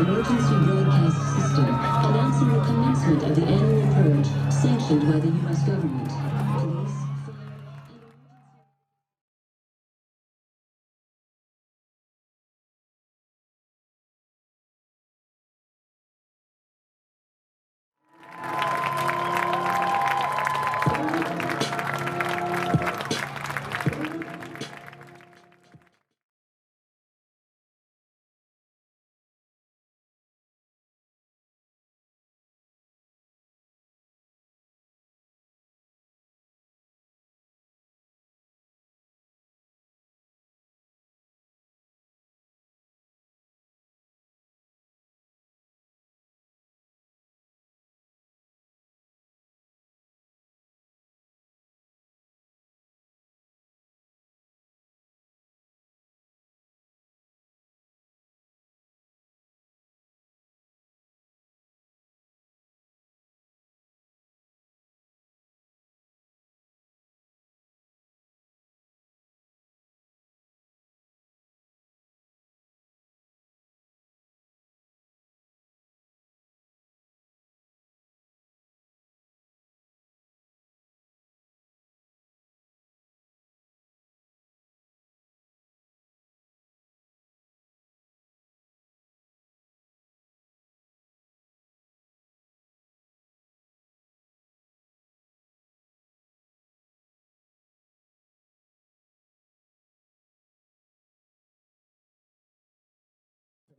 Emergency broadcast system announcing the commencement of the annual purge sanctioned by the U.S. government. Police,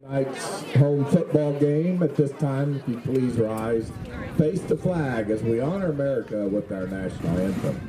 Tonight's home football game. At this time, if you please rise, face the flag as we honor America with our national anthem.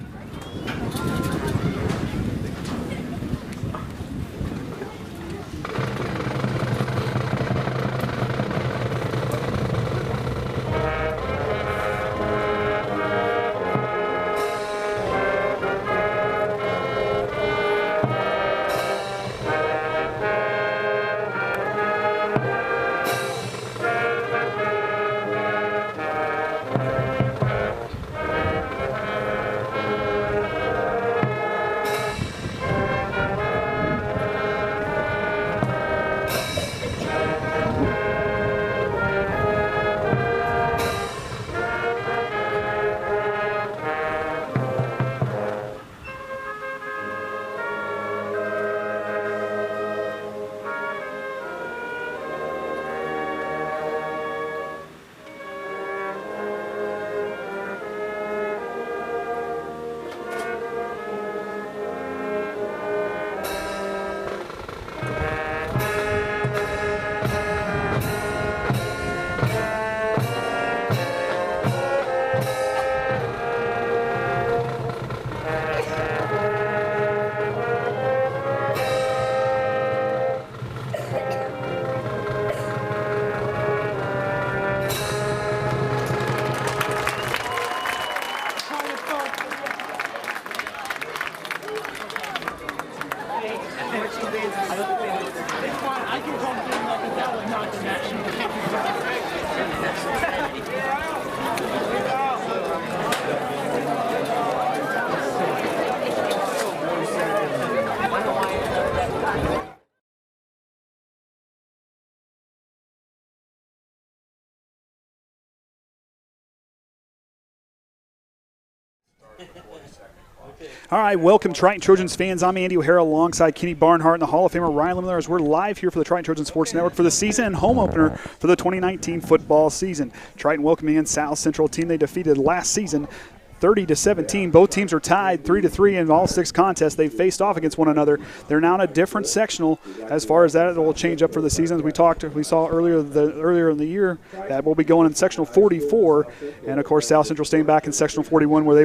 All right, welcome Triton Trojans fans. I'm Andy O'Hara alongside Kenny Barnhart and the Hall of Famer Ryan Lemler as we're live here for the Triton Trojan Sports Network for the season and home opener for the 2019 football season. Triton welcoming in South Central, team they defeated last season 30-17. Both teams are tied 3-3 in all 6 contests. They've faced off against one another. They're now in a different sectional. As far as that, it will change up for the season. We saw earlier in the year that we'll be going in sectional 44, and of course South Central staying back in sectional 41 where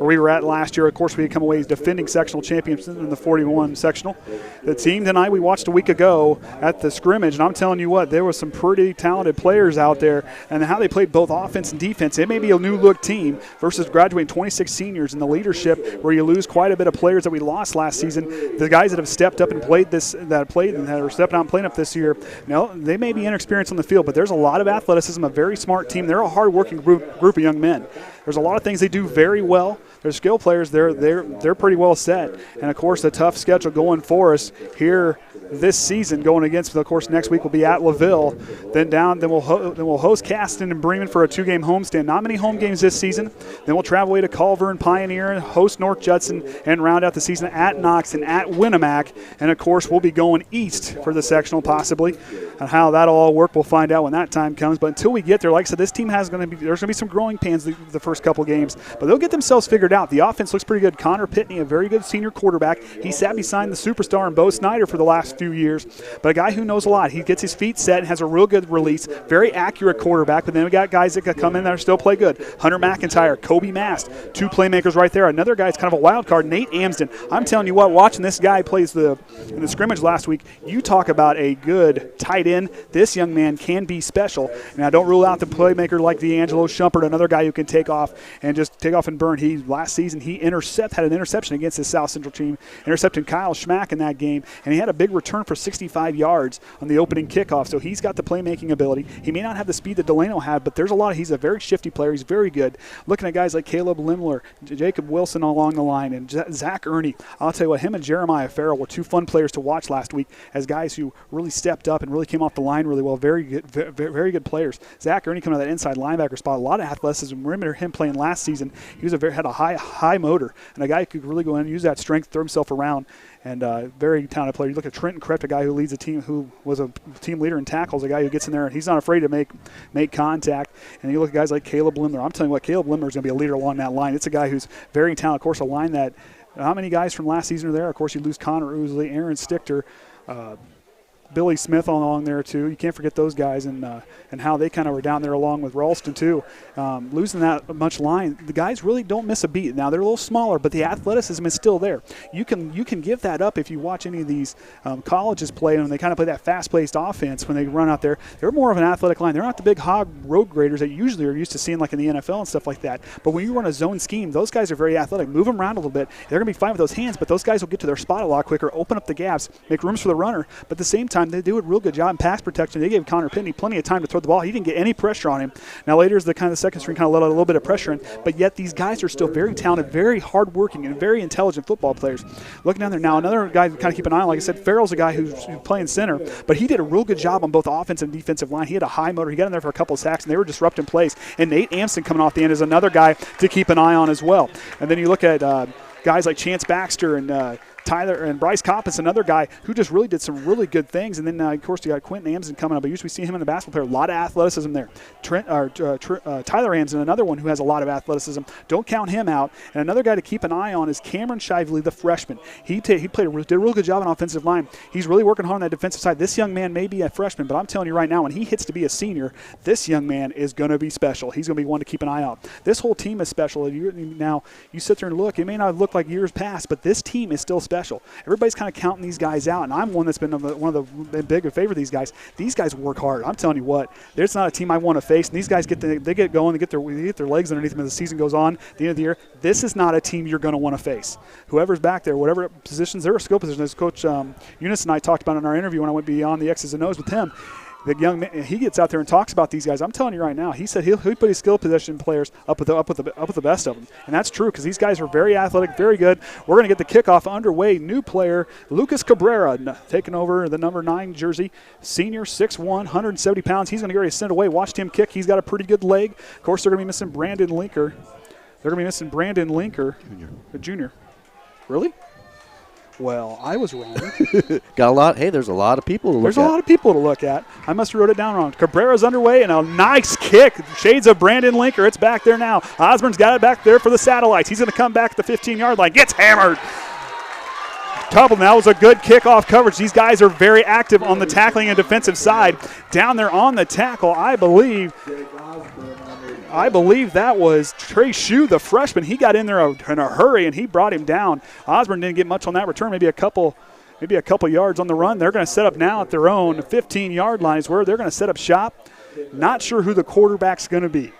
we were at last year. Of course, we had come away as defending sectional champions in the 41 sectional. The team tonight we watched a week ago at the scrimmage, and I'm telling you what, there was some pretty talented players out there, and how they played both offense and defense. It may be a new look team versus graduating 26 seniors in the leadership, where you lose quite a bit of players that we lost last season. The guys that have stepped up and played and that are stepping out and playing up this year, they may be inexperienced on the field, but there's a lot of athleticism, a very smart team. They're a hard-working group of young men. There's a lot of things they do very well. They're skill players. They're pretty well set. And, of course, the tough schedule going for us here this season, going against, of course, next week will be at LaVille. Then we'll host Caston and Bremen for a 2-game homestand. Not many home games this season. Then we'll travel away to Culver and Pioneer and host North Judson and round out the season at Knox and at Winnemac. And, of course, we'll be going east for the sectional possibly. And how that'll all work, we'll find out when that time comes. But until we get there, like I said, this team there's going to be some growing pains the first couple games. But they'll get themselves figured out. The offense looks pretty good. Connor Pitney, a very good senior quarterback. He sat beside the superstar in Bo Snyder for the last few years. But a guy who knows a lot. He gets his feet set and has a real good release. Very accurate quarterback. But then we got guys that can come in there and still play good. Hunter McIntyre, Koby Mast, 2 playmakers right there. Another guy's kind of a wild card, Nate Amsden. I'm telling you what, watching this guy plays in the scrimmage last week, you talk about a good tight end. This young man can be special. And I don't rule out the playmaker like D'Angelo Shumpert, another guy who can take off and burn. Last season he had an interception against his South Central team, intercepting Kyle Schmack in that game, and he had a big return for 65 yards on the opening kickoff. So he's got the playmaking ability. He may not have the speed that Delano had, but he's a very shifty player. He's very good. Looking at guys like Caleb Lemler, Jacob Wilson along the line, and Zach Ernie. I'll tell you what, him and Jeremiah Farrell were 2 fun players to watch last week as guys who really stepped up and really came off the line really well. Very good players. Zach Ernie coming out of that inside linebacker spot, a lot of athleticism. Remember him playing last season. He had a high motor, and a guy who could really go in and use that strength, throw himself around, and very talented player. You look at Trenton Kreft, a guy who leads a team, who was a team leader in tackles, a guy who gets in there and he's not afraid to make contact. And you look at guys like Caleb Lemler. I'm telling you what, Caleb Lemler is going to be a leader along that line. It's a guy who's very talented. Of course, a line that how many guys from last season are there? Of course, you lose Connor Ousley, Aaron Stichter, Billy Smith along there too. You can't forget those guys and how they kind of were down there along with Ralston too. Losing that much line, the guys really don't miss a beat. Now they're a little smaller, but the athleticism is still there. You can give that up if you watch any of these colleges play, and they kind of play that fast-paced offense when they run out there. They're more of an athletic line. They're not the big hog road graders that you usually are used to seeing like in the NFL and stuff like that. But when you run a zone scheme, those guys are very athletic. Move them around a little bit. They're going to be fine with those hands, but those guys will get to their spot a lot quicker, open up the gaps, make rooms for the runner. But at the same time, they do a real good job in pass protection. They gave Connor Pitney plenty of time to throw the ball. He didn't get any pressure on him. Now later is the kind of second string kind of let out a little bit of pressure in, but yet these guys are still very talented, very hardworking, and very intelligent football players. Looking down there now, another guy to kind of keep an eye on, like I said, Farrell's a guy who's playing center, but he did a real good job on both offensive and defensive line. He had a high motor. He got in there for a couple of sacks, and they were disrupting plays. And Nate Amsden coming off the end is another guy to keep an eye on as well. And then you look at guys like Chance Baxter and Tyler and Bryce Coppes, another guy who just really did some really good things. And then, of course, you got Quentin Amsdem coming up. I usually see him in the basketball player. A lot of athleticism there. Tyler Amsden, another one who has a lot of athleticism. Don't count him out. And another guy to keep an eye on is Cameron Shively, the freshman. He did a real good job on offensive line. He's really working hard on that defensive side. This young man may be a freshman, but I'm telling you right now, when he hits to be a senior, this young man is going to be special. He's going to be one to keep an eye out. This whole team is special. Now, you sit there and look. It may not look like years past, but this team is still special. Everybody's kind of counting these guys out, and I'm one that's been one of the big favor of these guys. These guys work hard. I'm telling you what, there's not a team I want to face, and these guys get going, they get their legs underneath them as the season goes on. At the end of the year, this is not a team you're going to want to face. Whoever's back there, whatever positions, there are skill positions. As Coach Eunice and I talked about in our interview when I went beyond the X's and O's with him. The young man, he gets out there and talks about these guys. I'm telling you right now, he said he'll put his skill position players up with the best of them, and that's true because these guys are very athletic, very good. We're going to get the kickoff underway. New player Lucas Cabrera taking over the number 9 jersey, senior, 6'1", 170 pounds. He's going to get ready to send it away. Watched him kick. He's got a pretty good leg. Of course, they're going to be missing Brandon Linker. They're going to be missing Brandon Linker, the junior. Really? Well, I was wrong. Got a lot. Hey, there's a lot of people to look at. There's a lot of people to look at. I must have wrote it down wrong. Cabrera's underway, and a nice kick. Shades of Brandon Linker. It's back there now. Osborne's got it back there for the Satellites. He's going to come back at the 15-yard line. Gets hammered. Couple. That was a good kickoff coverage. These guys are very active on the tackling and defensive side. Down there on the tackle, I believe that was Trey Schuh, the freshman. He got in there in a hurry, and he brought him down. Osborne didn't get much on that return, maybe a couple yards on the run. They're going to set up now at their own 15-yard line is where they're going to set up shop. Not sure who the quarterback's going to be.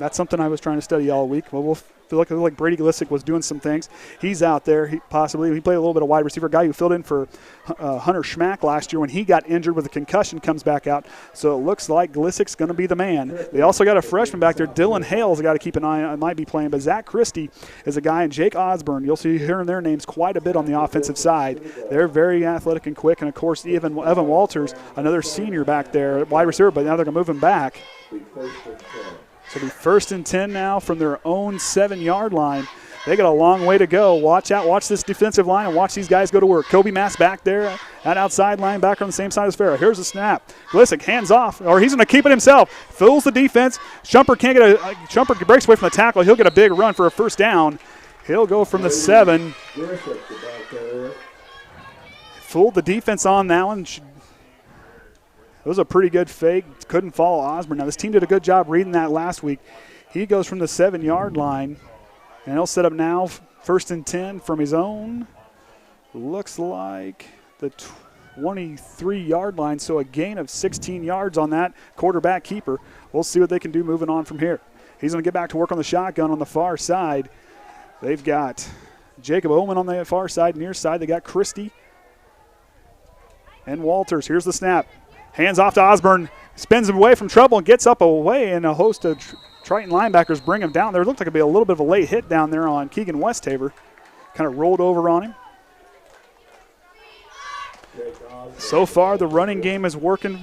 That's something I was trying to study all week. Well, we'll feel like Brady Glissick was doing some things. He's out there. He played a little bit of wide receiver. Guy who filled in for Hunter Schmack last year when he got injured with a concussion comes back out. So it looks like Glissick's going to be the man. They also got a freshman back there. Dylan Hale's a guy to keep an eye on. Might be playing. But Zach Christie is a guy, and Jake Osborne. You'll see hearing their names quite a bit on the offensive side. They're very athletic and quick. And, of course, Evan Walters, another senior back there, wide receiver, but now they're going to move him back. So it'll be 1st and 10 now from their own 7-yard line. They got a long way to go. Watch out. Watch this defensive line and watch these guys go to work. Koby Mast back there at outside linebacker on the same side as Farrah. Here's the snap. Glissick hands off, or he's going to keep it himself. Fools the defense. Shumpert Shumpert breaks away from the tackle. He'll get a big run for a first down. He'll go from the 7. Fooled the defense on that one. It was a pretty good fake. Couldn't follow Osborne. Now, this team did a good job reading that last week. He goes from the 7-yard line, and he'll set up now 1st and 10 from his own. Looks like the 23-yard line, so a gain of 16 yards on that quarterback keeper. We'll see what they can do moving on from here. He's going to get back to work on the shotgun on the far side. They've got Jacob Oman on the far side, near side. They got Christie and Walters. Here's the snap. Hands off to Osborne, spins him away from trouble and gets up away, and a host of Triton linebackers bring him down. There looked like it'd be a little bit of a late hit down there on Keegan Westafer. Kind of rolled over on him. So far, the running game is working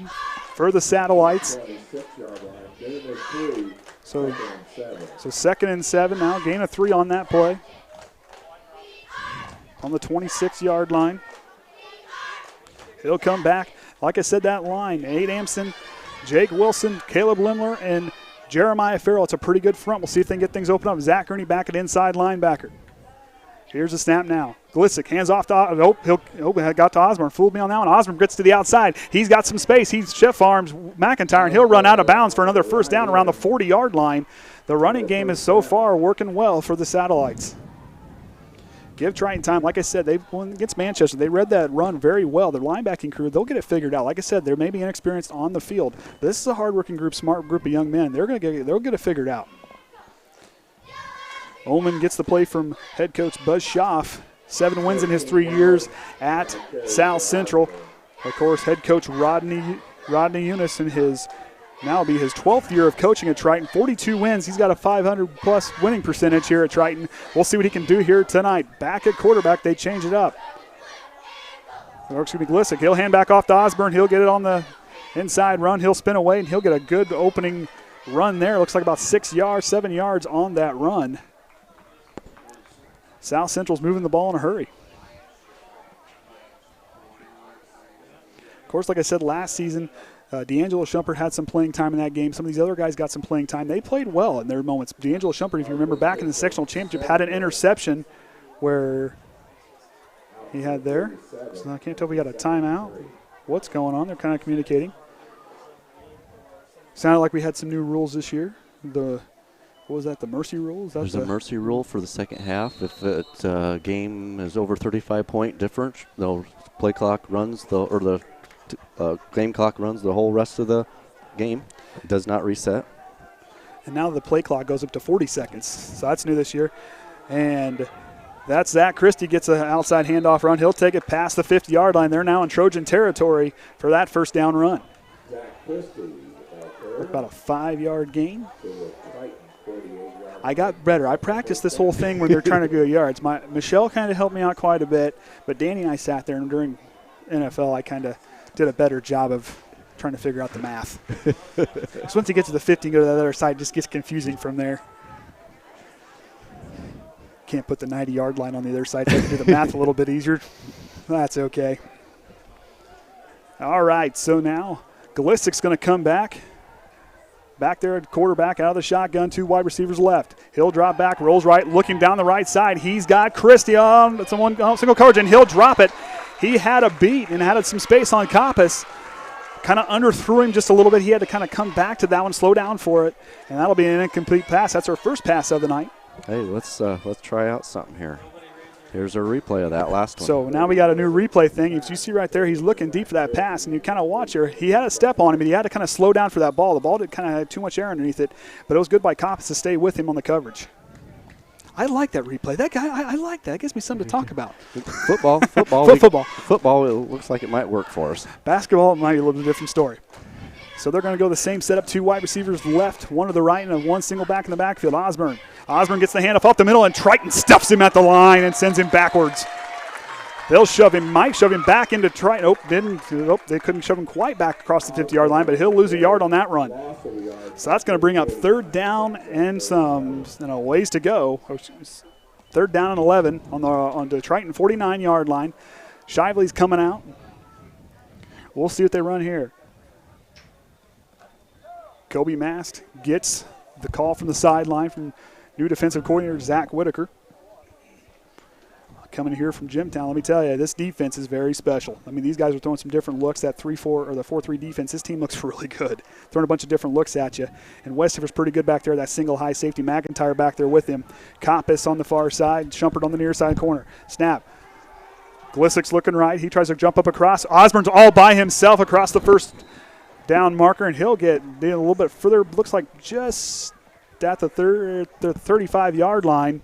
for the Satellites. So 2nd and 7 now, gain of 3 on that play. On the 26-yard line. He'll come back. Like I said, that line, Nate Amsden, Jake Wilson, Caleb Lemler, and Jeremiah Farrell. It's a pretty good front. We'll see if they can get things open up. Zach Ernie back at inside linebacker. Here's the snap now. Glissick hands off to got to Osborne. Fooled me on that one. Osborne gets to the outside. He's got some space. He's chef arms McIntyre, and he'll run out of bounds for another first down around the 40-yard line. The running game is so far working well for the Satellites. Give Triton time. Like I said, they won against Manchester. They read that run very well. Their linebacking crew, they'll get it figured out. Like I said, they're maybe inexperienced on the field. But this is a hardworking group, smart group of young men. They'll get it figured out. Oman gets the play from head coach Buzz Schaff. 7 wins in his 3 years at South Central. Of course, head coach Rodney Eunice in his now will be his 12th year of coaching at Triton. 42 wins. He's got a 500-plus winning percentage here at Triton. We'll see what he can do here tonight. Back at quarterback, they change it up. It's going to be Glissick. He'll hand back off to Osborne. He'll get it on the inside run. He'll spin away, and he'll get a good opening run there. Looks like about 7 yards on that run. South Central's moving the ball in a hurry. Of course, like I said last season, D'Angelo Shumpert had some playing time in that game. Some of these other guys got some playing time. They played well in their moments. D'Angelo Shumpert, if you remember back in the sectional championship, had an interception where he had there. So I can't tell if we got a timeout. What's going on? They're kind of communicating. Sounded like we had some new rules this year. What was that, the mercy rule? There's a mercy rule for the second half. If the game is over 35-point difference, the play clock runs, the game clock runs the whole rest of the game. It does not reset. And now the play clock goes up to 40 seconds. So that's new this year. And that's Zach Christie gets an outside handoff run. He'll take it past the 50-yard line. They're now in Trojan territory for that first down run. About a 5-yard gain. I got better. I practiced this whole thing when they're trying to go yards. Michelle kind of helped me out quite a bit, but Danny and I sat there, and during NFL I kind of did a better job of trying to figure out the math. So once you get to the 50 and go to the other side, it just gets confusing from there. can't put the 90-yard line on the other side, so I can do the math a little bit easier. That's okay. All right, so now Glisic's going to come back. Back there at quarterback, out of the shotgun, 2 wide receivers left. He'll drop back, rolls right, looking down the right side. He's got Christie on someone, single coverage, and he'll drop it. He had a beat and had some space on Coppes. Kind of underthrew him just a little bit. He had to kind of come back to that one, slow down for it, and that'll be an incomplete pass. That's our first pass of the night. Hey, let's try out something here. Here's a replay of that last one. So now we got a new replay thing. As you see right there, he's looking deep for that pass, and you kind of watch here. He had a step on him, and he had to kind of slow down for that ball. The ball did kind of have too much air underneath it, but it was good by Coppes to stay with him on the coverage. I like that replay. That guy, I like that. It gives me something to talk about. Football. Football, it looks like it might work for us. Basketball, it might be a little bit different story. So they're going to go the same setup, 2 wide receivers left, 1 to the right, and 1 single back in the backfield. Osborne gets the handoff off the middle, and Triton stuffs him at the line and sends him backwards. They'll shove him back into Triton. They couldn't shove him quite back across the 50-yard line, but he'll lose a yard on that run. So that's going to bring up 3rd down and some ways to go. 3rd down and 11 on the Triton 49-yard line. Shively's coming out. We'll see what they run here. Koby Mast gets the call from the sideline from new defensive coordinator Zach Whitaker. Coming here from Jimtown, let me tell you, this defense is very special. I mean, these guys are throwing some different looks. That 3-4 or the 4-3 defense, this team looks really good. Throwing a bunch of different looks at you. And Westafer's pretty good back there. That single high safety, McIntyre back there with him. Coppes on the far side, Shumpert on the near side corner. Snap. Glisic's looking right. He tries to jump up across. Osborne's all by himself across the first down marker, and he'll get a little bit further. Looks like just at the 35-yard line.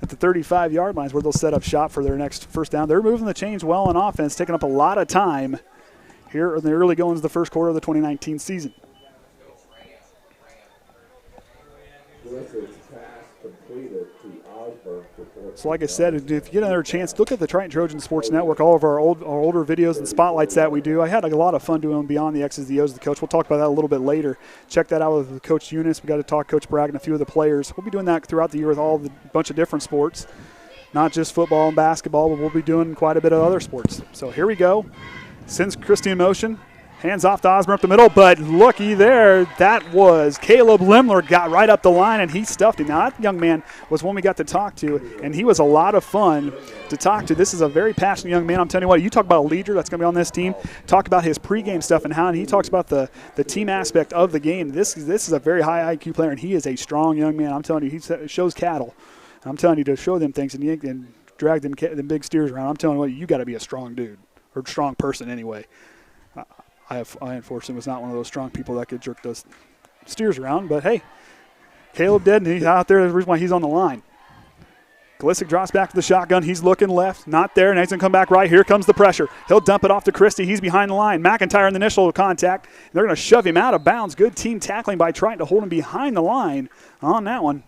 At the 35-yard line is where they'll set up shop for their next first down. They're moving the chains well on offense, taking up a lot of time here in the early goings of the first quarter of the 2019 season. So like I said, if you get another chance, look at the Triton Trojan Sports Network, all of our older videos and spotlights that we do. I had a lot of fun doing them beyond the X's, the O's of the coach. We'll talk about that a little bit later. Check that out with Coach Eunice. We got to talk Coach Bragg and a few of the players. We'll be doing that throughout the year with all the bunch of different sports, not just football and basketball, but we'll be doing quite a bit of other sports. So here we go. Sends Christie in motion. Hands off to Osborne up the middle, but looky there, that was Caleb Lemler got right up the line, and he stuffed him. Now, that young man was one we got to talk to, and he was a lot of fun to talk to. This is a very passionate young man. I'm telling you what, you talk about a leader that's going to be on this team, talk about his pregame stuff and how he talks about the team aspect of the game. This is a very high IQ player, and he is a strong young man. I'm telling you, he shows cattle. I'm telling you to show them things and drag them big steers around. I'm telling you, you got to be a strong dude, or strong person anyway. I unfortunately was not one of those strong people that could jerk those steers around. But, hey, Caleb did, and he's out there. That's the reason why he's on the line. Glisic drops back to the shotgun. He's looking left. Not there. Now he's going to come back right. Here comes the pressure. He'll dump it off to Christie. He's behind the line. McIntyre in the initial contact. They're going to shove him out of bounds. Good team tackling by trying to hold him behind the line on that one.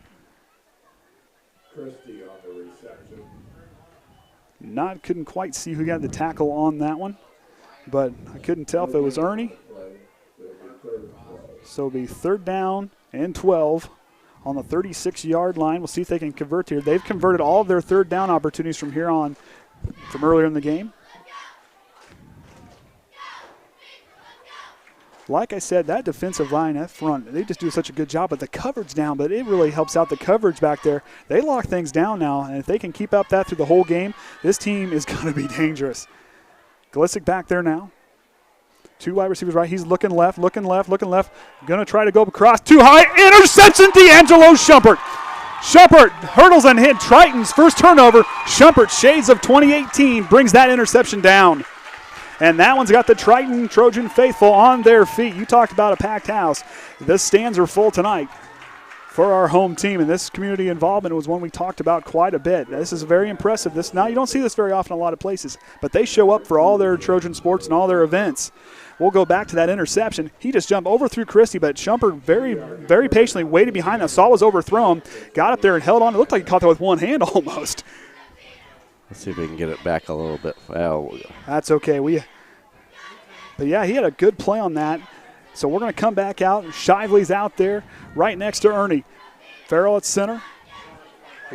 Christie on the reception. Couldn't quite see who got the tackle on that one, but I couldn't tell if it was Ernie. So it'll be 3rd down and 12 on the 36-yard line. We'll see if they can convert here. They've converted all of their 3rd down opportunities from here on from earlier in the game. Like I said, that defensive line up front, they just do such a good job with the coverage down, but it really helps out the coverage back there. They lock things down now, and if they can keep up that through the whole game, this team is going to be dangerous. Glisic back there now. 2 wide receivers right. He's looking left. Going to try to go across. Too high. Interception, D'Angelo Shumpert. Shumpert hurdles and hit Triton's first turnover. Shumpert, shades of 2018, brings that interception down. And that one's got the Triton Trojan faithful on their feet. You talked about a packed house. The stands are full tonight for our home team, and this community involvement was one we talked about quite a bit. This is very impressive. Now, you don't see this very often in a lot of places, but they show up for all their Trojan sports and all their events. We'll go back to that interception. He just jumped over through Christie, but Shumpert very, very patiently waited behind them, saw was overthrown, got up there and held on. It looked like he caught that with one hand almost. Let's see if we can get it back a little bit. Well, that's okay. But, yeah, he had a good play on that. So we're going to come back out. Shively's out there right next to Ernie. Farrell at center.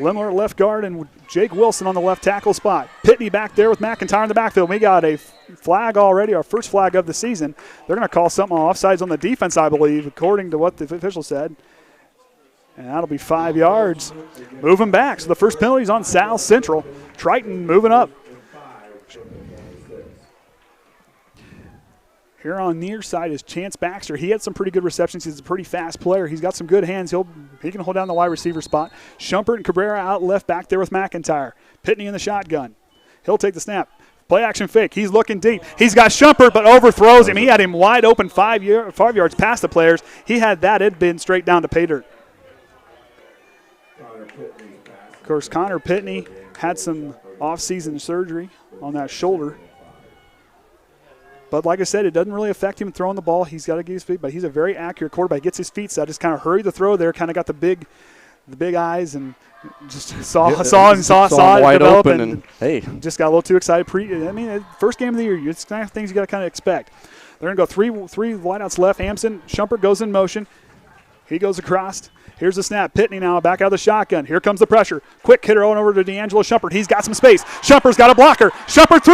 Lemler left guard and Jake Wilson on the left tackle spot. Pitney back there with McIntyre in the backfield. We got a flag already, our first flag of the season. They're going to call something on offsides on the defense, I believe, according to what the official said. And that'll be 5 yards. Moving back. So the first penalty is on South Central. Triton moving up. Here on near side is Chance Baxter. He had some pretty good receptions. He's a pretty fast player. He's got some good hands. He can hold down the wide receiver spot. Shumpert and Cabrera out left back there with McIntyre. Pitney in the shotgun. He'll take the snap. Play action fake. He's looking deep. He's got Shumpert, but overthrows him. He had him wide open 5 yards past the players. He had that. It'd been straight down to pay dirt. Of course, Connor Pitney had some off-season surgery on that shoulder. But like I said, it doesn't really affect him throwing the ball. He's got to get his feet, but he's a very accurate quarterback. Gets his feet set, just kind of hurried the throw there, kind of got the big eyes and just saw it wide develop open and hey, just got a little too excited. First game of the year, it's kind of things you got to kind of expect. They're going to go three wideouts left. Amsden, Shumpert goes in motion. He goes across. Here's the snap. Pitney now back out of the shotgun. Here comes the pressure. Quick hitter on over to D'Angelo Shumpert. He's got some space. Shumpert's got a blocker. Shumpert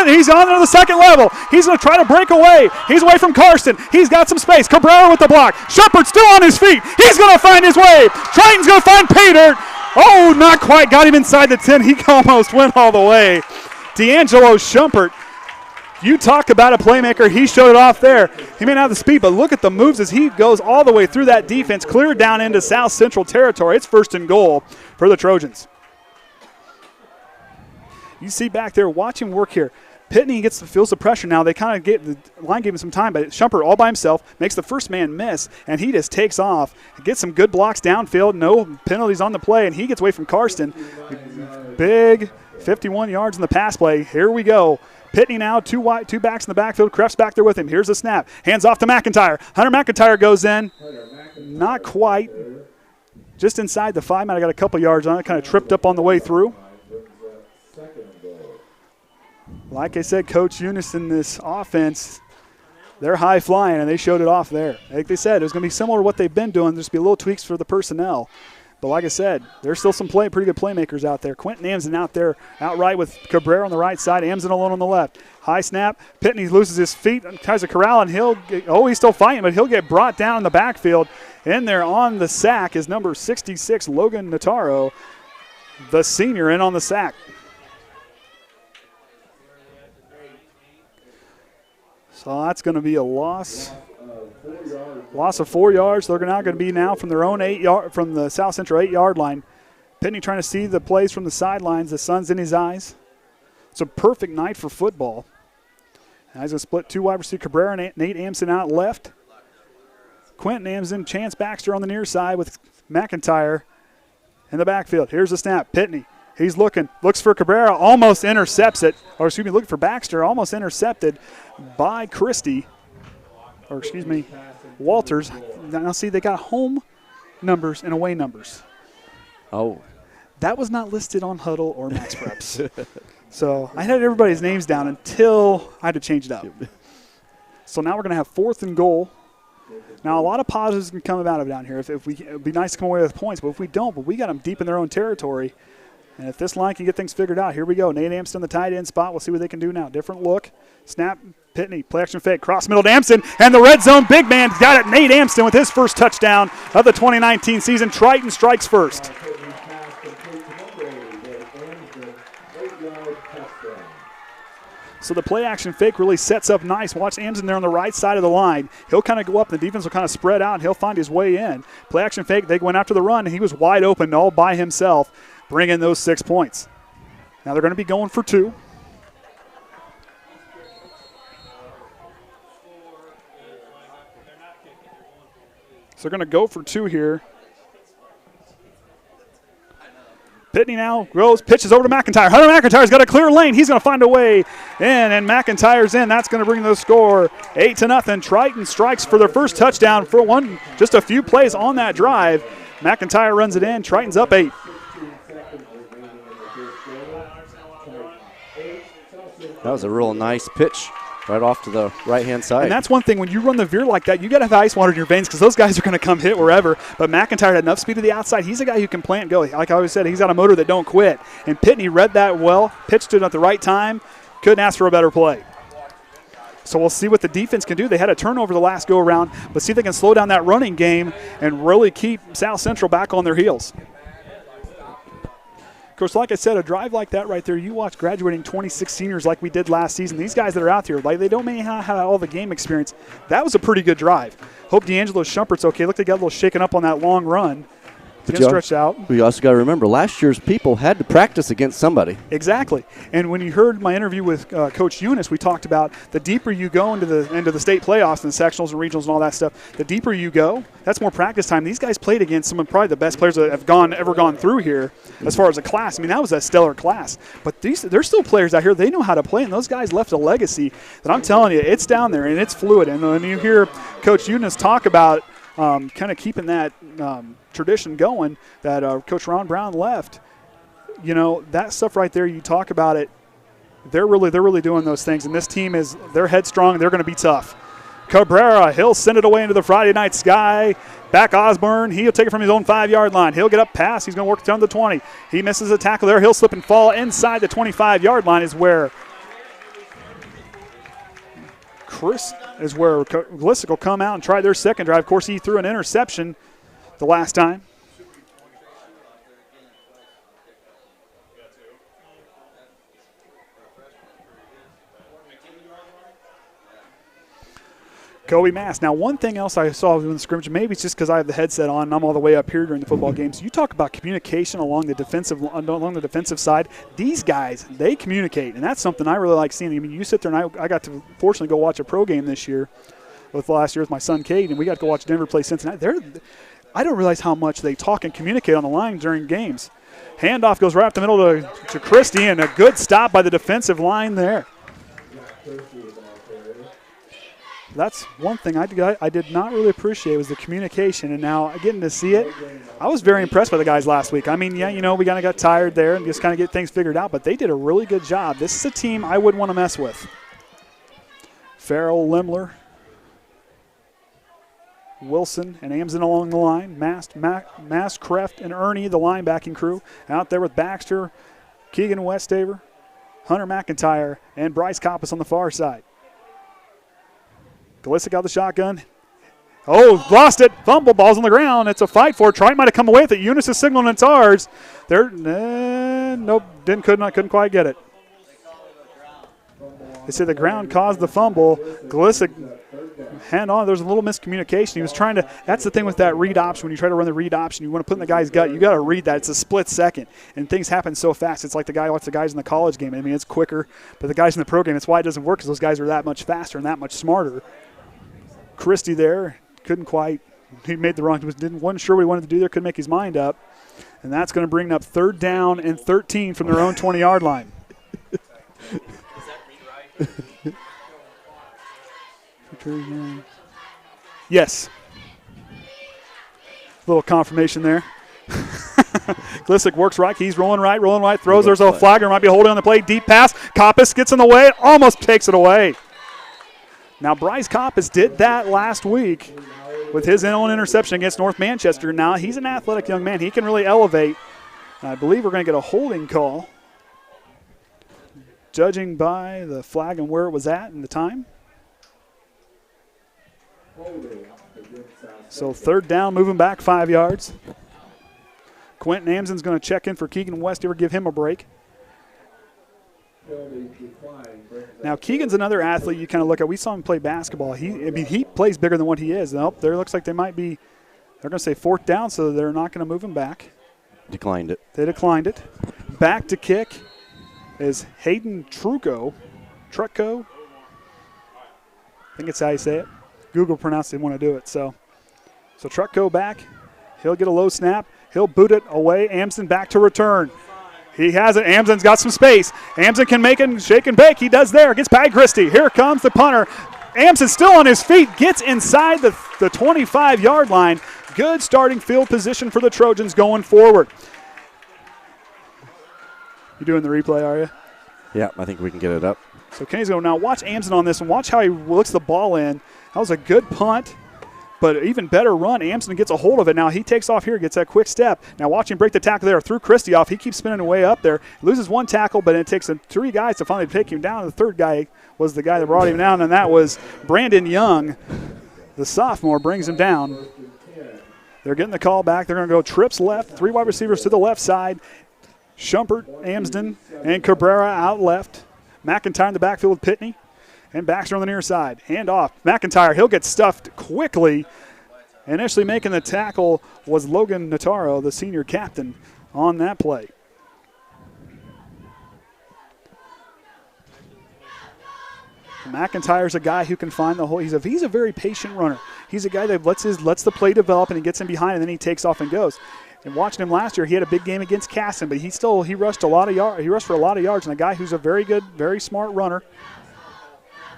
he's on to the second level. He's going to try to break away. He's away from Karsten. He's got some space. Cabrera with the block. Shumpert's still on his feet. He's going to find his way. Triton's going to find pay dirt. Oh, not quite. Got him inside the 10. He almost went all the way. D'Angelo Shumpert. You talk about a playmaker. He showed it off there. He may not have the speed, but look at the moves as he goes all the way through that defense, clear down into South Central territory. It's 1st and goal for the Trojans. You see back there, watch him work here. Pitney feels the pressure now. They kind of the line gave him some time, but Shumpert all by himself makes the first man miss, and he just takes off. Gets some good blocks downfield, no penalties on the play, and he gets away from Karsten. Big 51 yards in the pass play. Here we go. Pitney now, two backs in the backfield. Kreft's back there with him. Here's the snap. Hands off to McIntyre. Hunter McIntyre goes in. Not quite. Just inside the 5. Might have got a couple yards on it. Kind of tripped up on the way through. Like I said, Coach Eunice in this offense, they're high flying, and they showed it off there. Like they said, it was going to be similar to what they've been doing. There's going to be little tweaks for the personnel. But like I said, there's still some pretty good playmakers out there. Quentin Amsdem out there outright with Cabrera on the right side, Amsden alone on the left. High snap. Pitney loses his feet, tries to corral, and he's still fighting, but he'll get brought down in the backfield. In there on the sack is number 66, Logan Nataro, the senior, in on the sack. So that's going to be a loss. Loss of 4 yards. They're now going to be from their own from the South Central 8-yard line. Pitney trying to see the plays from the sidelines. The sun's in his eyes. It's a perfect night for football. Now he's going to split 2 wide receiver. Cabrera and Nate Amsden out left. Quentin Amsdem, Chance Baxter on the near side with McIntyre in the backfield. Here's the snap. Pitney. He's looks for Cabrera, almost intercepts it. Looking for Baxter, almost intercepted by Walters. Now see, they got home numbers and away numbers. Oh. That was not listed on Huddle or Max Preps. So I had everybody's names down until I had to change it up. So now we're going to have 4th and goal. Now, a lot of positives can come out of down here. It would be nice to come away with points, but if we don't, we got them deep in their own territory. And if this line can get things figured out, here we go. Nate Amsden, the tight end spot. We'll see what they can do now. Different look. Snap, Pitney, play action fake, cross middle to Amsden, and the red zone big man got it. Nate Amsden with his first touchdown of the 2019 season. Triton strikes first. So the play action fake really sets up nice. Watch Amsden there on the right side of the line. He'll kind of go up, and the defense will kind of spread out, and he'll find his way in. Play action fake, they went after the run, and he was wide open all by himself, bring in those 6 points. Now they're going to be going for 2. So they're going to go for 2 here. Pitney now goes, pitches over to McIntyre. Hunter McIntyre's got a clear lane. He's going to find a way in, and McIntyre's in. That's going to bring the score 8-0. Triton strikes for their first touchdown for just a few plays on that drive. McIntyre runs it in. Triton's up 8. That was a real nice pitch Right off to the right-hand side. And that's one thing, when you run the veer like that, you got to have ice water in your veins because those guys are going to come hit wherever. But McIntyre had enough speed to the outside. He's a guy who can plant and go. Like I always said, he's got a motor that don't quit. And Pitney read that well, pitched it at the right time, couldn't ask for a better play. So we'll see what the defense can do. They had a turnover the last go-around, but see if they can slow down that running game and really keep South Central back on their heels. Of course, like I said, a drive like that right there, you watch graduating 26 seniors like we did last season. These guys that are out here, like they don't may have all the game experience. That was a pretty good drive. Hope D'Angelo Shumpert's okay. Looked like he got a little shaken up on that long run. He's going to stretch out. We also got to remember, last year's people had to practice against somebody. Exactly. And when you heard my interview with Coach Eunice, we talked about the deeper you go into the state playoffs and the sectionals and regionals and all that stuff, the deeper you go, that's more practice time. These guys played against some of probably the best players that have ever gone through here as far as a class. I mean, that was a stellar class. But there's still players out here, they know how to play, and those guys left a legacy that I'm telling you, it's down there, and it's fluid. And when you hear Coach Eunice talk about kind of keeping that tradition going that Coach Ron Brown left, you know, that stuff right there, you talk about it, they're really doing those things. And this team they're headstrong, they're going to be tough. Cabrera, he'll send it away into the Friday night sky. Back Osborne, he'll take it from his own 5-yard line. He'll get up past, he's going to work down to the 20. He misses a tackle there, he'll slip and fall inside the 25-yard line is where Glissick will come out and try their second drive. Of course, he threw an interception the last time. Koby Mast. Now, one thing else I saw in the scrimmage, maybe it's just because I have the headset on and I'm all the way up here during the football games. You talk about communication along the defensive side. These guys, they communicate, and that's something I really like seeing. I mean, you sit there, and I got to fortunately go watch a pro game this year last year with my son Cade, and we got to go watch Denver play Cincinnati. I don't realize how much they talk and communicate on the line during games. Handoff goes right up the middle to Christie, and a good stop by the defensive line there. That's one thing I did not really appreciate was the communication, and now getting to see it, I was very impressed by the guys last week. I mean, yeah, you know, we kind of got tired there and just kind of get things figured out, but they did a really good job. This is a team I wouldn't want to mess with. Farrell, Lemler, Wilson, and Amsden along the line. Mast, Kreft, and Ernie, the linebacking crew, out there with Baxter, Keegan Westafer, Hunter McIntyre, and Bryce Coppes on the far side. Glissick got the shotgun. Oh, lost it. Fumble, ball's on the ground. It's a fight for it. Triton might have come away with it. Eunice is signaling it's ours. Nope, couldn't quite get it. They say the ground caused the fumble. Glissick, hand on. There's a little miscommunication. He was trying to, that's the thing with that read option. When you try to run the read option, you want to put in the guy's gut. You got to read that. It's a split second, and things happen so fast. It's like the guys in the college game. I mean, it's quicker, but the guys in the pro game, that's why it doesn't work, because those guys are that much faster and that much smarter. Christie there, couldn't quite. He made the wrong, wasn't sure what he wanted to do there, couldn't make his mind up. And that's going to bring up 3rd down and 13 from their own 20-yard line. Yes. Little confirmation there. Glissick works right. He's rolling right, throws. There's a flagger. Might be holding on the play. Deep pass. Coppes gets in the way. Almost takes it away. Now, Bryce Coppes did that last week with his own interception against North Manchester. Now, he's an athletic young man. He can really elevate. I believe we're going to get a holding call, judging by the flag and where it was at and the time. So 3rd down, moving back 5 yards. Quentin Amsden's going to check in for Keegan Westafer, give him a break. Now, Keegan's another athlete you kind of look at. We saw him play basketball. He plays bigger than what he is. Nope, there looks like they're going to say 4th down, so they're not going to move him back. Declined it. They declined it. Back to kick is Hayden Trucco. I think it's how you say it. Google pronounced didn't want to do it. So Trucco back. He'll get a low snap. He'll boot it away. Amsden back to return. He has it. Amsden's got some space. Amsden can make it shake and bake. He does there. Gets by Christie. Here comes the punter. Amsden still on his feet. Gets inside the 25-yard line. Good starting field position for the Trojans going forward. You doing the replay, are you? Yeah, I think we can get it up. So Kenny's going to now watch Amsden on this and watch how he looks the ball in. That was a good punt, but even better run. Amsden gets a hold of it. Now he takes off here, gets that quick step. Now watch him break the tackle there. Threw Christie off. He keeps spinning away up there. Loses one tackle, but it takes three guys to finally take him down. The third guy was the guy that brought him down, and that was Brandon Young. The sophomore brings him down. They're getting the call back. They're going to go trips left, three wide receivers to the left side. Shumpert, Amsden, and Cabrera out left. McIntyre in the backfield with Pitney. And Baxter on the near side. Hand off. McIntyre, he'll get stuffed quickly. Initially making the tackle was Logan Hepler, the senior captain, on that play. McIntyre's a guy who can find the hole. He's a very patient runner. He's a guy that lets the play develop and he gets in behind and then he takes off and goes. And watching him last year, he had a big game against Casson, but he rushed a lot of yards. He rushed for a lot of yards, and a guy who's a very good, very smart runner.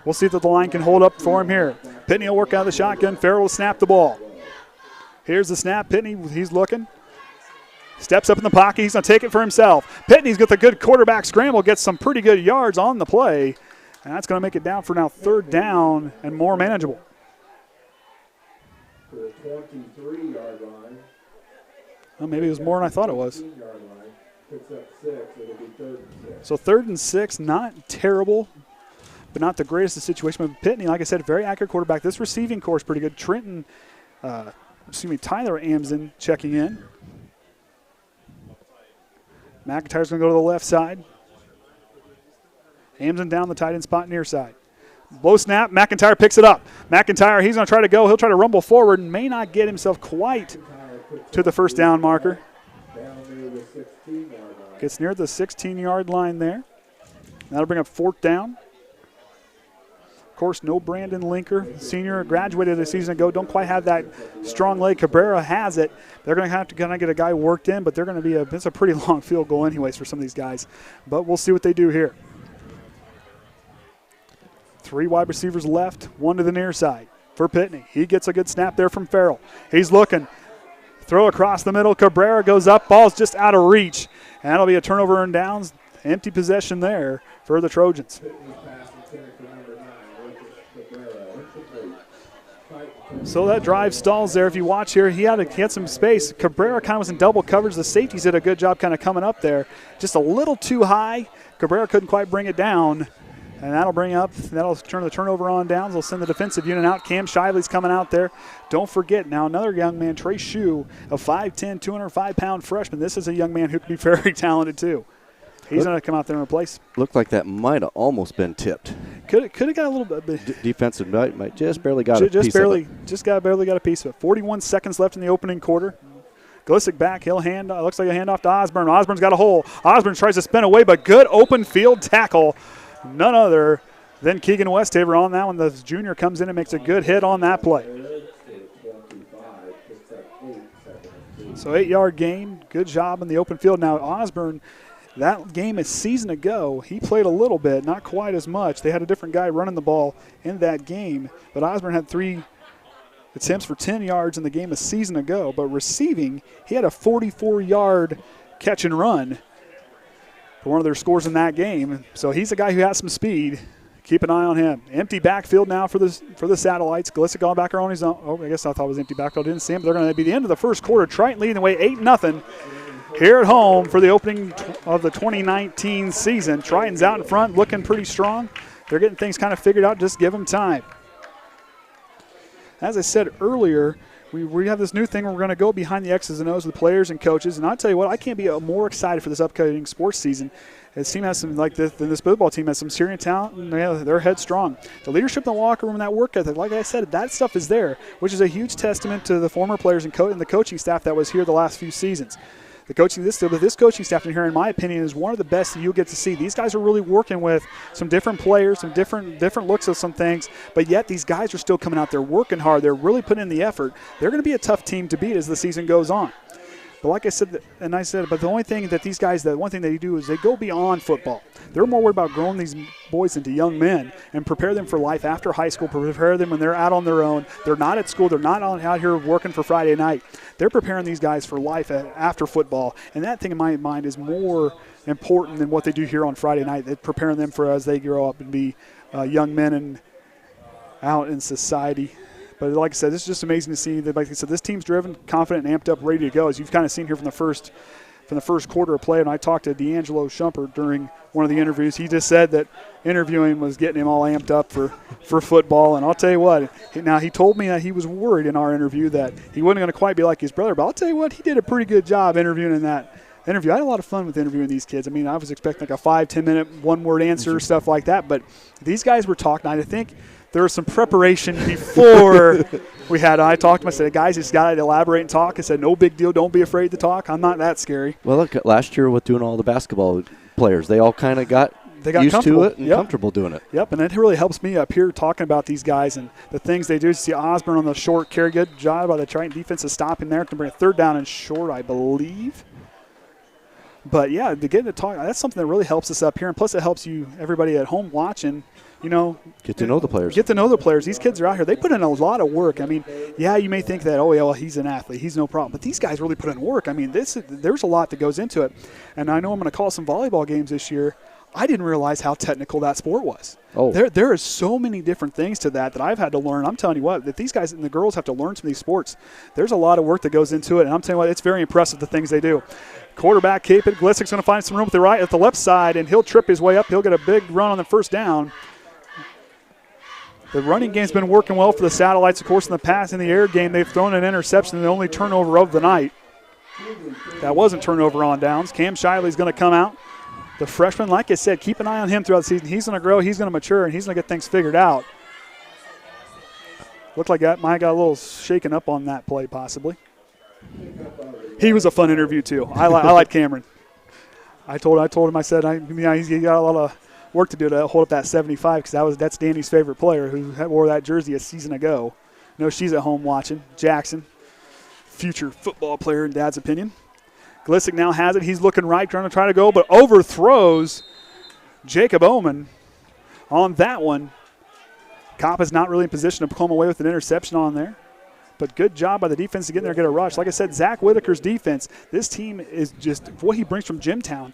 We'll see if the line can hold up for him here. Pitney will work out of the shotgun. Farrell will snap the ball. Here's the snap. Pitney, he's looking. Steps up in the pocket. He's going to take it for himself. Pitney's got the good quarterback scramble, gets some pretty good yards on the play. And that's going to make it down for now third down and more manageable. To the 23-yard line. Well, maybe it was more than I thought it was. Picks up 6. It'll be 3rd and 6. So 3rd and 6, not terrible, but not the greatest of situation. But Pitney, like I said, very accurate quarterback. This receiving core is pretty good. Tyler Amsden checking in. McIntyre's going to go to the left side. Amsden down the tight end spot near side. Low snap, McIntyre picks it up. McIntyre, he's going to try to go. He'll try to rumble forward and may not get himself quite to the first down marker. Gets near the 16-yard line there. That'll bring up 4th down. Of course, no Brandon Linker, senior, graduated a season ago. Don't quite have that strong leg. Cabrera has it. They're going to have to kind of get a guy worked in, but they're going to be it's a pretty long field goal anyways for some of these guys. But we'll see what they do here. 3 wide receivers left, 1 to the near side for Pitney. He gets a good snap there from Farrell. He's looking. Throw across the middle. Cabrera goes up. Ball's just out of reach. And that'll be a turnover and downs. Empty possession there for the Trojans. So that drive stalls there. If you watch here, he had some space. Cabrera kind of was in double coverage. The safeties did a good job kind of coming up there. Just a little too high. Cabrera couldn't quite bring it down. And that'll turn the turnover on downs. They'll send the defensive unit out. Cam Shively's coming out there. Don't forget now another young man, Trey Schuh, a 5'10", 205-pound freshman. This is a young man who can be very talented too. He's going to come out there and replace. Looked like that might have almost been tipped. Could have got a little bit. Defensive might just barely got a piece of it. Just barely got a piece of it. 41 seconds left in the opening quarter. Glissick back. He'll looks like a handoff to Osborne. Osborne's got a hole. Osborne tries to spin away, but good open field tackle. None other than Keegan Westafer on that one. The junior comes in and makes a good hit on that play. So 8-yard gain. Good job in the open field. Now Osborne, that game a season ago, he played a little bit, not quite as much. They had a different guy running the ball in that game. But Osborne had 3 attempts for 10 yards in the game a season ago. But receiving, he had a 44-yard catch and run for one of their scores in that game. So he's a guy who has some speed. Keep an eye on him. Empty backfield now for the Satellites. Glissick going back on his own. Oh, I guess I thought it was empty backfield. Didn't see him, but they're going to be the end of the first quarter. Triton leading the way 8-0 here at home for the opening of the 2019 season. Triton's out in front, looking pretty strong. They're getting things kind of figured out. Just give them time. As I said earlier, we have this new thing where we're going to go behind the X's and O's with players and coaches. And I'll tell you what, I can't be more excited for this upcoming sports season. This team has some, this football team has some serious talent, and they're headstrong. The leadership in the locker room and that work ethic, like I said, that stuff is there, which is a huge testament to the former players and the coaching staff that was here the last few seasons. This coaching staff in here, in my opinion, is one of the best that you'll get to see. These guys are really working with some different players, some different looks at some things, but yet these guys are still coming out there working hard. They're really putting in the effort. They're going to be a tough team to beat as the season goes on. But like I said, but the only thing that these guys, the one thing they do is they go beyond football. They're more worried about growing these boys into young men and prepare them for life after high school, prepare them when they're out on their own. They're not at school. They're not out here working for Friday night. They're preparing these guys for life after football. And that thing in my mind is more important than what they do here on Friday night. They're preparing them for as they grow up and be young men and out in society. But like I said, it's just amazing to see that. Like I said, this team's driven, confident, and amped up, ready to go. As you've kind of seen here from the first quarter of play. And I talked to D'Angelo Shumpert during one of the interviews. He just said that interviewing was getting him all amped up for football. And I'll tell you what. Now he told me that he was worried in our interview that he wasn't going to quite be like his brother. But I'll tell you what, he did a pretty good job interviewing in that interview. I had a lot of fun with interviewing these kids. I mean, I was expecting like a 5-10 minute one-word answer, stuff like that. But these guys were talking. I think there was some preparation before I talked to him. I said, guys, just got to elaborate and talk. I said, no big deal. Don't be afraid to talk. I'm not that scary. Well, look, last year with doing all the basketball players, they all kind of got used to it and comfortable doing it. Yep, and it really helps me up here talking about these guys and the things they do. You see Osborne on the short carry. Good job by the Triton defense to stop him there to bring a third down and short, I believe. But, yeah, to get to talk, that's something that really helps us up here. And plus it helps you, everybody at home watching, get to know the players. Get to know the players. These kids are out here. They put in a lot of work. I mean, yeah, you may think that, oh, yeah, well, he's an athlete. He's no problem. But these guys really put in work. I mean, there's a lot that goes into it. And I know I'm going to call some volleyball games this year. I didn't realize how technical that sport was. Oh. There are so many different things to that I've had to learn. I'm telling you what, that these guys and the girls have to learn some of these sports. There's a lot of work that goes into it. And I'm telling you what, it's very impressive the things they do. Quarterback keep it. Glissik's going to find some room at the left side, and he'll trip his way up. He'll get a big run on the first down. The running game's been working well for the Satellites. Of course, in the air game, they've thrown an interception, the only turnover of the night. That wasn't turnover on downs. Cam Shiley's going to come out. The freshman, like I said, keep an eye on him throughout the season. He's going to grow, he's going to mature, and he's going to get things figured out. Looked like that might got a little shaken up on that play, possibly. He was a fun interview, too. I like Cameron. I told him, I said, he's got a lot of work to do to hold up that 75 because that's Danny's favorite player who wore that jersey a season ago. She's at home watching. Jackson, future football player in Dad's opinion. Glissik now has it. He's looking right, trying to go, but overthrows Jacob Oman on that one. Coppes is not really in position to come away with an interception on there. But good job by the defense to get in there and get a rush. Like I said, Zach Whitaker's defense, this team is just what he brings from Jimtown.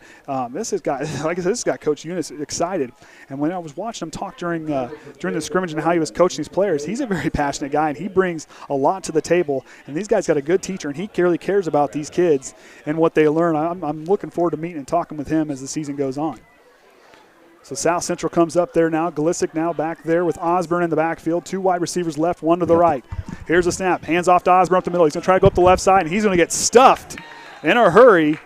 This has got Coach Eunice excited. And when I was watching him talk during the scrimmage and how he was coaching these players, he's a very passionate guy, and he brings a lot to the table. And these guys got a good teacher, and he really cares about these kids and what they learn. I'm looking forward to meeting and talking with him as the season goes on. So South Central comes up there now. Glissik now back there with Osborne in the backfield. 2 wide receivers left, 1 to the right. Here's a snap. Hands off to Osborne up the middle. He's going to try to go up the left side, and he's going to get stuffed in a hurry.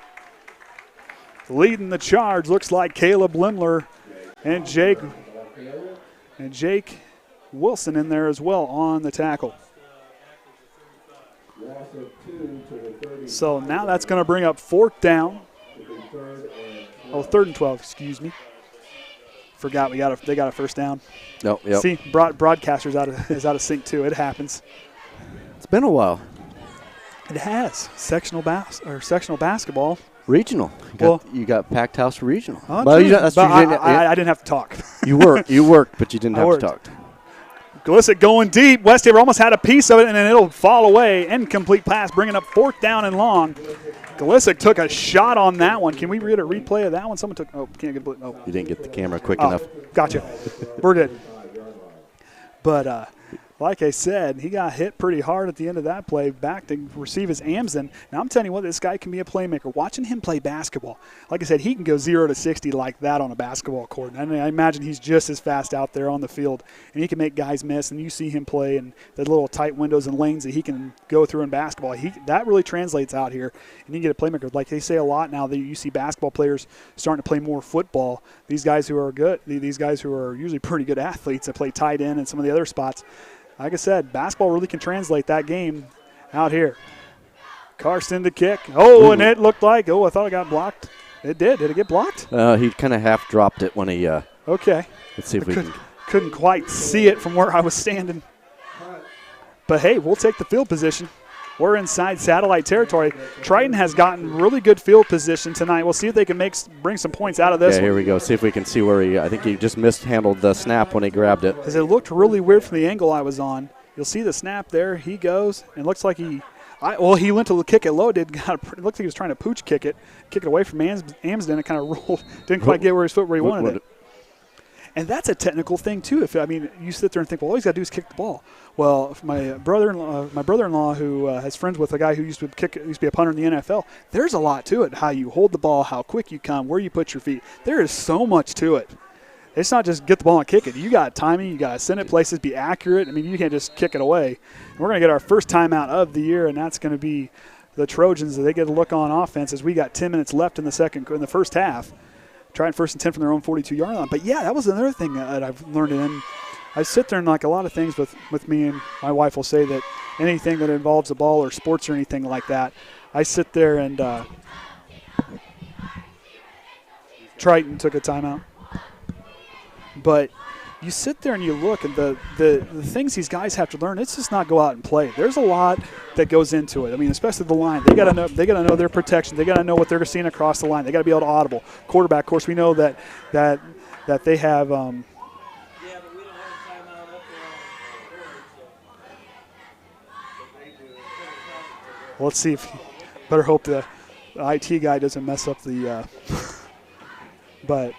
Leading the charge looks like Caleb Lemler and Jake Wilson in there as well on the tackle. So now that's going to bring up 4th down. 3rd and 12, excuse me. Forgot they got a first down. No, yep. See, broadcaster's is out of sync too. It happens. It's been a while. It has. Sectional basketball. Regional. You got packed house for regional. Oh, well, I didn't have to talk. You worked, but you didn't have to talk. Glissik going deep. Westafer almost had a piece of it, and then it'll fall away. Incomplete pass, bringing up 4th down and long. Glissik took a shot on that one. Can we read a replay of that one? Someone took – can't get – You didn't get the camera quick enough. Gotcha. We're good. But like I said, he got hit pretty hard at the end of that play. Back to receive his Amsden. Now, I'm telling you what, this guy can be a playmaker. Watching him play basketball, like I said, he can go 0 to 60 like that on a basketball court. And I imagine he's just as fast out there on the field, and he can make guys miss. And you see him play in the little tight windows and lanes that he can go through in basketball. That really translates out here, and you get a playmaker. Like they say a lot now that you see basketball players starting to play more football. These guys who are good, these guys who are usually pretty good athletes that play tight end and some of the other spots, like I said, basketball really can translate that game out here. Carson to kick. Oh, and it looked like, I thought it got blocked. It did. Did it get blocked? He kind of half dropped it when he. Okay. Let's see if we couldn't quite see it from where I was standing. But, hey, we'll take the field position. We're inside satellite territory. Triton has gotten really good field position tonight. We'll see if they can bring some points out of this one. Here we go. See if we can see where I think he just mishandled the snap when he grabbed it. Because it looked really weird from the angle I was on. You'll see the snap there. He goes, and it looks like he went to kick it low. It looked like he was trying to pooch kick it away from Amsden. It kind of rolled. Didn't quite get where his foot where he wanted it. And that's a technical thing too. You sit there and think, well, all he's got to do is kick the ball. Well, my brother-in-law, who has friends with a guy who used to be a punter in the NFL, there's a lot to it. How you hold the ball, how quick you come, where you put your feet. There is so much to it. It's not just get the ball and kick it. You got timing. You got to send it places, be accurate. You can't just kick it away. And we're going to get our first timeout of the year, and that's going to be the Trojans. They get a look on offense as we got 10 minutes left in the first half. Trying 1st and 10 from their own 42-yard line. But, yeah, that was another thing that I've learned. And I sit there and, like a lot of things with me and my wife will say that anything that involves the ball or sports or anything like that, I sit there and Triton took a timeout. But you sit there and you look, and the things these guys have to learn, it's just not go out and play. There's a lot that goes into it. Especially the line. They got to know their protection. They got to know what they're seeing across the line. They got to be able to audible. Quarterback, of course, we know that they have. Let's see if. Better hope the IT guy doesn't mess up the. But.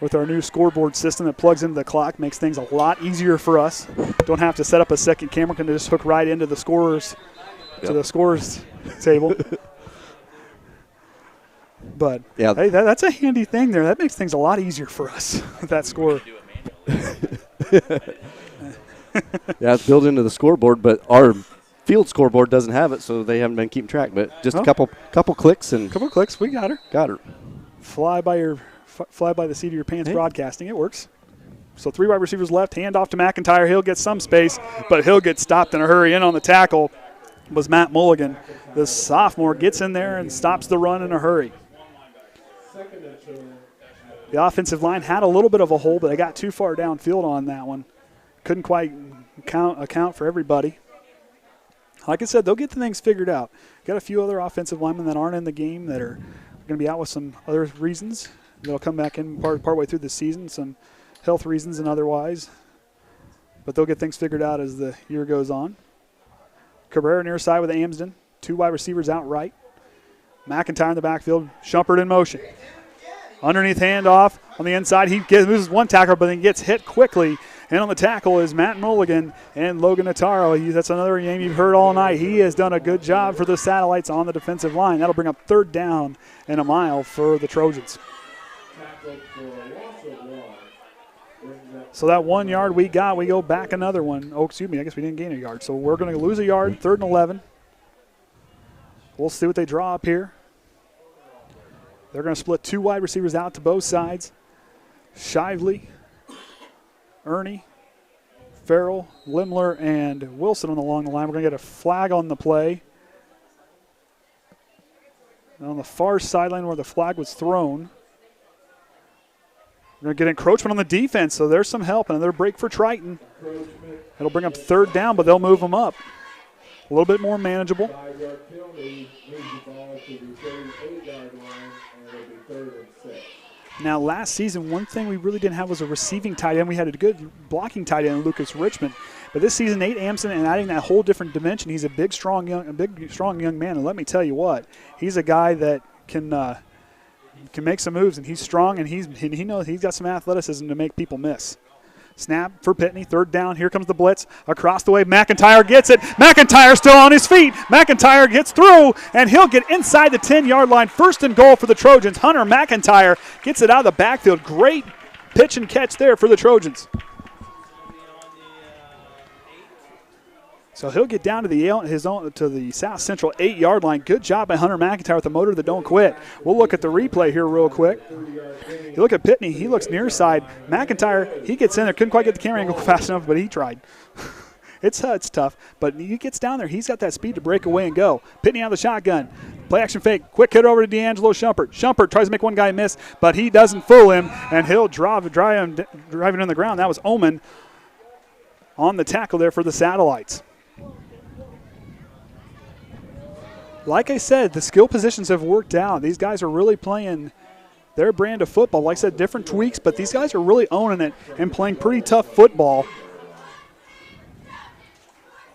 With our new scoreboard system that plugs into the clock, makes things a lot easier for us. Don't have to set up a second camera. Can just hook right into the scorers to the scorers table. But yeah, hey, that's a handy thing there. That makes things a lot easier for us. That score. Yeah, it's built into the scoreboard, but our field scoreboard doesn't have it, so they haven't been keeping track. But just a couple clicks and we got her. Got her. Fly by the seat of your pants broadcasting. It works. So 3 wide receivers left. Hand off to McIntyre. He'll get some space, but he'll get stopped in a hurry. In on the tackle was Matt Mulligan. The sophomore gets in there and stops the run in a hurry. The offensive line had a little bit of a hole, but they got too far downfield on that one. Couldn't quite account for everybody. Like I said, they'll get the things figured out. Got a few other offensive linemen that aren't in the game that are going to be out with some other reasons. They'll come back in partway through the season, some health reasons and otherwise. But they'll get things figured out as the year goes on. Cabrera near side with Amsden. 2 wide receivers out right. McIntyre in the backfield. Shumpert in motion. Underneath handoff on the inside. He loses one tackle, but then gets hit quickly. And on the tackle is Matt Mulligan and Logan Hepler. That's another name you've heard all night. He has done a good job for the Satellites on the defensive line. That'll bring up 3rd down and a mile for the Trojans. So that 1 yard we go back another one. Oh, excuse me, I guess we didn't gain a yard. So we're going to lose a yard, 3rd and 11. We'll see what they draw up here. They're going to split 2 wide receivers out to both sides. Shively, Ernie, Farrell, Lemler, and Wilson along the line. We're going to get a flag on the play. And on the far sideline where the flag was thrown, we're going to get encroachment on the defense, so there's some help. Another break for Triton. It'll bring up 3rd down, but they'll move them up. A little bit more manageable. Now, last season, one thing we really didn't have was a receiving tight end. We had a good blocking tight end, Lucas Richmond. But this season, Nate Amsden, and adding that whole different dimension, he's a big, strong young man. And let me tell you what, he's a guy that can make some moves, and he's strong, and he knows he's got some athleticism to make people miss. Snap for Pitney, 3rd down. Here comes the blitz. Across the way, McIntyre gets it. McIntyre still on his feet. McIntyre gets through, and he'll get inside the 10-yard line. 1st and goal for the Trojans. Hunter McIntyre gets it out of the backfield. Great pitch and catch there for the Trojans. So he'll get down to the South Central 8-yard line. Good job by Hunter McIntyre with the motor that don't quit. We'll look at the replay here real quick. You look at Pitney, he looks near side. McIntyre, he gets in there, couldn't quite get the camera angle fast enough, but he tried. It's tough, but he gets down there. He's got that speed to break away and go. Pitney out of the shotgun. Play action fake. Quick hit over to D'Angelo Shumpert. Shumpert tries to make one guy miss, but he doesn't fool him, and he'll drive it on the ground. That was Oman on the tackle there for the Satellites. like I said, the skill positions have worked out. These guys are really playing their brand of football. Like I said, different tweaks, but these guys are really owning it and playing pretty tough football.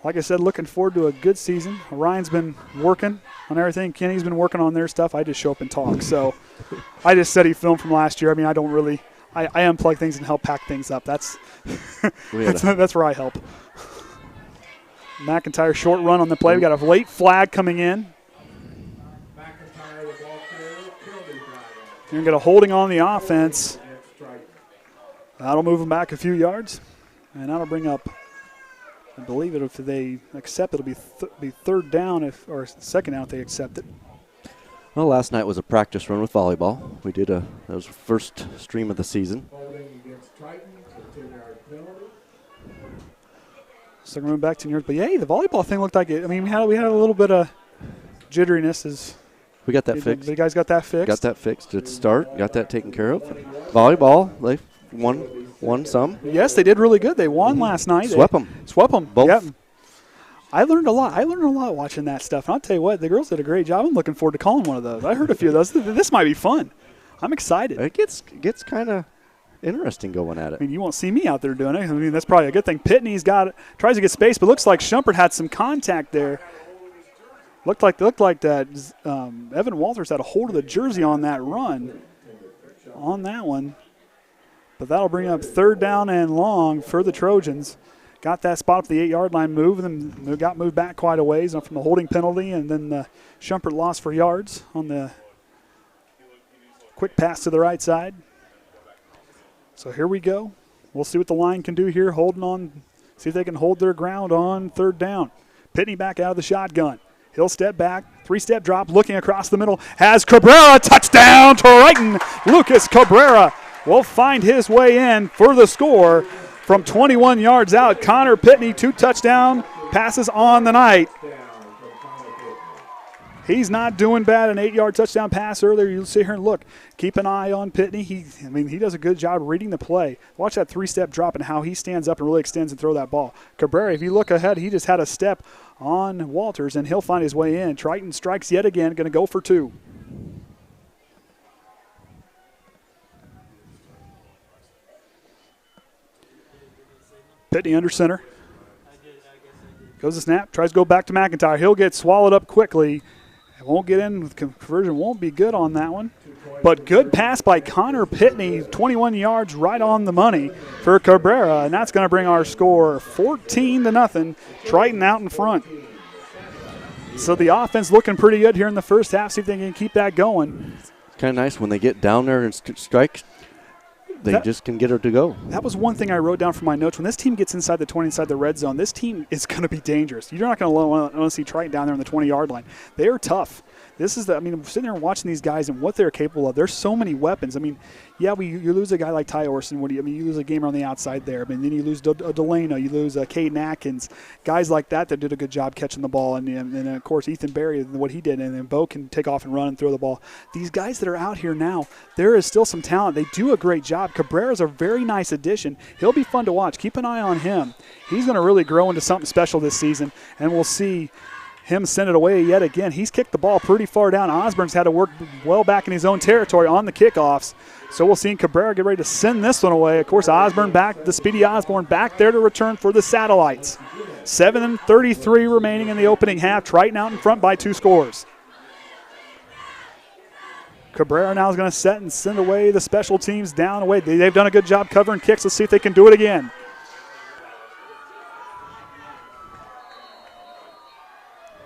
Like I said, looking forward to a good season. Ryan's been working on everything. Kenny's been working on their stuff. I just show up and talk. So I just study film from last year. I mean, I don't really – I unplug things and help pack things up. That's that's where I help. McIntyre short run on the play. We got a late flag coming in. You're going to get a holding on the offense. That'll move them back a few yards, and that'll bring up – I believe if they accept it, it'll be third down or second down if they accept it. Well, last night was a practice run with volleyball. We did that was the first stream of the season. So we're moving back 10 yards. But, yeah, the volleyball thing looked like it. I mean, we had a little bit of jitteriness. We got that fixed. You guys got that fixed? Got that fixed at the start. Got that taken care of. Volleyball, they won some. Yes, they did really good. They won last night. Swept them. Both. Yep. I learned a lot watching that stuff. And I'll tell you what, the girls did a great job. I'm looking forward to calling one of those. I heard a few of those. This might be fun. I'm excited. It gets kind of interesting going at it. I mean, you won't see me out there doing it. I mean, that's probably a good thing. Pitney's tries to get space, but looks like Shumpert had some contact there. Looked like that Evan Walters had a hold of the jersey on that run, on that one. But that'll bring up third down and long for the Trojans. Got that spot up the 8-yard line, got moved back quite a ways from the holding penalty, and then Shumpert lost for yards on the quick pass to the right side. So here we go. We'll see what the line can do here, holding on, see if they can hold their ground on third down. Pitney back out of the shotgun. He'll step back, three-step drop, looking across the middle. Has Cabrera, touchdown, Triton. Lucas Cabrera will find his way in for the score from 21 yards out. Connor Pitney, 2 touchdown passes on the night. He's not doing bad. An 8-yard touchdown pass earlier. You'll sit here and look. Keep an eye on Pitney. He does a good job reading the play. Watch that 3-step drop and how he stands up and really extends and throw that ball. Cabrera, if you look ahead, he just had a step on Walters, and he'll find his way in. Triton strikes yet again, going to go for 2. Pitney under center. Goes the snap, tries to go back to McIntyre. He'll get swallowed up quickly. Won't get in. Conversion won't be good on that one. But good pass by Connor Pitney, 21 yards right on the money for Cabrera, and that's going to bring our score 14-0. Triton out in front. So the offense looking pretty good here in the first half. See if they can keep that going. It's kind of nice when they get down there and strike. They just can get her to go. That was one thing I wrote down from my notes. When this team gets inside the 20, inside the red zone, this team is going to be dangerous. You're not going to want to see Triton down there on the 20-yard line. They are tough. This is I'm sitting there and watching these guys and what they're capable of. There's so many weapons. I mean, yeah, you lose a guy like Ty Orson. You lose a gamer on the outside there. I mean, then you lose Delano. You lose Caden Atkins. Guys like that did a good job catching the ball. And of course, Ethan Berry, what he did. And then Bo can take off and run and throw the ball. These guys that are out here now, there is still some talent. They do a great job. Cabrera's a very nice addition. He'll be fun to watch. Keep an eye on him. He's going to really grow into something special this season. And we'll see him send it away yet again. He's kicked the ball pretty far down. Osborne's had to work well back in his own territory on the kickoffs. So we'll see Cabrera get ready to send this one away. Of course, the speedy Osborne back there to return for the Satellites. 7:33 remaining in the opening half. Triton out in front by 2 scores. Cabrera now is going to set and send away the special teams down away. They've done a good job covering kicks. Let's see if they can do it again.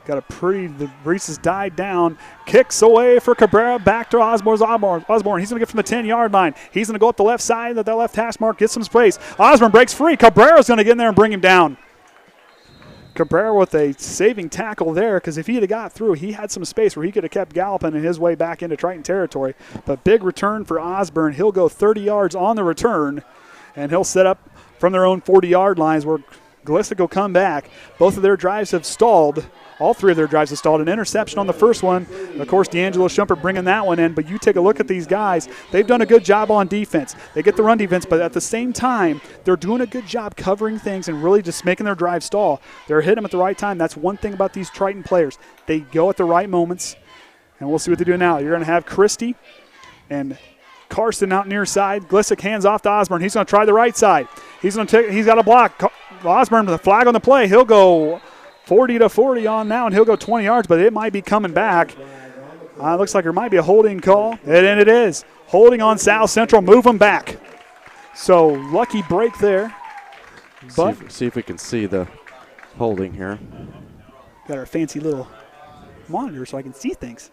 The Reese's died down. Kicks away for Cabrera. Back to Osborne. He's going to get from the 10-yard line. He's going to go up the left side of that left hash mark, get some space. Osborne breaks free. Cabrera's going to get in there and bring him down. Cabrera with a saving tackle there, because if he had got through, he had some space where he could have kept galloping in his way back into Triton territory. But big return for Osborne. He'll go 30 yards on the return, and he'll set up from their own 40-yard lines where Gallistic will come back. Both of their drives have stalled all three of their drives have stalled. An interception on the first one. Of course, D'Angelo Shumpert bringing that one in. But you take a look at these guys. They've done a good job on defense. They get the run defense, but at the same time, they're doing a good job covering things and really just making their drive stall. They're hitting them at the right time. That's one thing about these Triton players. They go at the right moments, and we'll see what they do now. You're going to have Christie and Carson out near side. Glissick hands off to Osborne. He's going to try the right side. He's got a block. Osborne with a flag on the play. He'll go 40-40 on now, and he'll go 20 yards, but it might be coming back. Looks like there might be a holding call, and it is. Holding on South Central, move them back. So lucky break there. But see if we can see the holding here. Got our fancy little monitor so I can see things.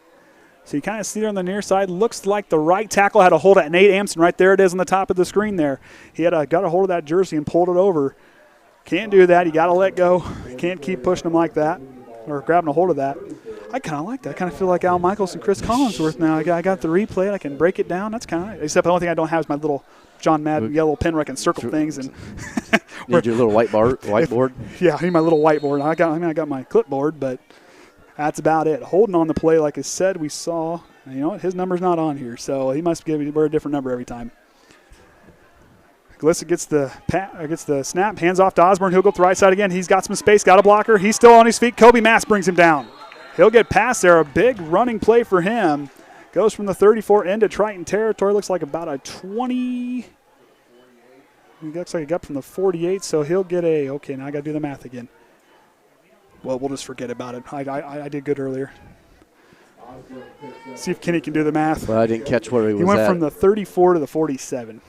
So you kind of see there on the near side. Looks like the right tackle had a hold at Nate Amsden. Right there it is on the top of the screen there. He got a hold of that jersey and pulled it over. Can't do that. You got to let go. You can't keep pushing them like that or grabbing a hold of that. I kind of like that. I kind of feel like Al Michaels and Chris Collinsworth now. I got the replay. I can break it down. That's kind of nice. Except the only thing I don't have is my little John Madden yellow pen where I can circle things. And need your little whiteboard? Yeah, I need my little whiteboard. I got my clipboard, but that's about it. Holding on the play, like I said, we saw. You know what? His number's not on here, so he must wear a different number every time. Glissick gets the snap, hands off to Osborne. He'll go to the right side again. He's got some space, got a blocker. He's still on his feet. Koby Mast brings him down. He'll get past there. A big running play for him. Goes from the 34 into Triton territory. Looks like about a 20. It looks like he got from the 48, so he'll get okay, now I got to do the math again. Well, we'll just forget about it. I did good earlier. See if Kenny can do the math. Well, I didn't catch where he was at. He went from the 34 to the 47.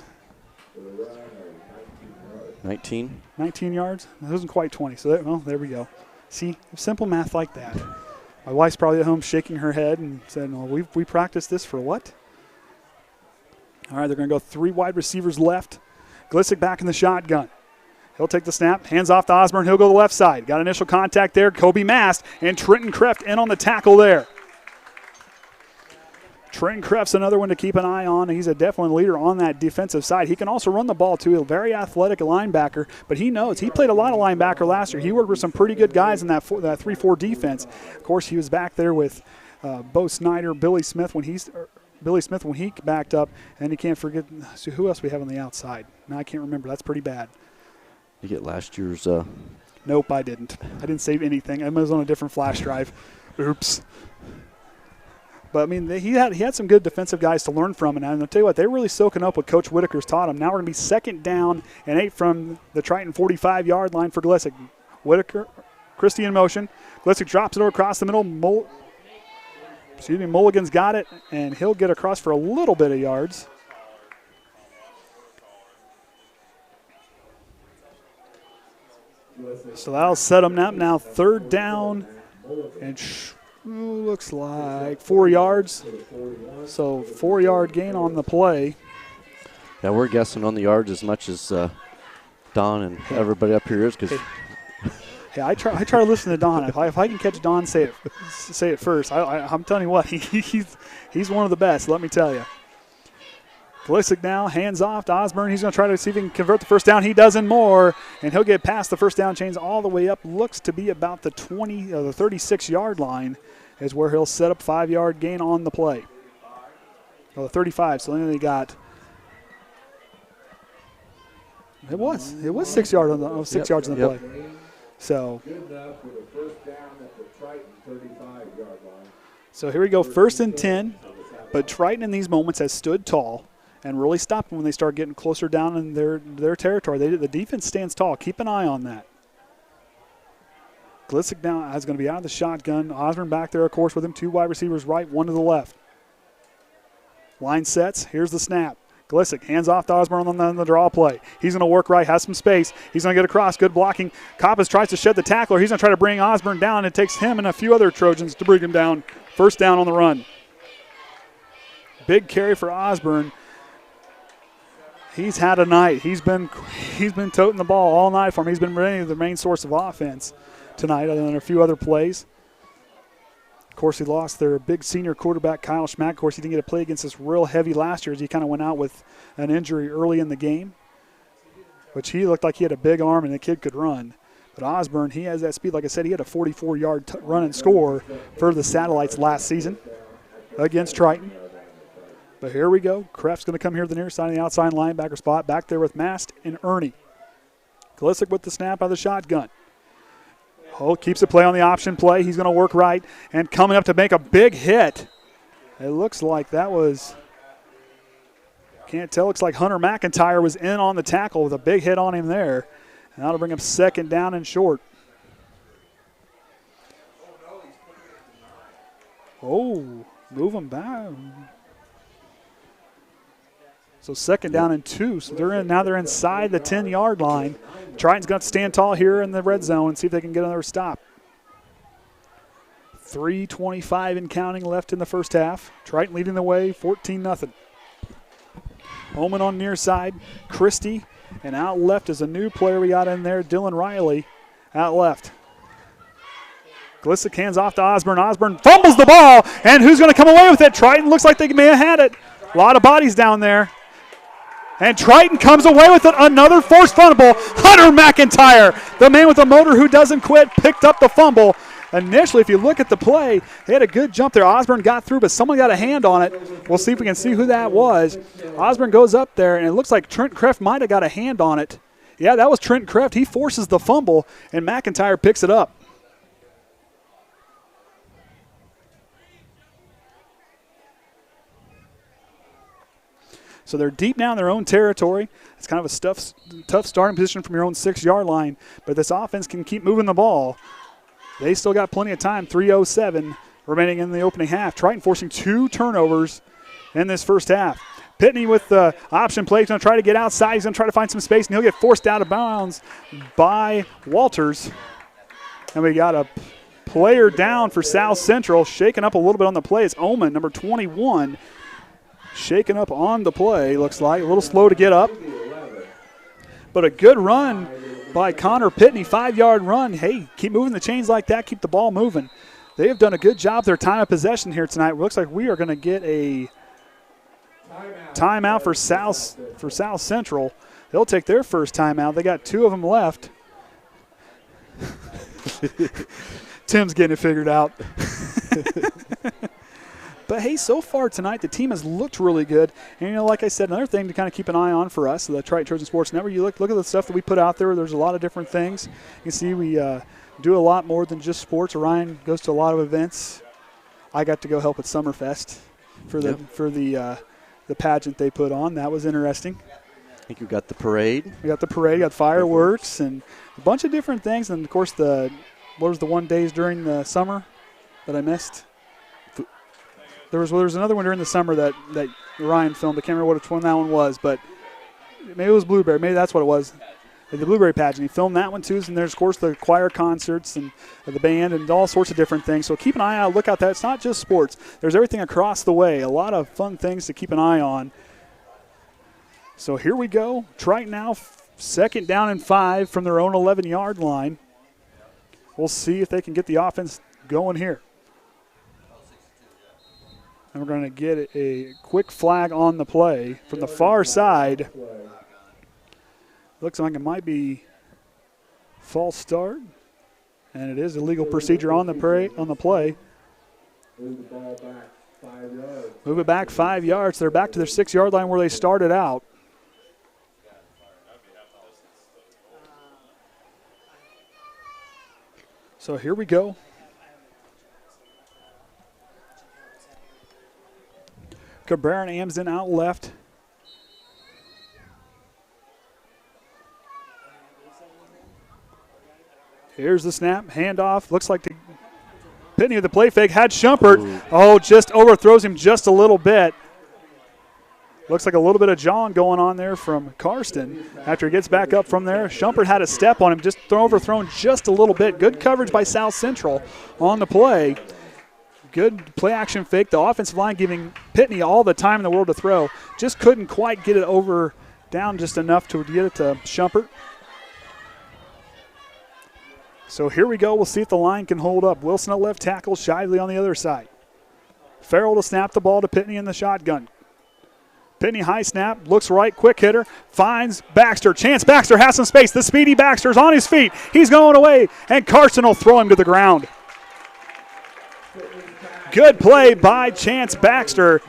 19 yards? That wasn't quite 20, so there we go. See, simple math like that. My wife's probably at home shaking her head and saying, well, we practiced this for what? All right, they're going to go 3 wide receivers left. Glissick back in the shotgun. He'll take the snap, hands off to Osborne. He'll go to the left side. Got initial contact there. Koby Mast and Trenton Kreft in on the tackle there. Trenton Kreft's another one to keep an eye on. He's a definite leader on that defensive side. He can also run the ball, too. A very athletic linebacker, but he knows. He played a lot of linebacker last year. He worked with some pretty good guys in that 3-4 defense. Of course, he was back there with Bo Snyder, Billy Smith when he backed up, and you can't forget who else we have on the outside. Now I can't remember. That's pretty bad. You get last year's. Nope, I didn't. I didn't save anything. I was on a different flash drive. Oops. But, I mean, he had some good defensive guys to learn from. And I'll tell you what, they're really soaking up what Coach Whitaker's taught them. Now we're going to be 2nd down and 8 from the Triton 45-yard line for Glissick. Whitaker, Christie in motion. Glissick drops it over across the middle. Mulligan's got it, and he'll get across for a little bit of yards. So that'll set them up now 3rd down and looks like 4 yards. So 4-yard gain on the play. Yeah, we're guessing on the yards as much as Don and everybody up here is. Hey, I try to listen to Don. If I can catch Don say it first, I'm telling you what, he's one of the best, let me tell you. Glissick now, hands off to Osborne. He's going to try to see if he can convert the first down. He does and more, and he'll get past the first down chains all the way up. Looks to be about the 36-yard line is where he'll set up 5-yard gain on the play. Well, the 35, so then they got – it was 6 yards on the 6 yards on the play. So here we go, 1st and 10. But Triton in these moments has stood tall and really stopped when they start getting closer down in their territory. The defense stands tall. Keep an eye on that. Glissick now is going to be out of the shotgun. Osborne back there, of course, with him. 2 wide receivers right, 1 to the left. Line sets. Here's the snap. Glissick hands off to Osborne on the draw play. He's going to work right, has some space. He's going to get across. Good blocking. Coppes tries to shed the tackler. He's going to try to bring Osborne down. It takes him and a few other Trojans to bring him down. 1st down on the run. Big carry for Osborne. He's had a night. He's been toting the ball all night for him. He's been really the main source of offense tonight, other than a few other plays. Of course, he lost their big senior quarterback, Kyle Schmack. Of course, he didn't get to play against us real heavy last year as he kind of went out with an injury early in the game, which he looked like he had a big arm and the kid could run. But Osborne, he has that speed. Like I said, he had a 44-yard run and score for the Satellites last season against Triton. But here we go. Kreft's going to come here to the near side of the outside linebacker spot. Back there with Mast and Ernie. Glisick with the snap out of the shotgun. Keeps the play on the option play. He's going to work right and coming up to make a big hit. It looks like that was, can't tell, looks like Hunter McIntyre was in on the tackle with a big hit on him there. And that'll bring him second down and short. Oh, move him back. So second down and 2. So they're inside the 10-yard line. Triton's going to stand tall here in the red zone and see if they can get another stop. 3:25 and counting left in the first half. Triton leading the way, 14-0. Oman on near side. Christie, and out left is a new player we got in there, Dylan Riley, out left. Glisick hands off to Osborne. Osborne fumbles the ball, and who's going to come away with it? Triton looks like they may have had it. A lot of bodies down there. And Triton comes away with it. Another forced fumble. Hunter McIntyre, the man with the motor who doesn't quit, picked up the fumble. Initially, if you look at the play, they had a good jump there. Osborne got through, but someone got a hand on it. We'll see if we can see who that was. Osborne goes up there, and it looks like Trenton Kreft might have got a hand on it. Yeah, that was Trenton Kreft. He forces the fumble, and McIntyre picks it up. So they're deep now in their own territory. It's kind of a tough starting position from your own 6-yard line, but this offense can keep moving the ball. They still got plenty of time, 3:07 remaining in the opening half. Triton forcing 2 turnovers in this first half. Pitney with the option play. He's going to try to get outside. He's going to try to find some space, and he'll get forced out of bounds by Walters. And we got a player down for South Central, shaking up a little bit on the play. It's Oman, number 21. Shaking up on the play, looks like. A little slow to get up. But a good run by Connor Pitney, 5-yard run. Hey, keep moving the chains like that. Keep the ball moving. They have done a good job their time of possession here tonight. Looks like we are going to get a timeout for South Central. They'll take their first timeout. They got 2 of them left. Tim's getting it figured out. But, hey, so far tonight, the team has looked really good. And, like I said, another thing to kind of keep an eye on for us, the Triton Trojan Sports Network, you look at the stuff that we put out there. There's a lot of different things. You can see we do a lot more than just sports. Orion goes to a lot of events. I got to go help at Summerfest for the pageant they put on. That was interesting. I think you got the parade. We got the parade, got fireworks, and a bunch of different things. And, of course, what was the 1 days during the summer that I missed? There was another one during the summer that Ryan filmed. I can't remember which one that one was, but maybe it was Blueberry. Maybe that's what it was. The Blueberry pageant. He filmed that one too. And there's, of course, the choir concerts and the band and all sorts of different things. So keep an eye out. Look out that. It's not just sports. There's everything across the way. A lot of fun things to keep an eye on. So here we go. Triton now, second down and 5 from their own 11-yard line. We'll see if they can get the offense going here. And we're going to get a quick flag on the play from the far side. Looks like it might be false start, and it is illegal procedure on the play. Move it back 5 yards. They're back to their 6-yard line where they started out. So here we go. Cabrera and Amsden out left. Here's the snap, handoff. Looks like Pitney with the play fake had Shumpert. Ooh. Oh, just overthrows him just a little bit. Looks like a little bit of jawing going on there from Karsten after he gets back up from there. Shumpert had a step on him, just overthrown just a little bit. Good coverage by South Central on the play. Good play action fake. The offensive line giving Pitney all the time in the world to throw. Just couldn't quite get it down just enough to get it to Shumpert. So here we go. We'll see if the line can hold up. Wilson at left tackle, Shively on the other side. Farrell to snap the ball to Pitney in the shotgun. Pitney high snap, looks right, quick hitter, finds Baxter. Chance Baxter has some space. The speedy Baxter's on his feet. He's going away, and Carson will throw him to the ground. Good play by Chance Baxter.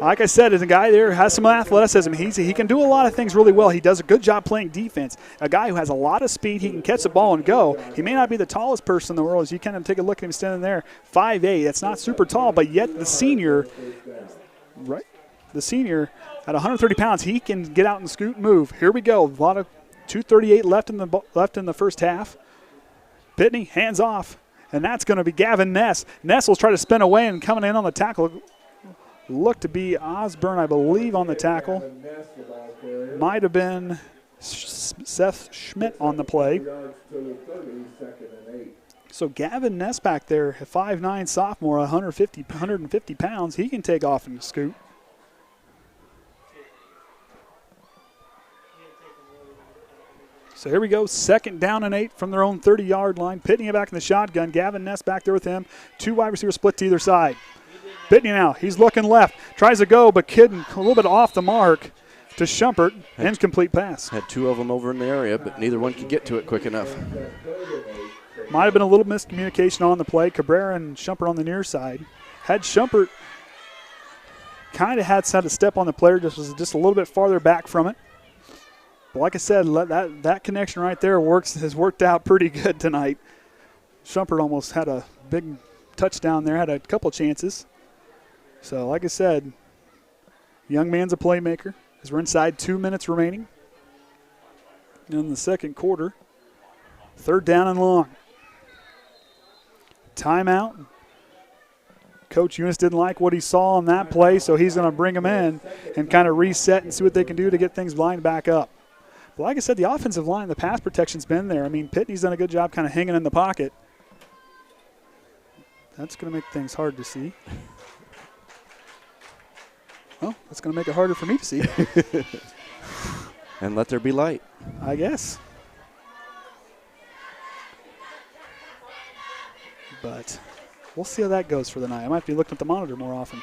Like I said, as a guy there has some athleticism. He can do a lot of things really well. He does a good job playing defense. A guy who has a lot of speed. He can catch the ball and go. He may not be the tallest person in the world. As you kind of take a look at him standing there, 5'8". That's not super tall, but yet the senior, right? The senior at 130 pounds, he can get out and scoot and move. Here we go. A lot of 2:38 left in the first half. Pitney hands off, and that's going to be Gavyn Ness. Ness will try to spin away and coming in on the tackle. Looked to be Osborne, I believe, on the tackle. Might have been Seth Schmidt on the play. So Gavyn Ness back there, a 5'9" sophomore, 150 pounds. He can take off and scoot. So here we go, 2nd down and 8 from their own 30-yard line. Pitney back in the shotgun. Gavyn Ness back there with him. 2 wide receivers split to either side. Pitney now, he's looking left. Tries to go, but kidding a little bit off the mark to Shumpert. Incomplete pass. Had 2 of them over in the area, but neither one could get to it quick enough. Might have been a little miscommunication on the play. Cabrera and Shumpert on the near side. Had Shumpert kind of had to step on the player, was just a little bit farther back from it. But like I said, that connection right there has worked out pretty good tonight. Shumpert almost had a big touchdown there, had a couple chances. So like I said, young man's a playmaker as we're inside 2 minutes remaining in the second quarter. 3rd down and long. Timeout. Coach Eunice didn't like what he saw on that play, so he's going to bring him in and kind of reset and see what they can do to get things lined back up. But like I said, the offensive line, the pass protection's been there. I mean, Pitney's done a good job kind of hanging in the pocket. That's going to make things hard to see. Well, that's going to make it harder for me to see. And let there be light. I guess. But we'll see how that goes for the night. I might be looking at the monitor more often.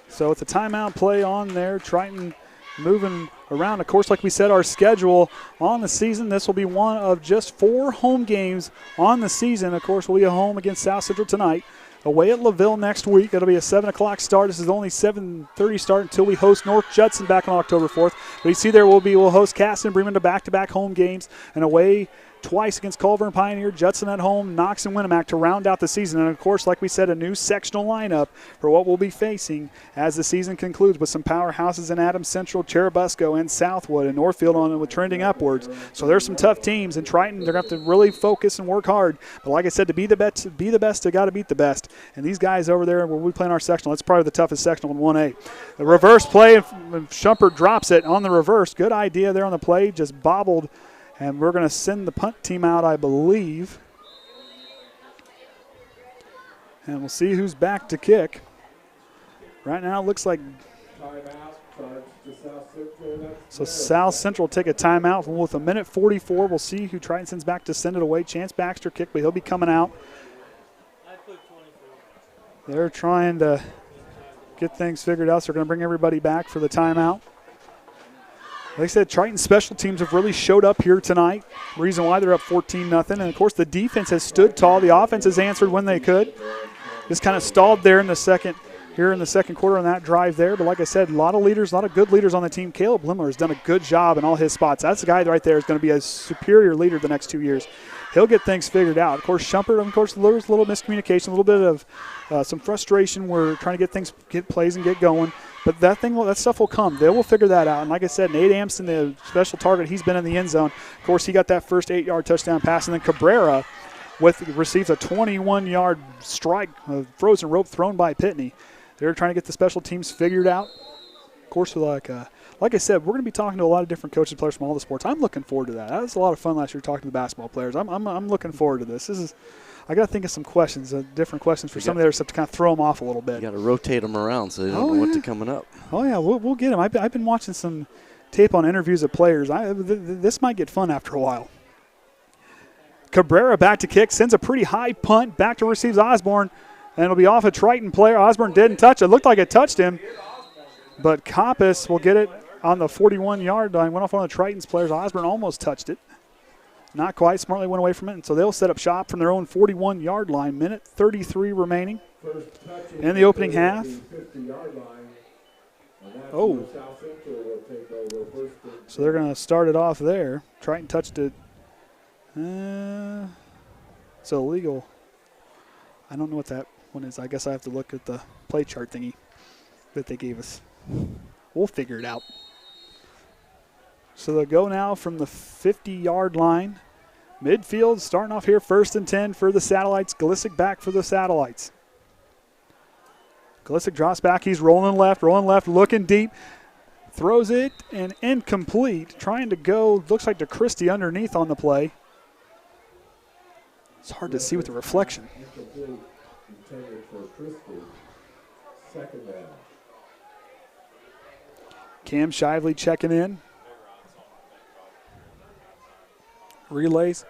So it's a timeout play on there. Triton moving around. Of course, like we said, our schedule on the season, this will be one of just 4 home games on the season. Of course, we'll be at home against South Central tonight. Away at LaVille next week. It'll be a 7 o'clock start. This is only 7:30 start until we host North Judson back on October 4th. But you see there we'll host Caston, Bremen to back-to-back home games, and away twice against Culver and Pioneer, Judson at home, Knox and Winnemac to round out the season. And, of course, like we said, a new sectional lineup for what we'll be facing as the season concludes with some powerhouses in Adams Central, Cherubusco, and Southwood, and Northfield on it with trending upwards. So there's some tough teams. And Triton, they're going to have to really focus and work hard. But like I said, to be the best, they got to beat the best. And these guys over there, where we play in our sectional, that's probably the toughest sectional in 1A. The reverse play, Shumpert drops it on the reverse. Good idea there on the play, just bobbled. And we're going to send the punt team out, I believe. And we'll see who's back to kick. Right now it looks like so South Central will take a timeout with 1:44. We'll see who Triton sends back to send it away. Chance Baxter kick, but he'll be coming out. They're trying to get things figured out, so they're going to bring everybody back for the timeout. Like I said, Triton special teams have really showed up here tonight. Reason why they're up 14-0. And, of course, the defense has stood tall. The offense has answered when they could. Just kind of stalled there in the second quarter on that drive there. But like I said, a lot of leaders, a lot of good leaders on the team. Caleb Lemler has done a good job in all his spots. That's the guy right there is going to be a superior leader the next 2 years. He'll get things figured out. Of course, Shumpert, of course, there's a little miscommunication, a little bit of some frustration. We're trying to get plays and get going. But that stuff will come. They will figure that out. And like I said, Nate Amsden, the special target, he's been in the end zone. Of course, he got that first 8-yard touchdown pass. And then Cabrera receives a 21-yard strike, a frozen rope thrown by Pitney. They're trying to get the special teams figured out. Of course, like I said, we're going to be talking to a lot of different coaches and players from all the sports. I'm looking forward to that. That was a lot of fun last year talking to the basketball players. I'm looking forward to this. I got to think of some questions, different questions for some of the other stuff to kind of throw them off a little bit. You got to rotate them around so they don't know what's coming up. Oh, yeah, we'll get them. I've been watching some tape on interviews of players. This might get fun after a while. Cabrera back to kick, sends a pretty high punt, back to receives Osborne. And it'll be off a Triton player. Osborne didn't touch it. Looked like it touched him. But Coppes will get it on the 41-yard line. Went off one of the Triton's players. Osborne almost touched it. Not quite. Smartly went away from it. And so they'll set up shop from their own 41-yard line. Minute 33 remaining in the opening half. Oh. So they're going to start it off there. Triton touched it. It's illegal. I don't know what that one is. I guess I have to look at the play chart thingy that they gave us. We'll figure it out. So they'll go now from the 50-yard line. Midfield starting off here, 1st and 10 for the Satellites. Glisick back for the Satellites. Glisick drops back. He's rolling left, looking deep. Throws it and incomplete. Trying to go, looks like to Christie underneath on the play. It's hard to see with the reflection. Cam Shively checking in. Relays.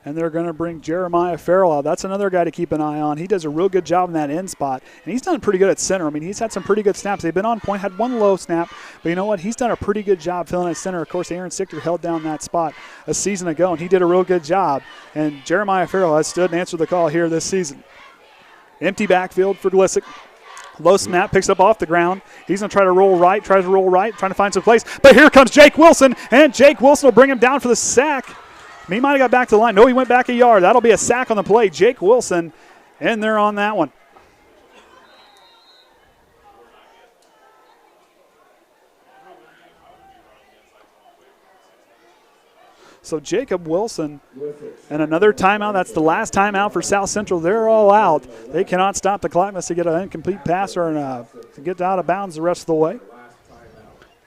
And they're going to bring Jeremiah Farrell out. That's another guy to keep an eye on. He does a real good job in that end spot. And he's done pretty good at center. I mean, he's had some pretty good snaps. They've been on point, had one low snap. But you know what? He's done a pretty good job filling at center. Of course, Aaron Sichter held down that spot a season ago, and he did a real good job. And Jeremiah Farrell has stood and answered the call here this season. Empty backfield for Glisick. Low snap, picks up off the ground. He's going to try to roll right, trying to find some place. But here comes Jake Wilson, and Jake Wilson will bring him down for the sack. He might have got back to the line. No, he went back a yard. That'll be a sack on the play. Jake Wilson in there on that one. So Jacob Wilson and another timeout. That's the last timeout for South Central. They're all out. They cannot stop the clock unless they get an incomplete pass or to get out of bounds the rest of the way.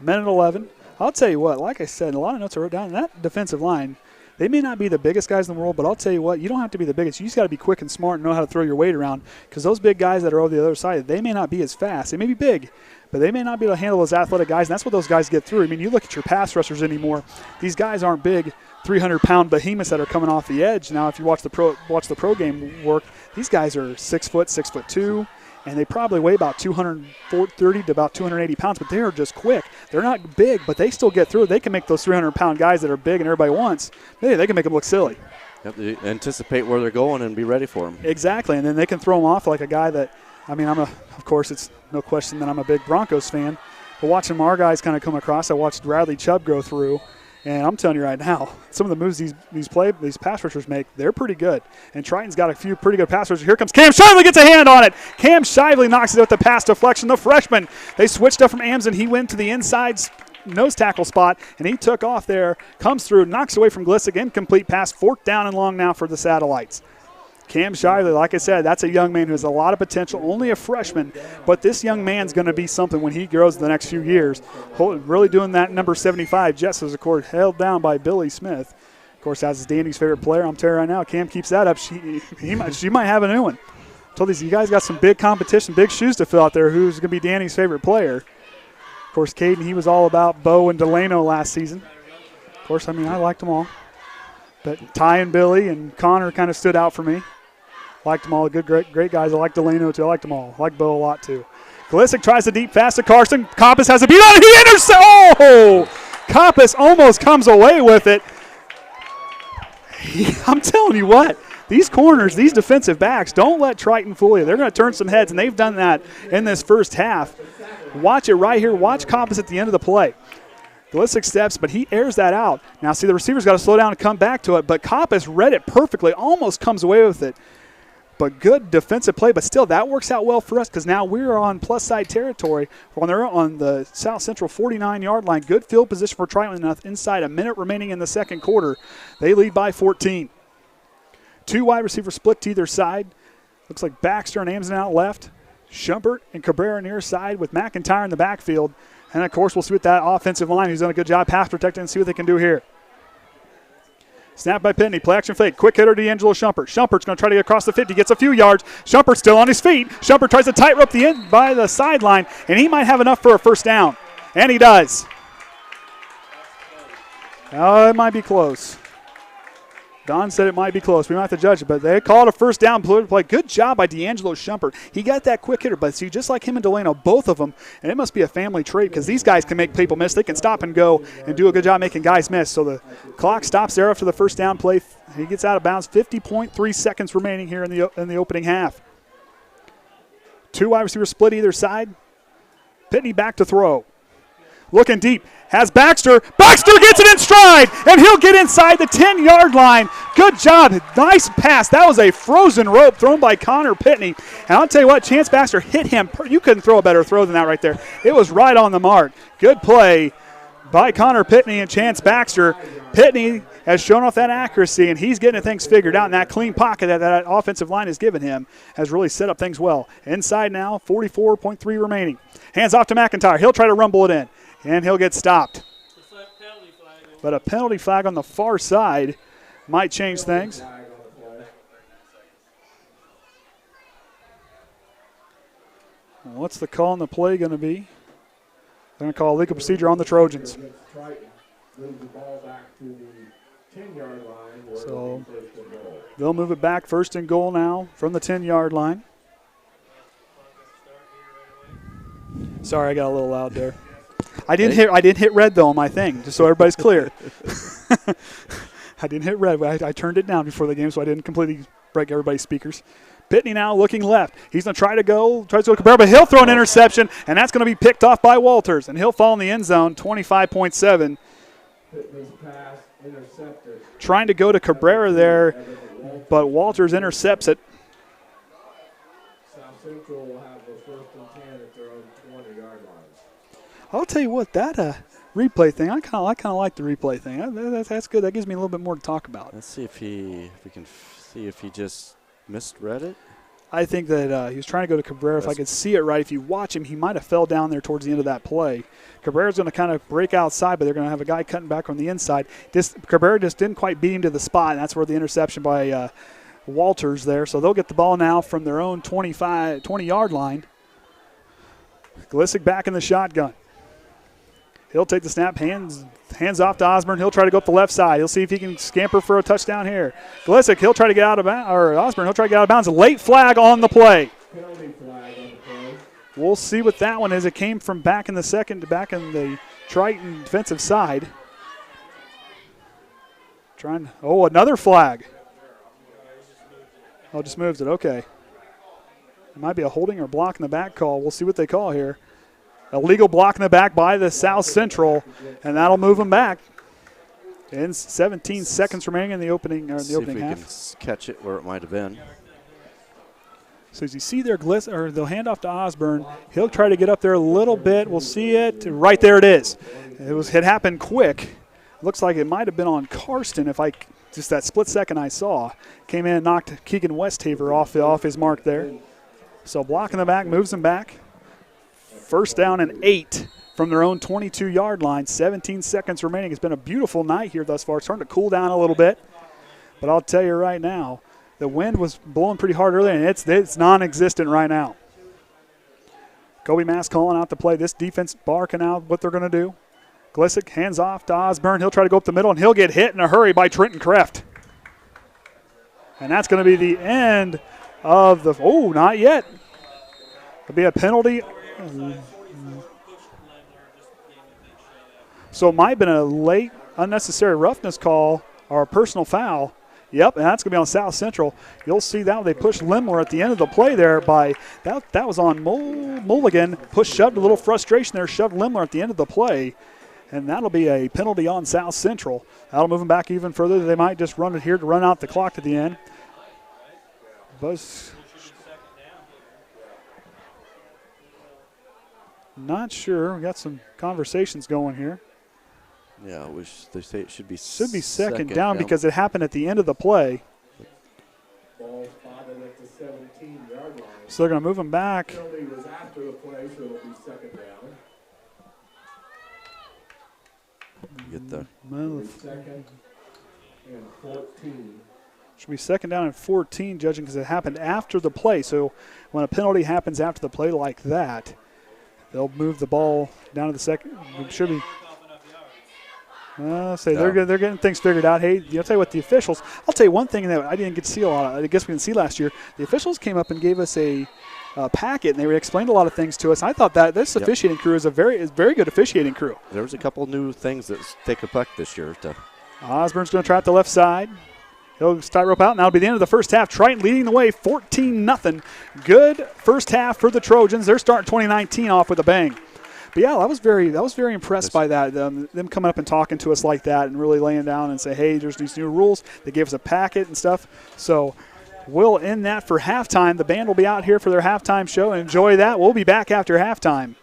Minute 11. I'll tell you what, like I said, a lot of notes I wrote down. That defensive line, they may not be the biggest guys in the world, but I'll tell you what, you don't have to be the biggest. You just got to be quick and smart and know how to throw your weight around, because those big guys that are over the other side, they may not be as fast. They may be big, but they may not be able to handle those athletic guys, and that's what those guys get through. I mean, you look at your pass rushers anymore. These guys aren't big 300-pound behemoths that are coming off the edge. Now, if you watch the pro game work, these guys are 6 foot, 6'2", and they probably weigh about 230 to about 280 pounds, but they are just quick. They're not big, but they still get through. They can make those 300-pound guys that are big and everybody wants, they can make them look silly. You have to anticipate where they're going and be ready for them. Exactly, and then they can throw them off like a guy that, I mean, of course, it's no question that I'm a big Broncos fan, but watching our guys kind of come across, I watched Bradley Chubb go through, and I'm telling you right now, some of the moves these pass rushers make, they're pretty good. And Triton's got a few pretty good pass rushers. Here comes Cam Shively, gets a hand on it. Cam Shively knocks it with the pass deflection. The freshman, they switched up from Amsden. He went to the inside nose tackle spot, and he took off there, comes through, knocks away from Glisick. Incomplete pass, 4th down and long now for the Satellites. Cam Shively, like I said, that's a young man who has a lot of potential, only a freshman, but this young man's going to be something when he grows in the next few years. Really doing that number 75. Jess is, of course, held down by Billy Smith. Of course, that's Danny's favorite player. I'm telling you right now, Cam keeps that up. She might have a new one. I told you guys got some big competition, big shoes to fill out there. Who's going to be Danny's favorite player? Of course, Caden, he was all about Bo and Delano last season. Of course, I mean, I liked them all. But Ty and Billy and Connor kind of stood out for me. Liked them all. Great guys. I like Delano, too. I liked them all. I like Bo a lot, too. Glisick tries the deep pass to Carson. Coppes has a beat on it. He intercepts. Oh! Coppes almost comes away with it. I'm telling you what. These corners, these defensive backs, don't let Triton fool you. They're going to turn some heads, and they've done that in this first half. Watch it right here. Watch Coppes at the end of the play. Glisick steps, but he airs that out. Now, see, the receiver's got to slow down and come back to it, but Coppes read it perfectly, almost comes away with it. But good defensive play, but still that works out well for us because now we're on plus side territory. They're on the South Central 49-yard line. Good field position for Triton inside a minute remaining in the second quarter. They lead by 14. 2 wide receivers split to either side. Looks like Baxter and Amsden out left. Shumpert and Cabrera near side with McIntyre in the backfield. And, of course, we'll see what that offensive line who's done a good job pass protecting and see what they can do here. Snap by Pitney, play action fake, quick hitter D'Angelo Shumpert. Shumpert's going to try to get across the 50, gets a few yards. Shumpert's still on his feet. Shumpert tries to tightrope the end by the sideline, and he might have enough for a first down. And he does. Oh, it might be close. Don said it might be close. We might have to judge it, but they called a first down play. Good job by D'Angelo Shumpert. He got that quick hitter, but see, just like him and Delano, both of them, and it must be a family trait because these guys can make people miss. They can stop and go and do a good job making guys miss. So the clock stops there after the first down play. He gets out of bounds. 50.3 seconds remaining here in the opening half. 2 wide receivers split either side. Pitney back to throw. Looking deep, has Baxter. Baxter gets it in stride, and he'll get inside the 10-yard line. Good job. Nice pass. That was a frozen rope thrown by Connor Pitney. And I'll tell you what, Chance Baxter hit him. You couldn't throw a better throw than that right there. It was right on the mark. Good play by Connor Pitney and Chance Baxter. Pitney has shown off that accuracy, and he's getting things figured out. And that clean pocket that offensive line has given him has really set up things well. Inside now, 44.3 remaining. Hands off to McIntyre. He'll try to rumble it in. And he'll get stopped. But a penalty flag on the far side might change things. What's the call on the play going to be? They're going to call a legal procedure on the Trojans. So they'll move it back, first and goal now from the 10-yard line. Sorry, I got a little loud there. I didn't hit red though on my thing, just so everybody's clear. I didn't hit red. I turned it down before the game, so I didn't completely break everybody's speakers. Pitney now looking left. He's going to tries to go to Cabrera, but he'll throw an interception, and that's going to be picked off by Walters, and he'll fall in the end zone, 25.7. Pitney's pass intercepted. Trying to go to Cabrera there, but Walters intercepts it. South Central will have the first and 10 at their own 20-yard line. I'll tell you what, that replay thing, I kind of like the replay thing. That's good. That gives me a little bit more to talk about. Let's see if we can see if he just misread it. I think that he was trying to go to Cabrera. If I could see it right, if you watch him, he might have fell down there towards the end of that play. Cabrera's going to kind of break outside, but they're going to have a guy cutting back on the inside. Cabrera just didn't quite beat him to the spot, and that's where the interception by Walters there. So they'll get the ball now from their own 20-yard line. Glisick back in the shotgun. He'll take the snap, hands off to Osborne. He'll try to go up the left side. He'll see if he can scamper for a touchdown here. Glisick, he'll try to get out of bounds, or Osborne, he'll try to get out of bounds. A late flag on the play. Penalty flag on the play. We'll see what that one is. It came from back in the second to back in the Triton defensive side. Another flag. Oh, just moves it. Okay. It might be a holding or block in the back call. We'll see what they call here. Illegal block in the back by the South Central, and that'll move them back. In 17 seconds remaining in the opening half. See if we can catch it where it might have been. So as you see there, they'll hand off to Osborne. He'll try to get up there a little bit. We'll see it. Right there it is. It happened quick. Looks like it might have been on Karsten just that split second I saw. Came in and knocked Keegan Westafer off his mark there. So block in the back moves them back. First down and 8 from their own 22-yard line. 17 seconds remaining. It's been a beautiful night here thus far. It's starting to cool down a little bit. But I'll tell you right now, the wind was blowing pretty hard earlier, and it's non-existent right now. Koby Mast calling out the play. This defense barking out what they're going to do. Glisick hands off to Osborne. He'll try to go up the middle, and he'll get hit in a hurry by Trenton Kreft. And that's going to be the end of the – oh, not yet. It'll be a penalty. So it might have been a late unnecessary roughness call or a personal foul. Yep, and that's going to be on South Central. You'll see that they pushed Lemler at the end of the play there by that was on Mulligan. Shoved a little frustration there, shoved Lemler at the end of the play. And that'll be a penalty on South Central. That'll move them back even further. They might just run it here to run out the clock to the end. Not sure. We got some conversations going here. Yeah, they say it should be second down because it happened at the end of the play. Ball spotted at the 17-yard line. So they're going to move them back. Penalty was after the play, so it'll be second down. Get the second and 14. Should be second down and 14, judging because it happened after the play. So when a penalty happens after the play like that, they'll move the ball down to the second. It should be. They're getting things figured out. Hey, I'll tell you what, the officials. I'll tell you one thing that I didn't get to see a lot of. I guess we didn't see last year. The officials came up and gave us a packet, and they explained a lot of things to us. I thought that this officiating crew is a very good officiating crew. There was a couple new things that take effect this year. Osborne's going to try it the left side. He'll start rope out, and that'll be the end of the first half. Triton leading the way 14-0. Good first half for the Trojans. They're starting 2019 off with a bang. But yeah, I was very impressed by that. Them coming up and talking to us like that and really laying down and say, hey, there's these new rules. They gave us a packet and stuff. So we'll end that for halftime. The band will be out here for their halftime show. Enjoy that. We'll be back after halftime.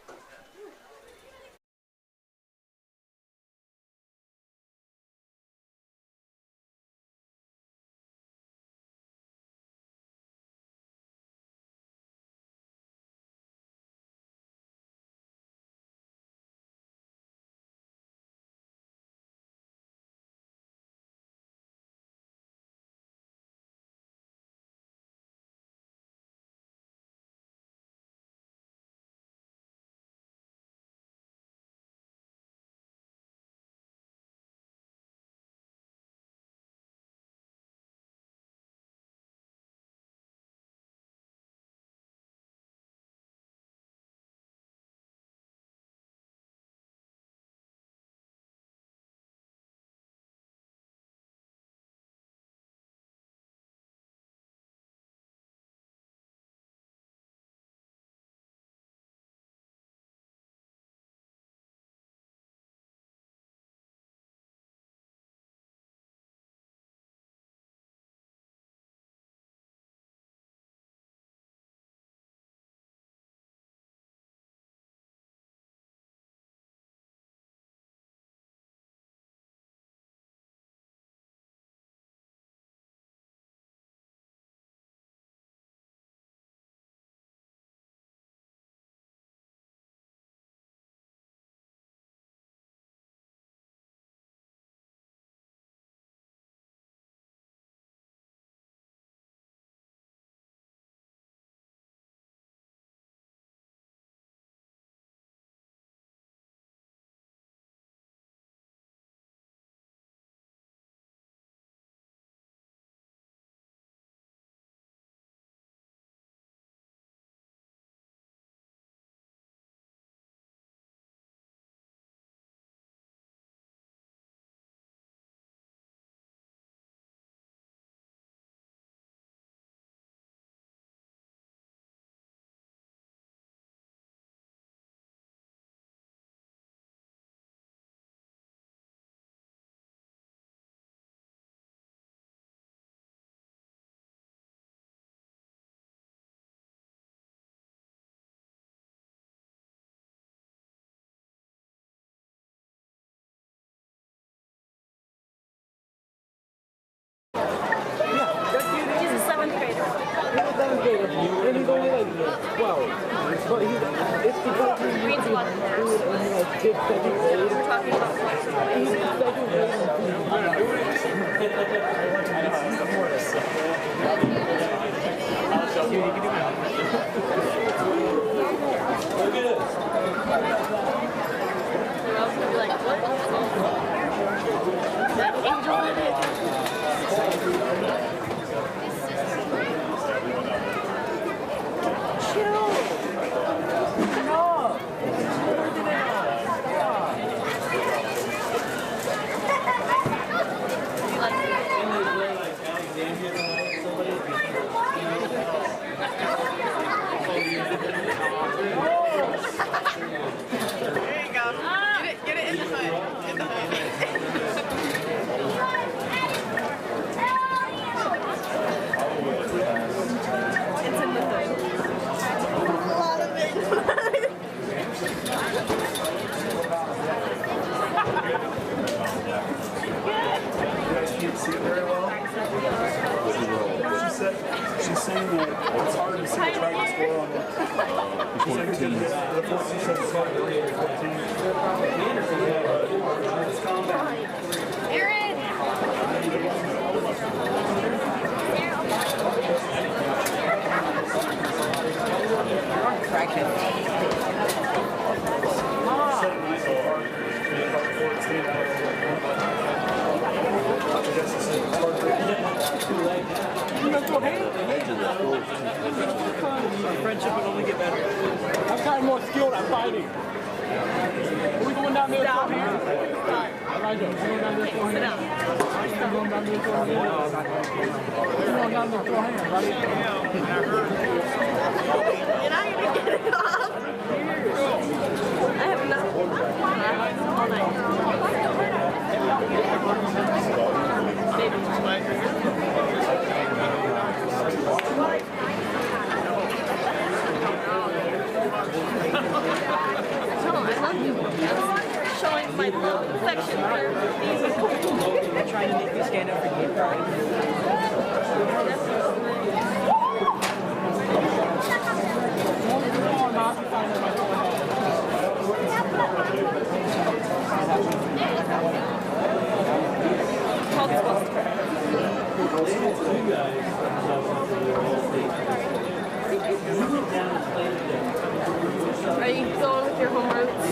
And he's only like 12. But it's because he's like kid second grade. We're talking about he's in second grade. She's saying that it's hard to see the Triton score on Our friendship would only get better. I'm kind of more skilled at fighting. Are we going down there for here? Elijah, we're going down there for here. We're going down there for here. We're going down there for here, buddy. You're not going to get it off. I have nothing. All night. I love you. I'm showing my love and affection for these. I'm trying to make you stand up for you. Are you going with your home roots?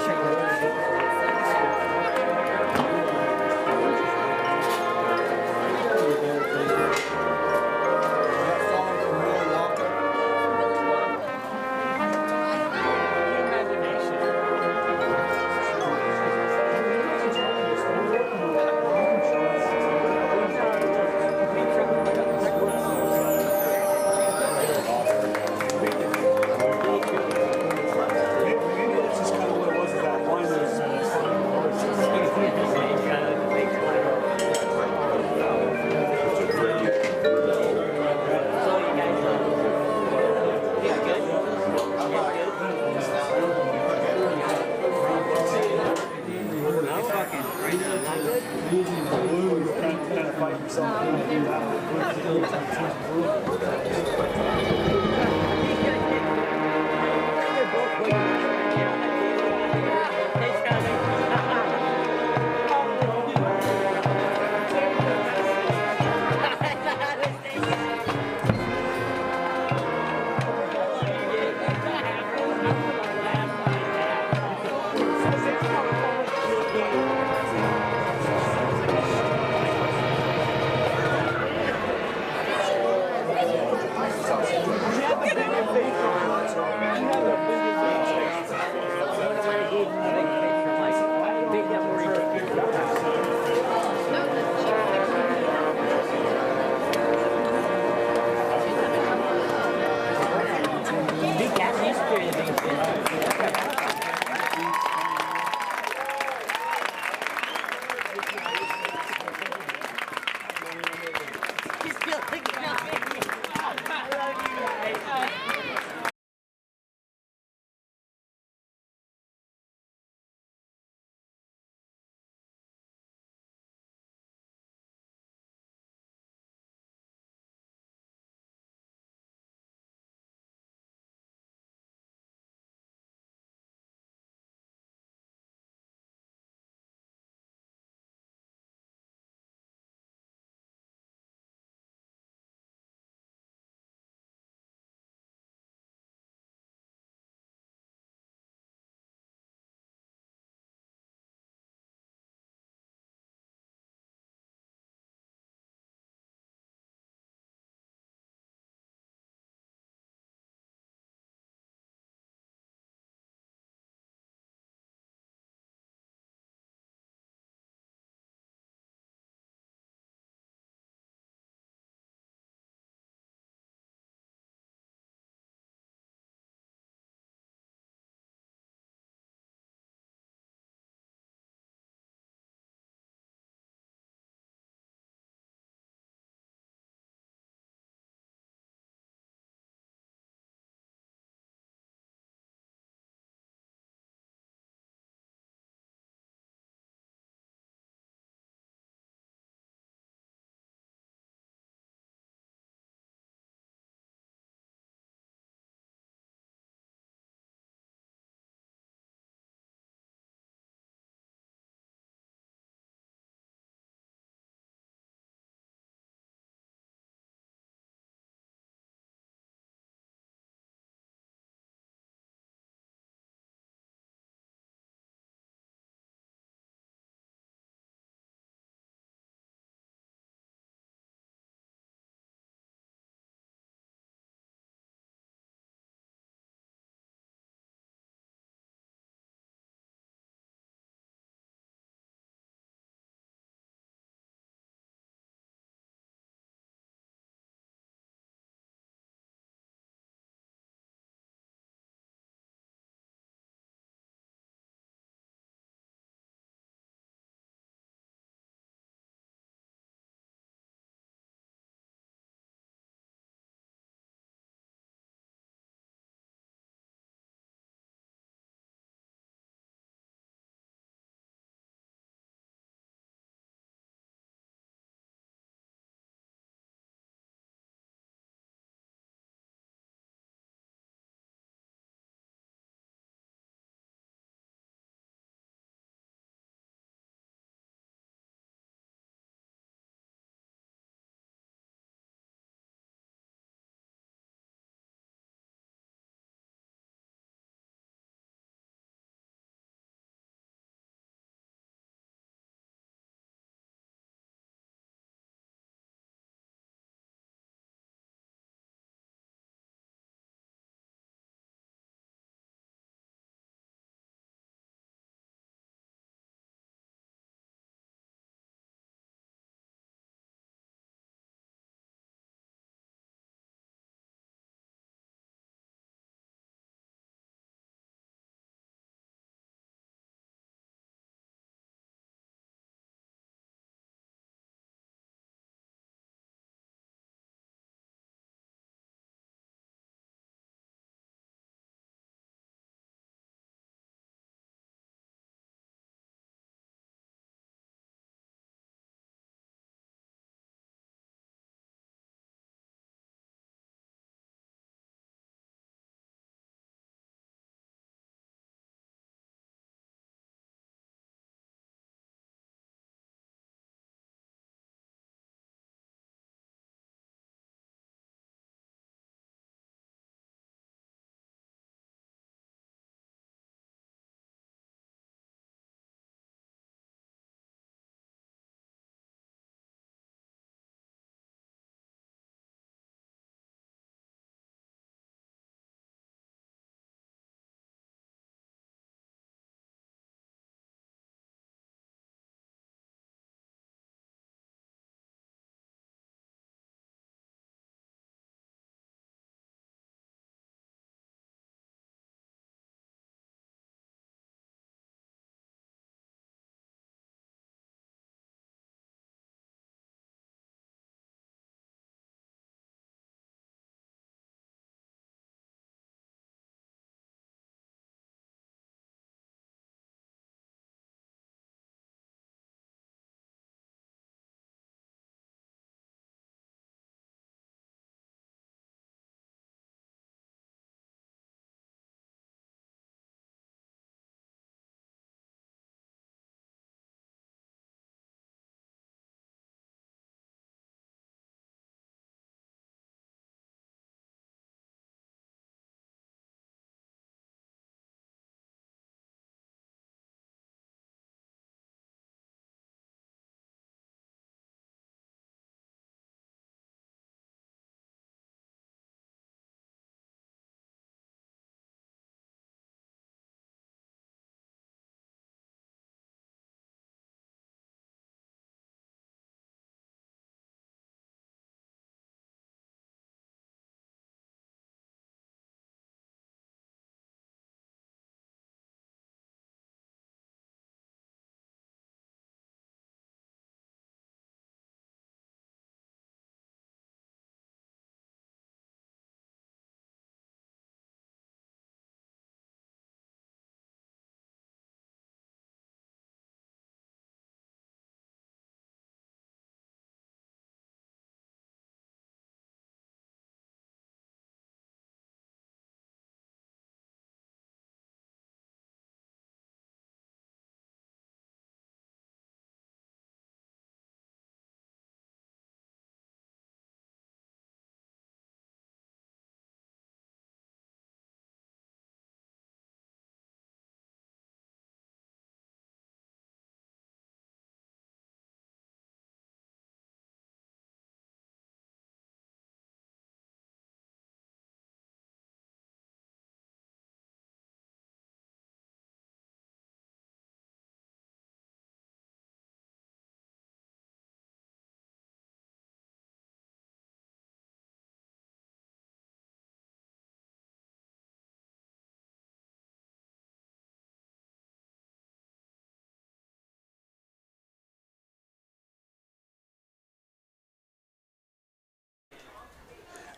Check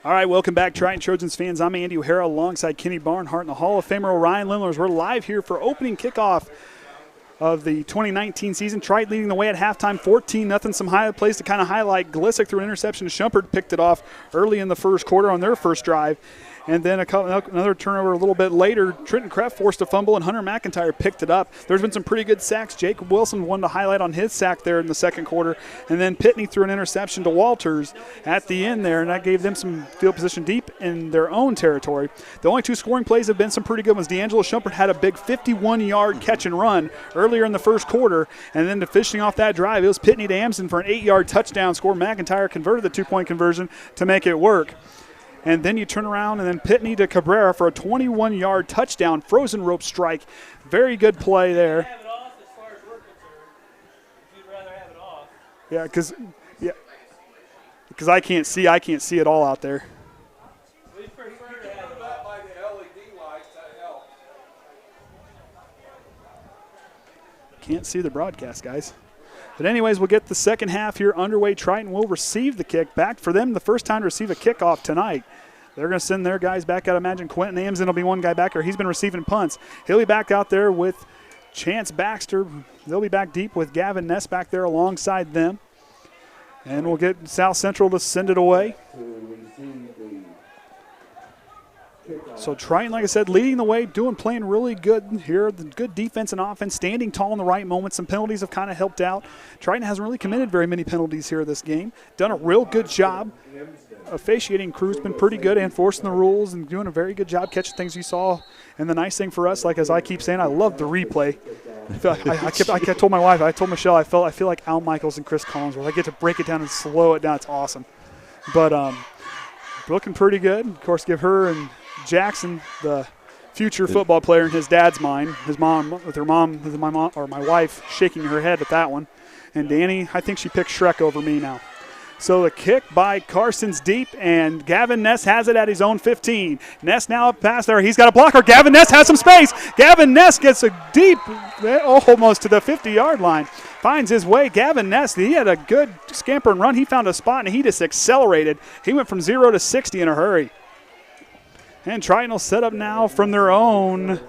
All right, welcome back, Triton Trojans fans. I'm Andy O'Hara alongside Kenny Barnhart and the Hall of Famer Ryan Lemler. We're live here for opening kickoff of the 2019 season. Triton leading the way at halftime, 14-0. Some highlight plays to kind of highlight. Glissick threw an interception. Shumpert picked it off early in the first quarter on their first drive. And then another turnover a little bit later. Trenton Kreft forced a fumble, and Hunter McIntyre picked it up. There's been some pretty good sacks. Jocob Wilson won to highlight on his sack there in the second quarter. And then Pitney threw an interception to Walters at the end there, and that gave them some field position deep in their own territory. The only two scoring plays have been some pretty good ones. D'Angelo Shumpert had a big 51-yard catch and run earlier in the first quarter, and then to finishing off that drive, it was Pitney to Amsden for an 8-yard touchdown score. McIntyre converted the two-point conversion to make it work. And then you turn around, and then Pitney to Cabrera for a 21-yard touchdown, frozen rope strike. Very good play there. Have it off as far as we're concerned. If you'd rather have it off. Yeah, because I can't see it all out there. We prefer to have it off. By the LED lights, that helps. Can't see the broadcast, guys. But anyways, we'll get the second half here underway. Triton will receive the kick. Back for them the first time to receive a kickoff tonight. They're going to send their guys back out. Imagine Quentin Amsdem will be one guy back there. He's been receiving punts. He'll be back out there with Chance Baxter. They'll be back deep with Gavyn Ness back there alongside them. And we'll get South Central to send it away. So Triton, like I said, leading the way, playing really good here. The good defense and offense, standing tall in the right moments. Some penalties have kind of helped out. Triton hasn't really committed very many penalties here this game. Done a real good job. Officiating crew's been pretty good, enforcing the rules and doing a very good job catching things you saw. And the nice thing for us, like as I keep saying, I love the replay. I told my wife, I told Michelle, I feel like Al Michaels and Chris Collinsworth. I get to break it down and slow it down. It's awesome. But looking pretty good. Of course, give her and Jackson, the future football player in his dad's mind, my wife shaking her head at that one. And Danny, I think she picked Shrek over me now. So the kick by Carson's deep, and Gavyn Ness has it at his own 15. Ness now up past there. He's got a blocker. Gavyn Ness has some space. Gavyn Ness gets a deep, almost to the 50-yard line. Finds his way. Gavyn Ness, he had a good scamper and run. He found a spot, and he just accelerated. He went from 0 to 60 in a hurry. And Triton will set up now from their own.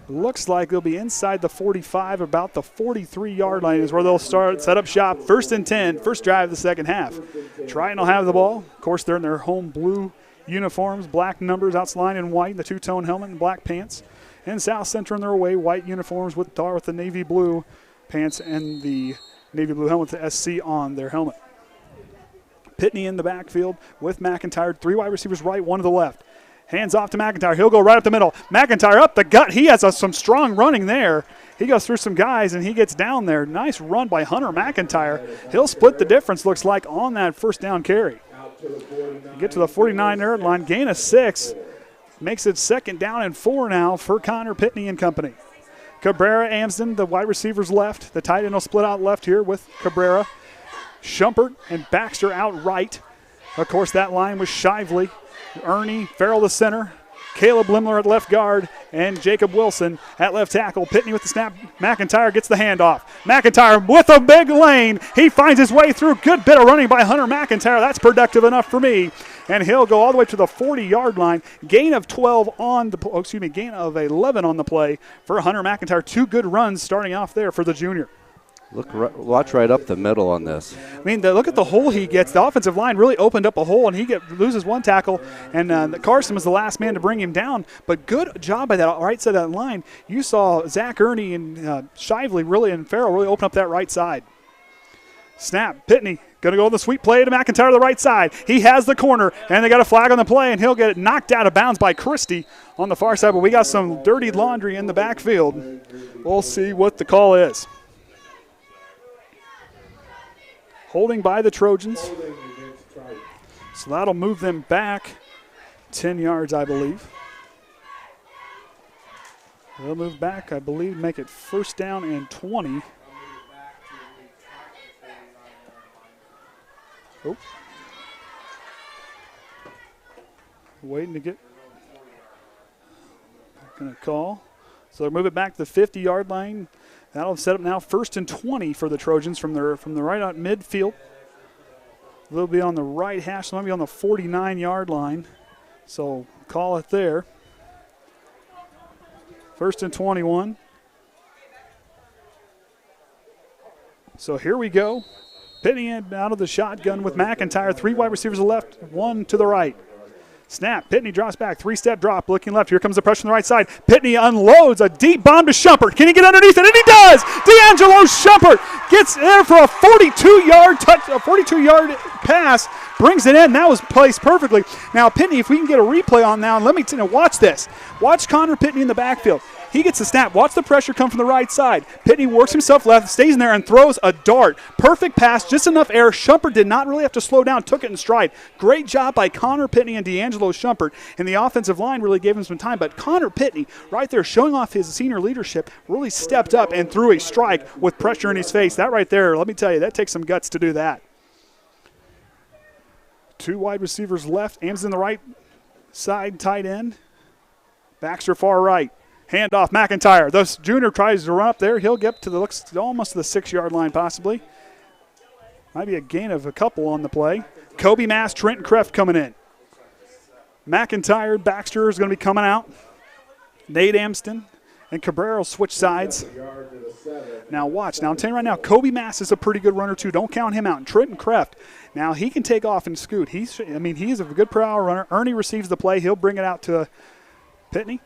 Looks like they'll be inside the 45, about the 43-yard line is where they'll set up shop. 1st and 10, first drive of the second half. Triton will have the ball. Of course, they're in their home blue uniforms, black numbers outlined in white, the two-tone helmet and black pants. And South Central in their away, white uniforms with the navy blue pants and the navy blue helmet with the SC on their helmet. Pitney in the backfield with McIntyre. 3 wide receivers right, 1 to the left. Hands off to McIntyre. He'll go right up the middle. McIntyre up the gut. He has some strong running there. He goes through some guys, and he gets down there. Nice run by Hunter McIntyre. He'll split the difference, looks like, on that first down carry. Get to the 49-yard line. Gain of 6. Makes it 2nd down and 4 now for Connor Pitney and company. Cabrera, Amsden, the wide receivers left. The tight end will split out left here with Cabrera. Shumpert and Baxter out right. Of course, that line was Shively. Ernie, Farrell the center, Caleb Lemler at left guard, and Jocob Wilson at left tackle. Pitney with the snap. McIntyre gets the handoff. McIntyre with a big lane. He finds his way through. Good bit of running by Hunter McIntyre. That's productive enough for me. And he'll go all the way to the 40-yard line. Gain of 11 on the play for Hunter McIntyre. 2 good runs starting off there for the junior. Watch right up the middle on this. I mean, look at the hole he gets. The offensive line really opened up a hole, and he loses 1 tackle, and Carson was the last man to bring him down. But good job by that right side of that line. You saw Zach Ernie and Shively and Farrell really open up that right side. Snap. Pitney going to go with the sweep play to McIntyre to the right side. He has the corner, and they got a flag on the play, and he'll get it knocked out of bounds by Christie on the far side. But we got some dirty laundry in the backfield. We'll see what the call is. Holding by the Trojans. So that'll move them back 10 yards, I believe. They'll move back, I believe, make it 1st down and 20. Oh. Waiting to get. Going to call. So they'll move it back to the 50-yard line. That'll set up now 1st and 20 for the Trojans from the right out midfield. They'll be on the right hash, so they'll be on the 49-yard line. So call it there. 1st and 21. So here we go. Pitney out of the shotgun with McIntyre. 3 wide receivers left, 1 to the right. Snap. Pitney drops back. 3-step drop. Looking left. Here comes the pressure on the right side. Pitney unloads a deep bomb to Shumpert. Can he get underneath it? And he does! D'Angelo Shumpert gets there for a 42-yard pass. Brings it in. That was placed perfectly. Now, Pitney, if we can get a replay on now, let me tell you, watch this. Watch Connor Pitney in the backfield. He gets the snap. Watch the pressure come from the right side. Pitney works himself left, stays in there, and throws a dart. Perfect pass, just enough air. Shumpert did not really have to slow down, took it in stride. Great job by Connor Pitney and D'Angelo Shumpert. And the offensive line really gave him some time. But Connor Pitney, right there, showing off his senior leadership, really stepped up and threw a strike with pressure in his face. That right there, let me tell you, that takes some guts to do that. 2 wide receivers left. Amsden the right side, tight end. Baxter far right. Hand off McIntyre. The junior tries to run up there. He'll get to the almost to the 6-yard line possibly. Might be a gain of a couple on the play. Koby Mast, Trenton Kreft coming in. McIntyre, Baxter is going to be coming out. Nate Amsden and Cabrera will switch sides. Now watch. Now I'm telling you right now, Koby Mast is a pretty good runner too. Don't count him out. And Trenton Kreft, now he can take off and scoot. He's a good per hour runner. Ernie receives the play. He'll bring it out to Pitney.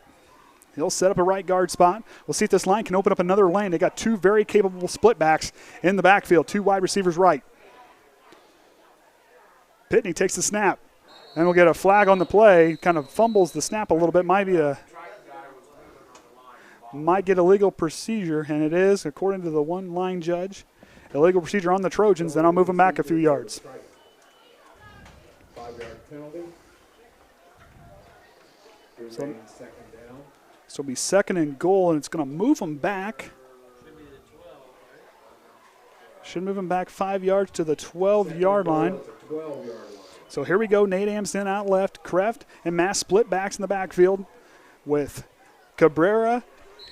He'll set up a right guard spot. We'll see if this line can open up another lane. They got 2 very capable split backs in the backfield. 2 wide receivers right. Pitney takes the snap. And we'll get a flag on the play. Kind of fumbles the snap a little bit. Might get illegal procedure, and it is, according to the one line judge. Illegal procedure on the Trojans. Then I'll move them back a few yards. 5-yard penalty. So it'll be 2nd and goal, and it's going to move them back. Should move them back 5 yards to the 12-yard line. So here we go. Nate Amsden out left. Kreft and Mast split backs in the backfield with Cabrera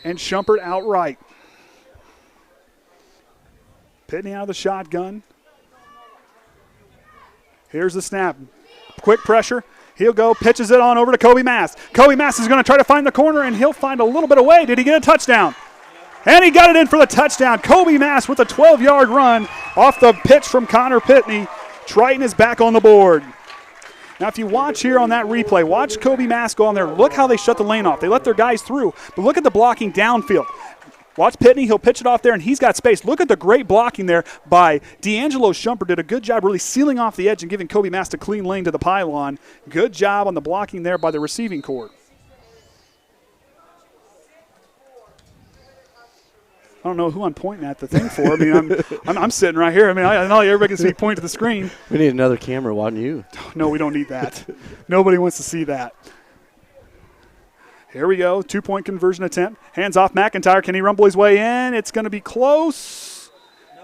and Shumpert out right. Pitney out of the shotgun. Here's the snap. Quick pressure. He'll go, pitches it on over to Koby Mast. Koby Mast is going to try to find the corner, and he'll find a little bit away. Did he get a touchdown? And he got it in for the touchdown. Koby Mast with a 12-yard run off the pitch from Connor Pitney. Triton is back on the board. Now, if you watch here on that replay, watch Koby Mast go on there. Look how they shut the lane off. They let their guys through, but look at the blocking downfield. Watch Pitney. He'll pitch it off there, and he's got space. Look at the great blocking there by D'Angelo Shumpert. Did a good job really sealing off the edge and giving Koby Mast a clean lane to the pylon. Good job on the blocking there by the receiving corps. I don't know who I'm pointing at the thing for. I mean, I'm sitting right here. I mean, I know everybody can see me point to the screen. We need another camera, why don't you? No, we don't need that. Nobody wants to see that. Here we go, 2-point conversion attempt. Hands off McIntyre. Can he rumble his way in? It's going to be close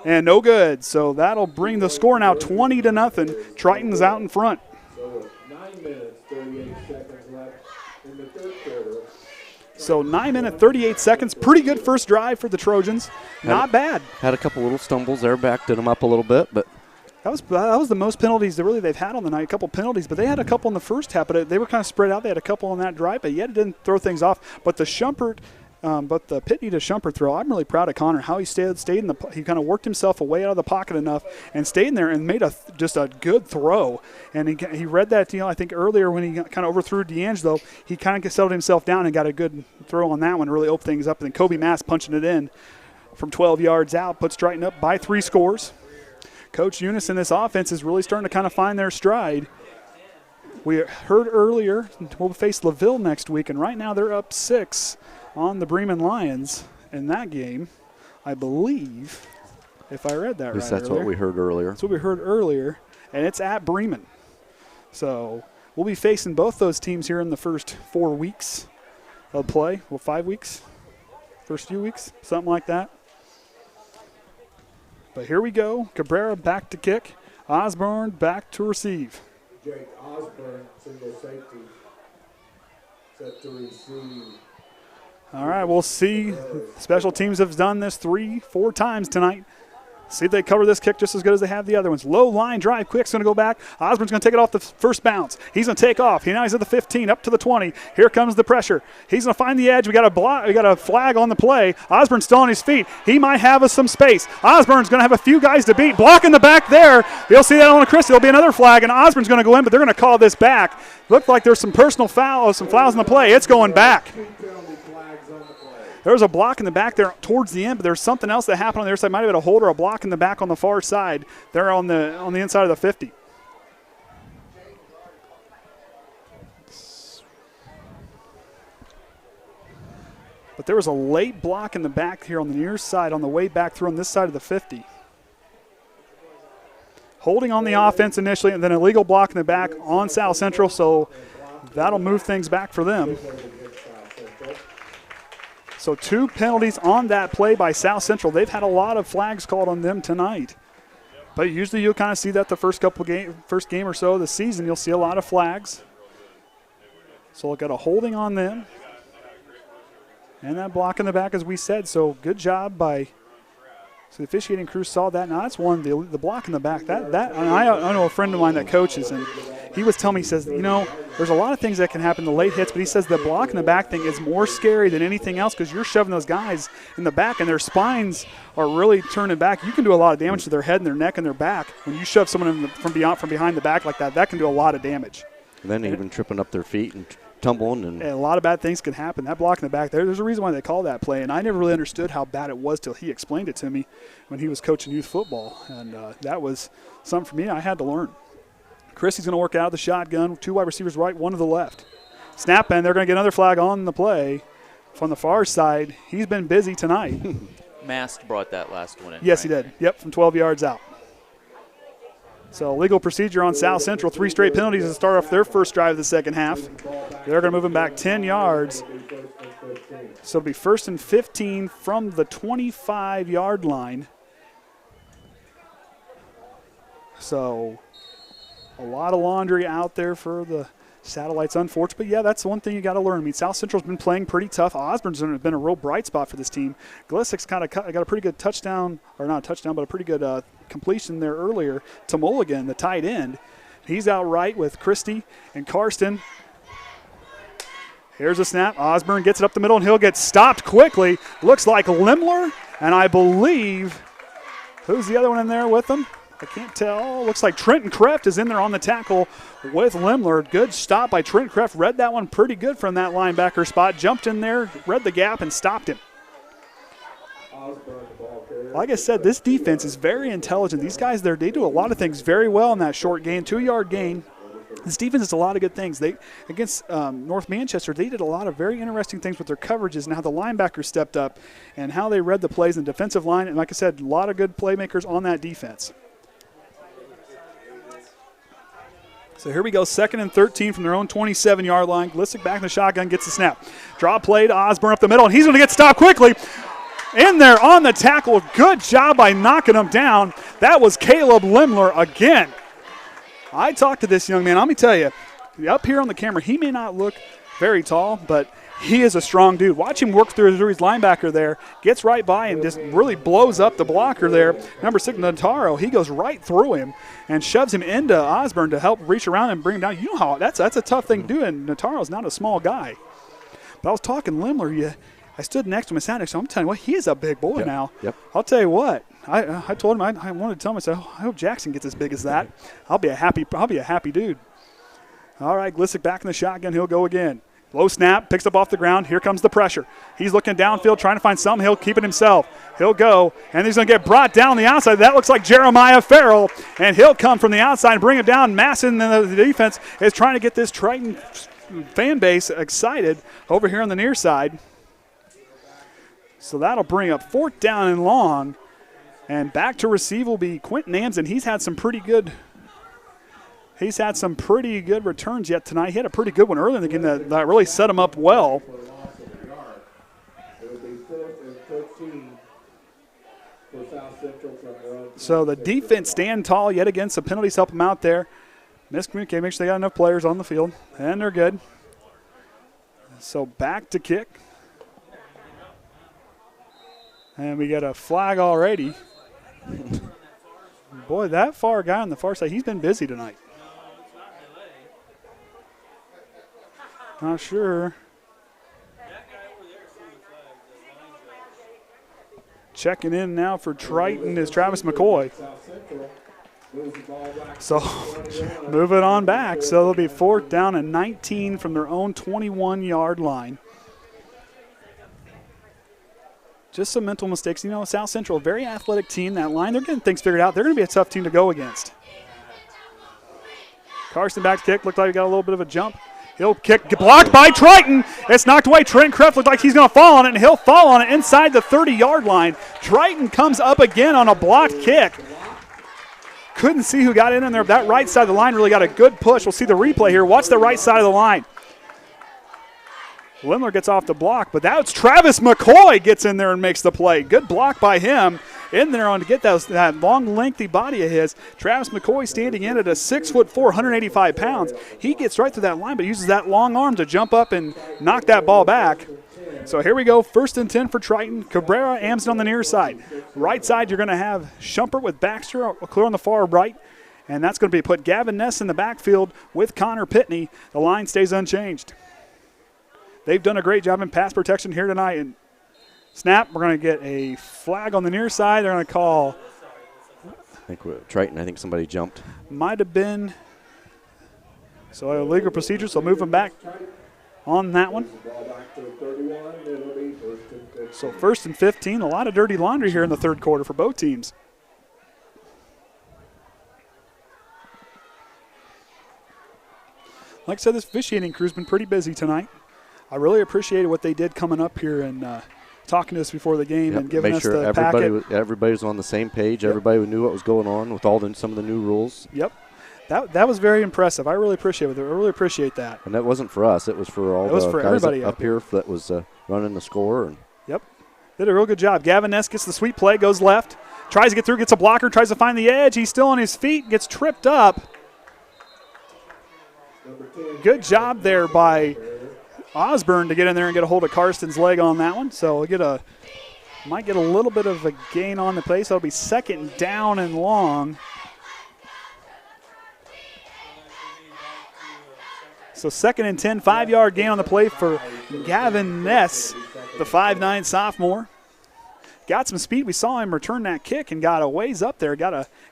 and no good. So that'll bring the score now 20-0. Triton's out in front. So with 9 minutes, 38 seconds left in the 3rd quarter. So 9 minutes, 38 seconds. Pretty good first drive for the Trojans. Not bad. Had a couple little stumbles there, backed them up a little bit, but That was the most penalties that really they've had on the night, a couple penalties. But they had a couple in the first half, but they were kind of spread out. They had a couple on that drive, but yet it didn't throw things off. But the Shumpert, but the Pitney to Shumpert throw, I'm really proud of Connor, how he stayed in the. He kind of worked himself away out of the pocket enough and stayed in there and made just a good throw. And he read that, I think earlier when he kind of overthrew D'Angelo, he kind of settled himself down and got a good throw on that one to really open things up. And then Koby Mast punching it in from 12 yards out, puts Triton up by 3 scores. Coach Eunice and this offense is really starting to kind of find their stride. We heard earlier we'll face LaVille next week, and right now they're up 6 on the Bremen Lions in that game, I believe, if I read that right. That's earlier. What we heard earlier. That's what we heard earlier, and it's at Bremen. So we'll be facing both those teams here in the first 4 weeks of play. Well, 5 weeks, first few weeks, something like that. But here we go. Cabrera back to kick. Osborne back to receive. Jake Osborne, single safety, set to receive. All right, we'll see. Special teams have done this 3-4 times tonight. See if they cover this kick just as good as they have the other ones. Low line drive. Quick's going to go back. Osborne's going to take it off the first bounce. He's going to take off. Now he's at the 15, up to the 20. Here comes the pressure. He's going to find the edge. We got a block. We got a flag on the play. Osborne's still on his feet. He might have us some space. Osborne's going to have a few guys to beat. Block in the back there. You'll see that on Christie. There'll be another flag, and Osborne's going to go in, but they're going to call this back. Looked like there's some personal fouls, some fouls in the play. It's going back. There was a block in the back there towards the end, but there's something else that happened on the other side. Might have been a hold or a block in the back on the far side. They're on the inside of the 50. But there was a late block in the back here on the near side on the way back through on this side of the 50. Holding on the offense initially, and then a legal block in the back on South Central, so that'll move things back for them. So 2 penalties on that play by South Central. They've had a lot of flags called on them tonight. But usually you'll kind of see that the first game or so of the season, you'll see a lot of flags. So we'll get a holding on them. And that block in the back, as we said. So good job by so the officiating crew saw that. Now that's one, the block in the back. That I know a friend of mine that coaches, and he was telling me, he says, there's a lot of things that can happen, the late hits, but he says the block in the back thing is more scary than anything else because you're shoving those guys in the back and their spines are really turning back. You can do a lot of damage to their head and their neck and their back. When you shove someone from behind the back like that can do a lot of damage. And then even tripping up their feet and tumbling. And a lot of bad things can happen. That block in the back there's a reason why they call that play, and I never really understood how bad it was till he explained it to me when he was coaching youth football, and that was something for me I had to learn. Christie's going to work out the shotgun, 2 wide receivers right, 1 to the left. Snap, and they're going to get another flag on the play from the far side. He's been busy tonight. Mast brought that last one in. Yes, right? he did. Yep, from 12 yards out. So legal procedure on South Central, 3 straight penalties to start off their first drive of the second half. They're going to move them back 10 yards. So it'll be 1st and 15 from the 25-yard line. So a lot of laundry out there for the Satellites, unfortunate. But, yeah, that's the one thing you got to learn. I mean, South Central's been playing pretty tough. Osborne's been a real bright spot for this team. Glissik's kind of got a pretty good touchdown, or not a touchdown, but a pretty good completion there earlier to Mulligan, the tight end. He's out right with Christie and Karsten. Here's a snap. Osborne gets it up the middle, and he'll get stopped quickly. Looks like Lemler, and I believe, who's the other one in there with him? I can't tell. Looks like Trenton Kreft is in there on the tackle with Lemler. Good stop by Trenton Kreft. Read that one pretty good from that linebacker spot. Jumped in there, read the gap, and stopped him. Like I said, this defense is very intelligent. These guys there, they do a lot of things very well in that short gain, 2-yard gain. This defense does a lot of good things. Against North Manchester, they did a lot of very interesting things with their coverages and how the linebackers stepped up and how they read the plays in the defensive line. And like I said, a lot of good playmakers on that defense. So here we go, 2nd and 13 from their own 27-yard line. Glissik back in the shotgun, gets the snap. Draw play to Osborne up the middle, and he's going to get stopped quickly. In there on the tackle. Good job by knocking him down. That was Caleb Lemler again. I talked to this young man. Let me tell you, up here on the camera, he may not look very tall, but he is a strong dude. Watch him work through his linebacker there. Gets right by him, just really blows up the blocker there. Number 6, Nataro, he goes right through him and shoves him into Osborne to help reach around and bring him down. You know how that's a tough thing to do, and Nataro's not a small guy. But I was talking Lemler, I stood next to him and sat next to him. I'm telling you what, he is a big boy now. Yep. I'll tell you what. I told him I wanted to tell him, I said, I hope Jackson gets as big as that. I'll be a happy dude. All right, Glissik back in the shotgun. He'll go again. Low snap, picks up off the ground. Here comes the pressure. He's looking downfield, trying to find something. He'll keep it himself. He'll go, and he's going to get brought down on the outside. That looks like Jeremiah Farrell, and he'll come from the outside and bring him down. Masson, the defense, is trying to get this Triton fan base excited over here on the near side. So that'll bring up 4th down and long. And back to receive will be Quentin Amsdem. He's had some pretty good returns yet tonight. He had a pretty good one early in the game that really set him up well. So the defense stand tall yet again. Some penalties help them out there. Miscommunicate, make sure they got enough players on the field. And they're good. So back to kick. And we got a flag already. Boy, that far guy on the far side, he's been busy tonight. Not sure. Checking in now for Triton is Travis McCoy. So moving on back. So it'll be 4th down and 19 from their own 21-yard line. Just some mental mistakes. You know, South Central, a very athletic team. That line, they're getting things figured out. They're going to be a tough team to go against. Carson back to kick. Looked like he got a little bit of a jump. He'll kick, blocked by Triton. It's knocked away. Trenton Kreft looked like he's going to fall on it, and he'll fall on it inside the 30-yard line. Triton comes up again on a blocked kick. Couldn't see who got in there. That right side of the line really got a good push. We'll see the replay here. Watch the right side of the line. Lemler gets off the block, but that's Travis McCoy gets in there and makes the play. Good block by him in there on to get that long, lengthy body of his. Travis McCoy standing in at a 6'4", 185 pounds. He gets right through that line, but uses that long arm to jump up and knock that ball back. So here we go, 1st and 10 for Triton. Cabrera, Amsden on the near side. Right side, you're going to have Shumpert with Baxter clear on the far right, and that's going to be put Gavyn Ness in the backfield with Connor Pitney. The line stays unchanged. They've done a great job in pass protection here tonight. And snap, we're going to get a flag on the near side. They're going to call. I think Triton, I think somebody jumped. Might have been. So illegal procedure, so move them back on that one. So 1st and 15, a lot of dirty laundry here in the 3rd quarter for both teams. Like I said, this officiating crew's been pretty busy tonight. I really appreciated what they did coming up here and talking to us before the game and giving us sure the packet. Everybody was on the same page. Yep. Everybody knew what was going on with some of the new rules. Yep. That was very impressive. I really appreciate it. I really appreciate that. And that wasn't for us. It was for all the guys up here that was running the score. Yep. Did a real good job. Gavyn Ness gets the sweep play, goes left, tries to get through, gets a blocker, tries to find the edge. He's still on his feet, gets tripped up. Good job there by Osborne to get in there and get a hold of Karsten's leg on that one. So we'll might get a little bit of a gain on the play. So it'll be 2nd down and long. So 2nd and 10, 5-yard gain on the play for Gavyn Ness, the 5'9" sophomore. Got some speed. We saw him return that kick and got a ways up there.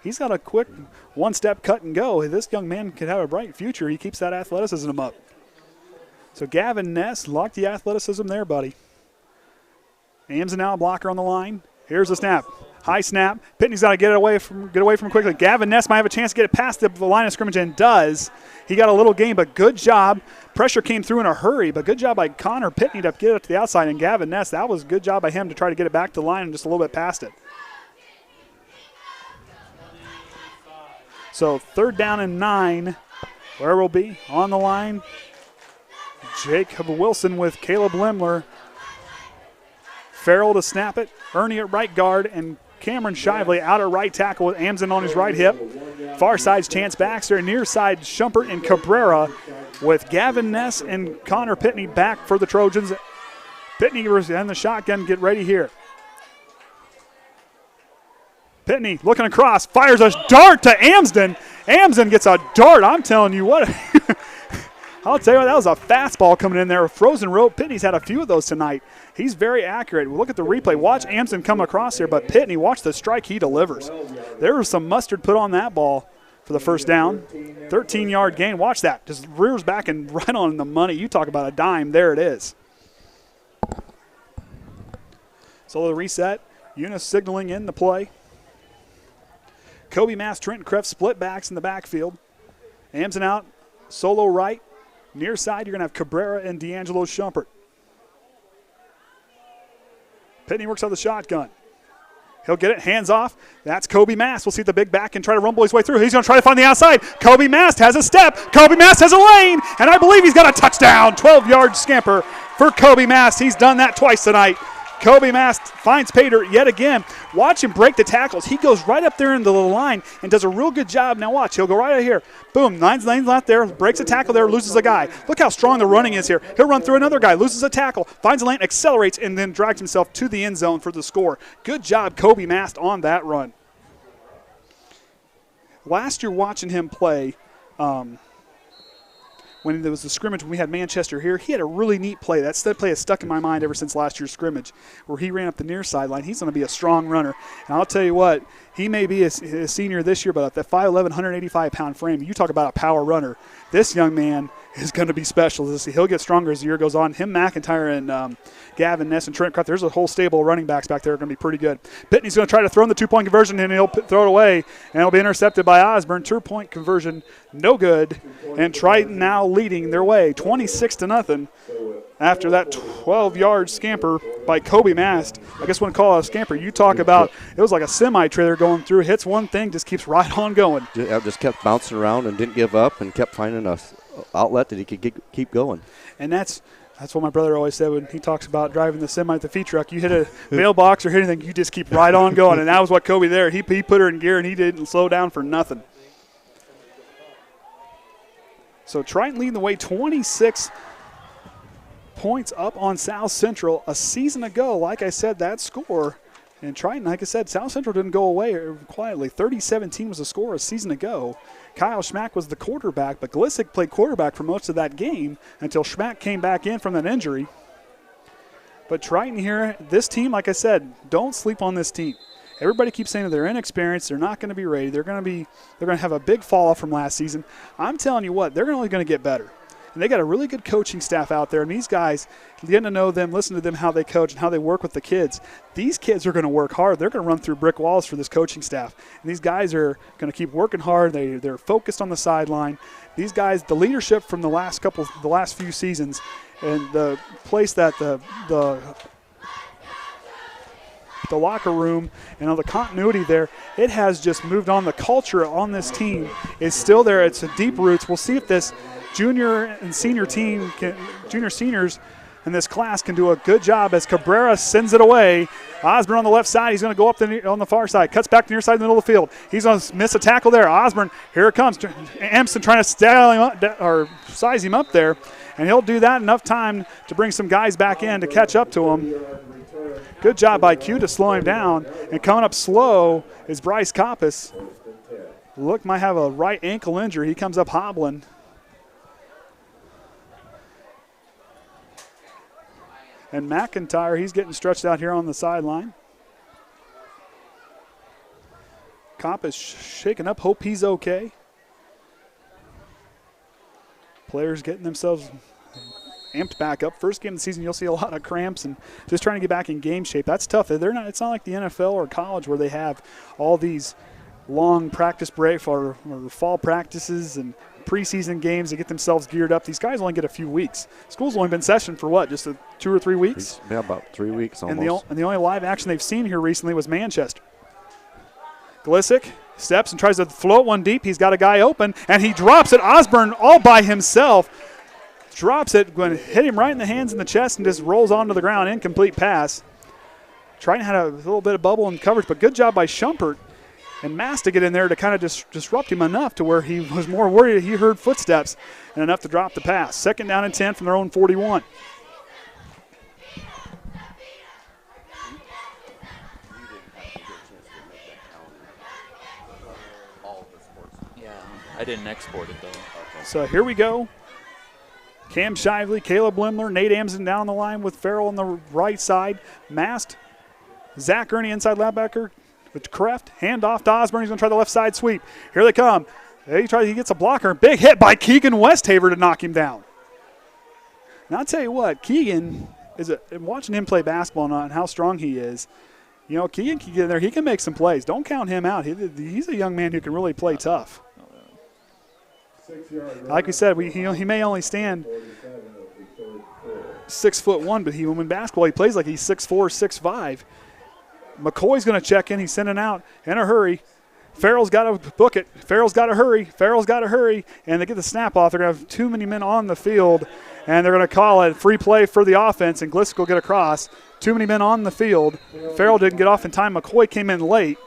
He's got a quick one-step cut and go. This young man could have a bright future. He keeps that athleticism up. So Gavyn Ness, lock the athleticism there, buddy. Amsden now, blocker on the line. Here's the snap. High snap. Pitney's got to get away from quickly. Gavyn Ness might have a chance to get it past the line of scrimmage and does. He got a little gain, but good job. Pressure came through in a hurry, but good job by Connor Pitney to get it to the outside. And Gavyn Ness, that was a good job by him to try to get it back to the line and just a little bit past it. So 3rd down and 9. Where we'll be on the line. Jocob Wilson with Caleb Lemler. Farrell to snap it. Ernie at right guard and Cameron Shively out at right tackle with Amsden on his right hip. Far side's Chance Baxter. Near side, Shumpert and Cabrera with Gavyn Ness and Connor Pitney back for the Trojans. Pitney and the shotgun get ready here. Pitney looking across, fires a dart to Amsden. Amsden gets a dart. I'm telling you what. I'll tell you what, that was a fastball coming in there. A frozen rope. Pitney's had a few of those tonight. He's very accurate. Look at the replay. Watch Amsden come across here, but Pitney, watch the strike he delivers. There was some mustard put on that ball for the 1st down. 13-yard gain. Watch that. Just rears back and right on the money. You talk about a dime. There it is. So the reset. Eunice signaling in the play. Koby Mast, Trenton Kreft split backs in the backfield. Amsden out. Solo right. Near side, you're going to have Cabrera and D'Angelo Shumpert. Pitney works out the shotgun. He'll get it, hands off. That's Koby Mast. We'll see the big back can try to rumble his way through. He's going to try to find the outside. Koby Mast has a step. Koby Mast has a lane, and I believe he's got a touchdown. 12-yard scamper for Koby Mast. He's done that twice tonight. Koby Mast finds Pater yet again. Watch him break the tackles. He goes right up there into the line and does a real good job. Now watch, he'll go right out here. Boom, lane's left there, breaks a tackle there, loses a guy. Look how strong the running is here. He'll run through another guy, loses a tackle, finds a lane, accelerates, and then drags himself to the end zone for the score. Good job, Koby Mast, on that run. last year watching him play, when there was the scrimmage when we had Manchester here, he had a really neat play. That play has stuck in my mind ever since last year's scrimmage, where he ran up the near sideline. He's going to be a strong runner. And I'll tell you what, he may be a senior this year, but at that 5'11", 185-pound frame, you talk about a power runner. This young man is going to be special. He'll get stronger as the year goes on. Him, McIntyre, and Gavin Ness and Trenton Kreft, there's a whole stable of running backs back there are going to be pretty good. Pitney's going to try to throw in the two-point conversion, and he'll throw it away, and it'll be intercepted by Osborne. Two-point conversion, no good. And Triton now leading their way, 26-0. After that 12-yard scamper by Koby Mast. I guess wouldn't call it a scamper. You talk about it was like a semi-trailer going through. Hits one thing, just keeps right on going. Just kept bouncing around and didn't give up and kept finding an outlet that he could keep going. And that's what my brother always said when he talks about driving the semi, the feed truck. You hit a mailbox or hit anything, you just keep right on going. And that was what Koby there. He put her in gear, and he didn't slow down for nothing. So Triton leading the way 26 points up on South Central. A season ago, like I said, that score. And Triton, like I said, South Central didn't go away quietly. 30-17 was the score a season ago. Kyle Schmack was the quarterback, but Glissick played quarterback for most of that game until Schmack came back in from that injury. But Triton here, this team, like I said, don't sleep on this team. Everybody keeps saying that they're inexperienced, they're not going to be ready, they're going to have a big fall off from last season. I'm telling you what, they're only going to get better. And they got a really good coaching staff out there. And these guys, getting to know them, listen to them, how they coach and how they work with the kids. These kids are going to work hard. They're going to run through brick walls for this coaching staff. And these guys are going to keep working hard. They're focused on the sideline. These guys, the leadership from the last few seasons, and the place that the locker room and all the continuity there, it has just moved on. The culture on this team is still there. It's a deep roots. We'll see if this junior and senior team, seniors in this class can do a good job as Cabrera sends it away. Osborne on the left side. He's going to go up on the far side. Cuts back to the near side in the middle of the field. He's going to miss a tackle there. Osborne, here it comes. Amsden trying to size him up there. And he'll do that enough time to bring some guys back in to catch up to him. Good job by Q to slow him down. And coming up slow is Bryce Coppes. Might have a right ankle injury. He comes up hobbling. And McIntyre, he's getting stretched out here on the sideline. Coppes shaking up, hope he's okay. Players getting themselves amped back up. First game of the season, you'll see a lot of cramps and just trying to get back in game shape. That's tough. It's not like the NFL or college where they have all these long practice breaks or fall practices and preseason games to get themselves geared up. These guys only get a few weeks. School's only been in session for what, just 2 or 3 weeks? Yeah, about 3 weeks almost. And the only live action they've seen here recently was Manchester. Glissick steps and tries to float one deep. He's got a guy open, and he drops it. Osborne all by himself drops it, going to hit him right in the hands and the chest and just rolls onto the ground. Incomplete pass. Triton had a little bit of bubble in coverage, but good job by Shumpert and Mast to get in there to kind of disrupt him enough to where he was more worried. He heard footsteps and enough to drop the pass. 2nd down and 10 from their own 41. Yeah, I didn't export it, though. Okay. So here we go. Cam Shively, Caleb Lemler, Nate Amsden down the line with Farrell on the right side. Mast, Zach Ernie inside linebacker with Kreft. Hand off to Osborne. He's going to try the left side sweep. Here they come. He gets a blocker. Big hit by Keegan Westafer to knock him down. Now, I'll tell you what, Keegan, watching him play basketball and how strong he is, Keegan can get in there. He can make some plays. Don't count him out. He's a young man who can really play tough. Like we said, he may only stand 6'1", but when basketball, he plays like he's 6'4", 6'5". McCoy's going to check in. He's sending out in a hurry. Farrell's got to book it. Farrell's got to hurry. And they get the snap off. They're going to have too many men on the field, and they're going to call it free play for the offense, and Glissick will get across. Too many men on the field. Farrell didn't get off in time. McCoy came in late.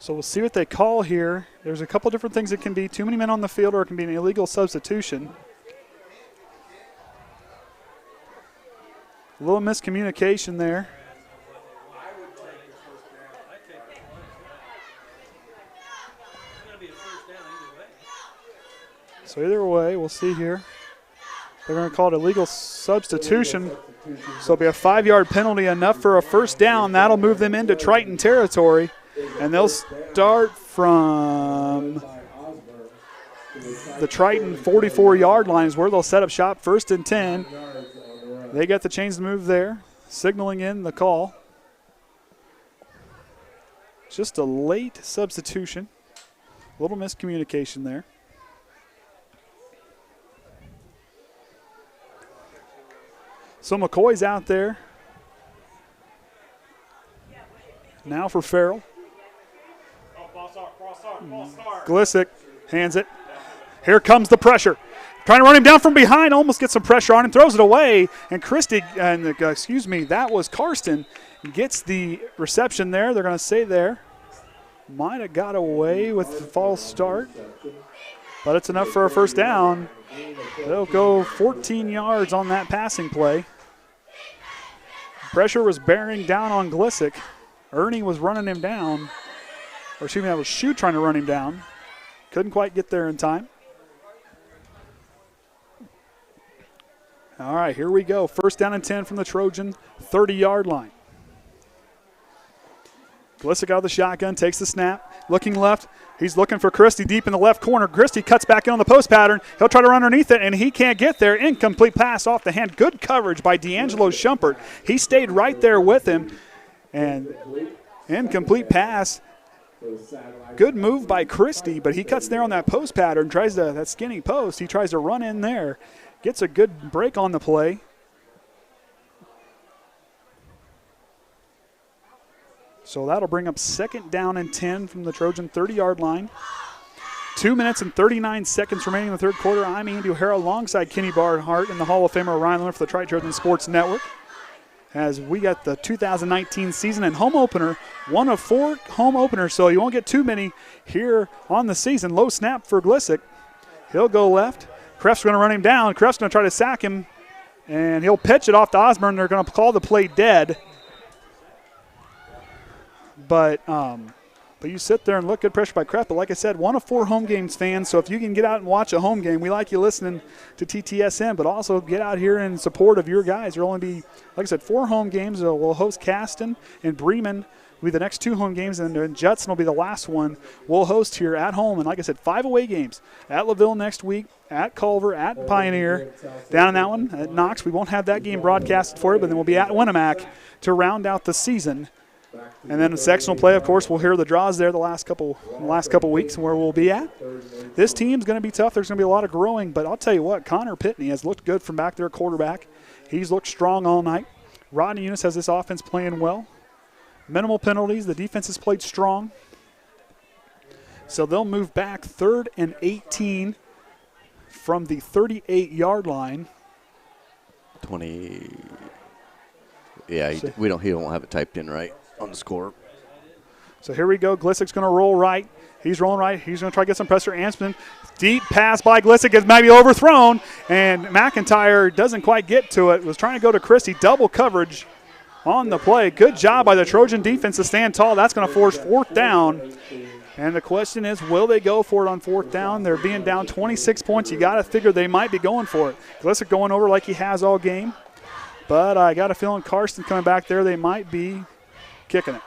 So we'll see what they call here. There's a couple different things it can be. Too many men on the field, or it can be an illegal substitution. A little miscommunication there. So either way, we'll see here. They're going to call it a legal substitution. So it'll be a 5-yard penalty, enough for a first down. That'll move them into Triton territory. And they'll start from the Triton 44-yard line is where they'll set up shop, 1st and 10. They got the chains to move there, signaling in the call. Just a late substitution. A little miscommunication there. So McCoy's out there. Now for Farrell. Glissick hands it. Here comes the pressure. Trying to run him down from behind, almost gets some pressure on him, throws it away, and that was Karsten, gets the reception there. They're going to say there. Might have got away with the false start, but it's enough for a first down. They'll go 14 yards on that passing play. Pressure was bearing down on Glissick. Ernie was running him down. Or excuse me, that was Schuh trying to run him down. Couldn't quite get there in time. All right, here we go. 1st down and 10 from the Trojan 30-yard line. Glissick out of the shotgun, takes the snap, looking left. He's looking for Christie deep in the left corner. Christie cuts back in on the post pattern. He'll try to run underneath it, and he can't get there. Incomplete pass off the hand. Good coverage by D'Angelo Shumpert. He stayed right there with him. And incomplete pass. Good move by Christie, but he cuts there on that post pattern, that skinny post. He tries to run in there. Gets a good break on the play. So that'll bring up 2nd down and 10 from the Trojan 30-yard line. 2 minutes and 39 seconds remaining in the third quarter. I'm Andy O'Hara alongside Kenny Barnhart and the Hall of Famer Ryan Lemler for the Triton Trojan Sports Network. As we got the 2019 season and home opener, one of 4 home openers, so you won't get too many here on the season. Low snap for Glissick. He'll go left. Kreft's going to run him down. Kreft's going to try to sack him, and he'll pitch it off to Osborne. They're going to call the play dead. But you sit there and look, good pressure by Kreft. But like I said, one of 4 home games fans, so if you can get out and watch a home game, we like you listening to TTSN, but also get out here in support of your guys. There will only be, like I said, 4 home games. We'll host Caston and Bremen will be the next 2 home games, and Judson will be the last one we'll host here at home. And like I said, 5 away games. At LaVille next week, at Culver, at Pioneer. Down in that one, at Knox. We won't have that game broadcasted for you, but then we'll be at Winnemac to round out the season. And then in sectional play, of course, we'll hear the draws there the last couple weeks and where we'll be at. This team's going to be tough. There's going to be a lot of growing, but I'll tell you what, Connor Pitney has looked good from back there at quarterback. He's looked strong all night. Rodney Eunice has this offense playing well. Minimal penalties. The defense has played strong. So they'll move back 3rd and 18 from the 38-yard line. 20. Yeah, he don't have it typed in right on the score. So here we go. Glissick's going to roll right. He's rolling right. He's going to try to get some pressure. Amsden, deep pass by Glissick is maybe overthrown, and McIntyre doesn't quite get to it. Was trying to go to Christie. Double coverage on the play. Good job by the Trojan defense to stand tall. That's going to force 4th down. And the question is, will they go for it on 4th down? They're being down 26 points. You got to figure they might be going for it. Glissick going over like he has all game. But I got a feeling Karsten coming back there, they might be kicking it.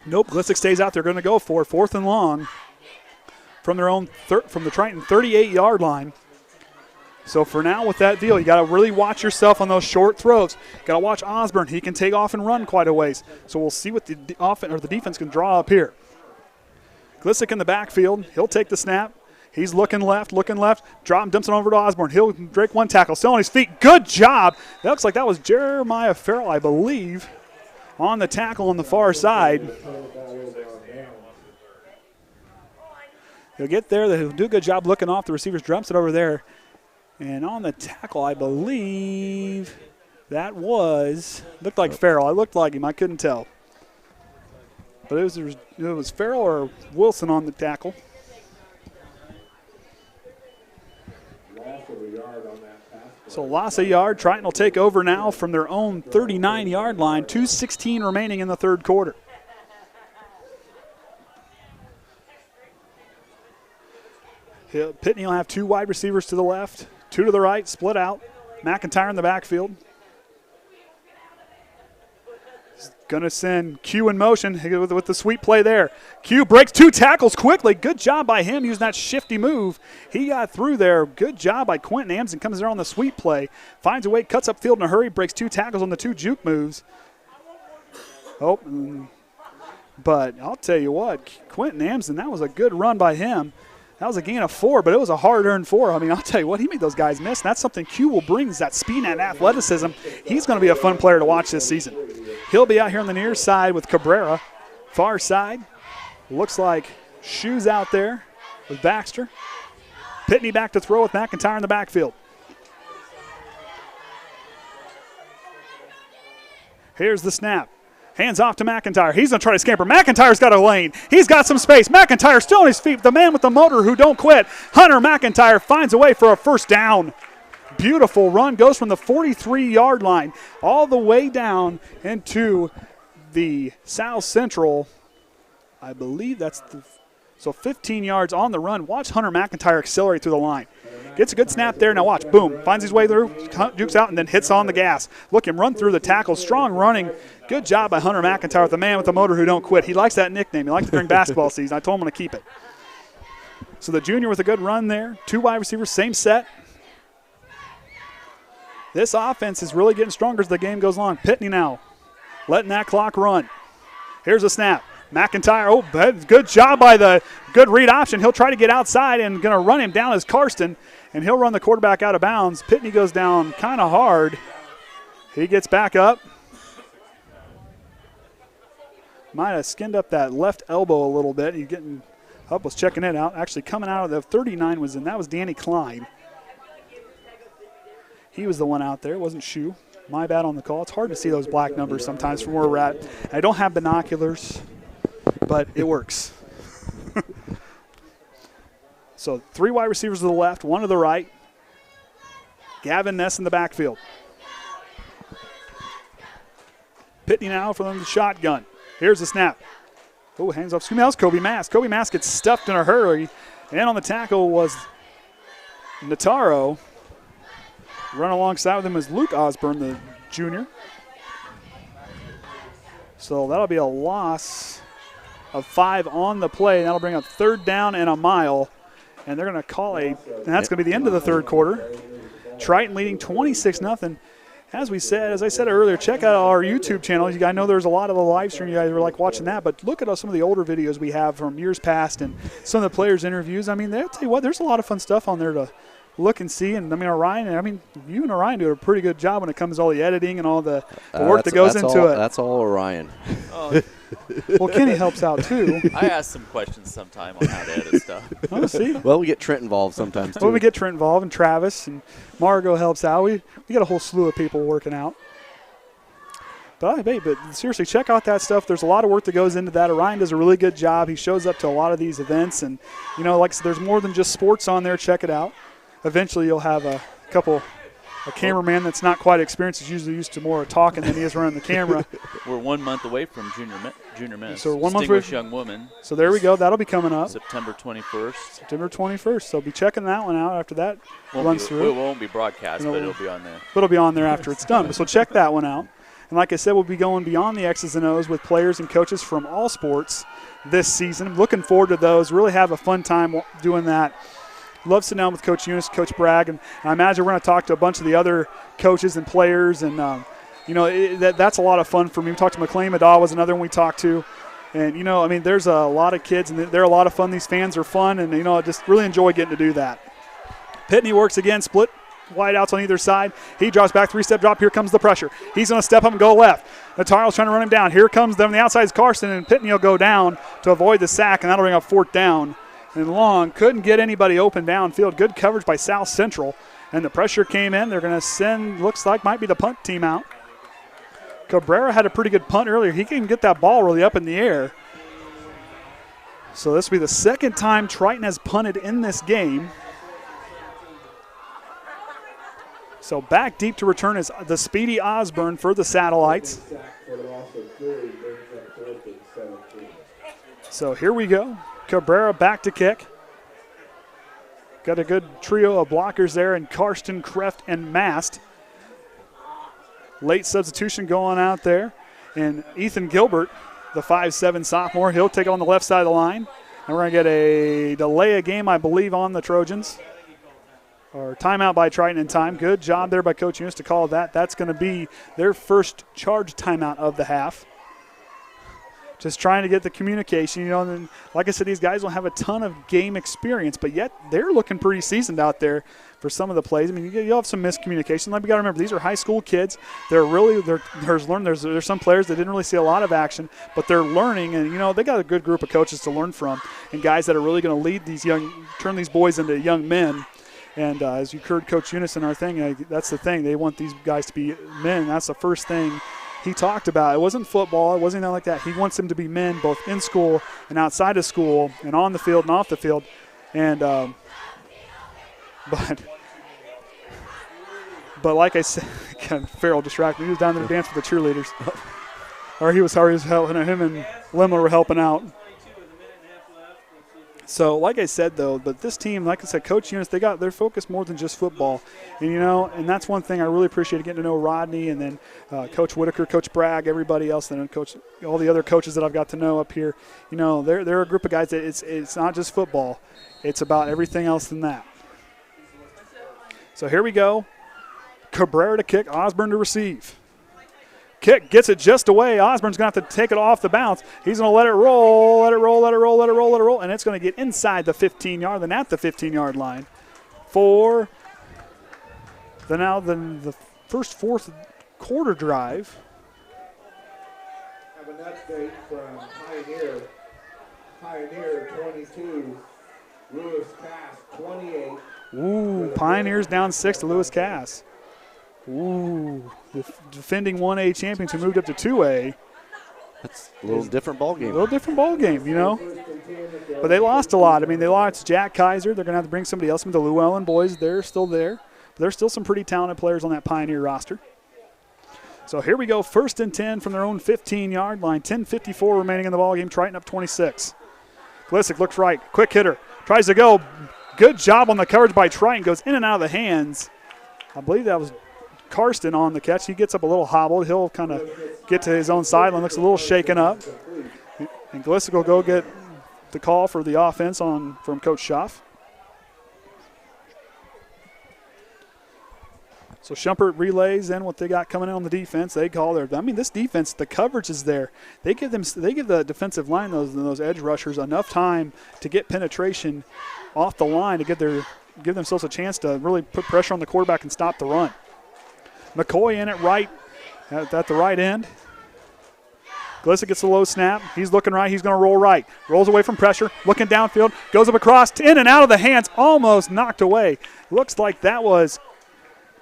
Nope, Glissick stays out. They're going to go for it. 4th and long from their own from the Triton 38-yard line. So for now with that deal, you got to really watch yourself on those short throws. Got to watch Osborne. He can take off and run quite a ways. So we'll see what the offense or the defense can draw up here. Glissick in the backfield. He'll take the snap. He's looking left, dumps it over to Osborne. He'll break 1 tackle, still on his feet. Good job. That looks like that was Jeremiah Farrell, I believe, on the tackle on the far side. He'll get there. He'll do a good job looking off. The receiver's dumps it over there. And on the tackle, I believe that looked like Farrell. I looked like him. I couldn't tell. But it was Farrell or Wilson on the tackle. So loss of yard. Triton will take over now from their own 39-yard line. 2:16 remaining in the third quarter. Pitney will have 2 wide receivers to the left, 2 to the right, split out. McIntyre in the backfield. He's going to send Q in motion with the sweep play there. Q breaks 2 tackles quickly. Good job by him using that shifty move. He got through there. Good job by Quentin Amsdem. Comes there on the sweep play. Finds a way, cuts up field in a hurry, breaks 2 tackles on the 2 juke moves. Oh, but I'll tell you what, Quentin Amsdem, that was a good run by him. That was a gain of 4, but it was a hard-earned 4. I mean, I'll tell you what, he made those guys miss. And that's something Q will bring, is that speed and athleticism. He's going to be a fun player to watch this season. He'll be out here on the near side with Cabrera. Far side, looks like Schuh's out there with Baxter. Pitney back to throw with McIntyre in the backfield. Here's the snap. Hands off to McIntyre. He's going to try to scamper. McIntyre's got a lane. He's got some space. McIntyre still on his feet. The man with the motor who don't quit. Hunter McIntyre finds a way for a first down. Beautiful run. Goes from the 43-yard line all the way down into the South Central. I believe that's so 15 yards on the run. Watch Hunter McIntyre accelerate through the line. Gets a good snap there. Now watch. Boom. Finds his way through. Jukes out and then hits on the gas. Look him run through the tackle. Strong running. Good job by Hunter McIntyre with the man with the motor who don't quit. He likes that nickname. He likes it during basketball season. I told him I'm going to keep it. So the junior with a good run there. 2 wide receivers, same set. This offense is really getting stronger as the game goes along. Pitney now letting that clock run. Here's a snap. McIntyre, good job by the good read option. He'll try to get outside and going to run him down as Karsten, and he'll run the quarterback out of bounds. Pitney goes down kind of hard. He gets back up. Might have skinned up that left elbow a little bit. He's getting up, was checking it out. Actually coming out of the 39 was in. That was Danny Kline. He was the one out there. It wasn't Schuh. My bad on the call. It's hard to see those black numbers sometimes from where we're at. I don't have binoculars, but it works. So 3 wide receivers to the left, 1 to the right. Gavyn Ness in the backfield. Pitney now from the shotgun. Here's the snap. Oh, hands off. Excuse me, that was Koby Mast. Koby Mast gets stuffed in a hurry. And on the tackle was Nataro. Run alongside with him is Luke Osborne, the junior. So that'll be a loss of 5 on the play. That'll bring up 3rd down and a mile. And they're going to call and that's going to be the end of the third quarter. Triton leading 26-0. As I said earlier, check out our YouTube channel. I know there's a lot of the live stream. You guys are like watching that, but look at some of the older videos we have from years past and some of the players' interviews. I mean, they'll tell you what, there's a lot of fun stuff on there to look and see. And I mean, you and Orion do a pretty good job when it comes to all the editing and all the work that goes into it. That's all Orion. Oh. Well, Kenny helps out too. I ask some questions sometime on how to edit stuff. Oh, see? Well, we get Trent involved sometimes too. Well, we get Trent involved, and Travis and Margot helps out. We got a whole slew of people working out. But seriously, check out that stuff. There's a lot of work that goes into that. Orion does a really good job. He shows up to a lot of these events, and like I said, there's more than just sports on there. Check it out. Eventually, you'll have a cameraman that's not quite experienced. Is usually used to more talking than he is running the camera. We're 1 month away from Junior Miss. So 1 month Distinguished Young Woman. So there we go. That'll be coming up. September 21st. September 21st. So be checking that one out after that runs through. It won't be broadcast, but it'll be on there. It'll be on there after it's done. So check that one out. And like I said, we'll be going beyond the X's and O's with players and coaches from all sports this season. Looking forward to those. Really have a fun time doing that. Love sitting down with Coach Eunice, Coach Bragg, and I imagine we're going to talk to a bunch of the other coaches and players, and that's a lot of fun for me. We talked to Maclain Middaugh was another one we talked to, and there's a lot of kids, and they're a lot of fun. These fans are fun, and I just really enjoy getting to do that. Pitney works again, split wide outs on either side. He drops back, 3-step drop. Here comes the pressure. He's going to step up and go left. Nataro's trying to run him down. Here comes them. The outside is Karsten, and Pitney will go down to avoid the sack, and that'll bring up 4th down. And long, couldn't get anybody open downfield. Good coverage by South Central. And the pressure came in. They're going to send, looks like, might be the punt team out. Cabrera had a pretty good punt earlier. He can get that ball really up in the air. So this will be the second time Triton has punted in this game. So back deep to return is the speedy Osborne for the Satellites. So here we go. Cabrera back to kick. Got a good trio of blockers there, and Trenton Kreft and Mast. Late substitution going out there. And Ethan Gilbert, the 5'7" sophomore, he'll take it on the left side of the line. And we're going to get a delay of game, I believe, on the Trojans. Or timeout by Triton in time. Good job there by Coach Eunice to call that. That's going to be their first charge timeout of the half. Just trying to get the communication, you know. And then, like I said, these guys don't have a ton of game experience, but yet they're looking pretty seasoned out there for some of the plays. I mean, you'll have some miscommunication. Like, we got to remember, these are high school kids. There's some players that didn't really see a lot of action, but they're learning, and you know they got a good group of coaches to learn from, and guys that are really going to lead these turn these boys into young men. And as you heard Coach Eunice in our thing, that's the thing. They want these guys to be men. That's the first thing he talked about. It wasn't football. It wasn't anything like that. He wants them to be men both in school and outside of school and on the field and off the field. And but like I said, Farrell distracted me. He was down there to dance with the cheerleaders. Or he was helping him, and Lemler were helping out. So, like I said, though, but this team, like I said, Coach Eunice, they're focused more than just football. And, you know, and that's one thing I really appreciated getting to know Rodney and then Coach Whitaker, Coach Bragg, everybody else, and all the other coaches that I've got to know up here. You know, they're a group of guys that it's not just football. It's about everything else than that. So here we go. Cabrera to kick, Osborne to receive. Kick gets it just away. Osborne's going to have to take it off the bounce. He's going to let it roll, and it's going to get inside the 15-yard, then at the 15-yard line for the first fourth quarter drive. Have an update from Pioneer 22, Lewis Cass 28. Ooh, Pioneers down 6 to Lewis Cass. Ooh, the defending 1A champions who moved up to 2A. That's a little different ball game. A little different ball game, you know. But they lost a lot. I mean, they lost Jack Kaiser. They're going to have to bring somebody else. I mean, the Llewellyn boys, they're still there. But there's still some pretty talented players on that Pioneer roster. So here we go, 1st and 10 from their own 15-yard line. 10:54 remaining in the ball game. Triton up 26. Glissick looks right. Quick hitter. Tries to go. Good job on the coverage by Triton. Goes in and out of the hands. I believe that was Karsten on the catch. He gets up a little hobbled. He'll kind of get to his own sideline. Looks a little shaken up. And Glissick will go get the call for the offense from Coach Schuh. So Shumpert relays in what they got coming in on the defense. They call this defense, the coverage is there. They give the defensive line, those edge rushers, enough time to get penetration off the line to give themselves a chance to really put pressure on the quarterback and stop the run. McCoy in at right, at the right end. Glissick gets a low snap. He's looking right. He's going to roll right. Rolls away from pressure. Looking downfield. Goes up across. In and out of the hands. Almost knocked away. Looks like that was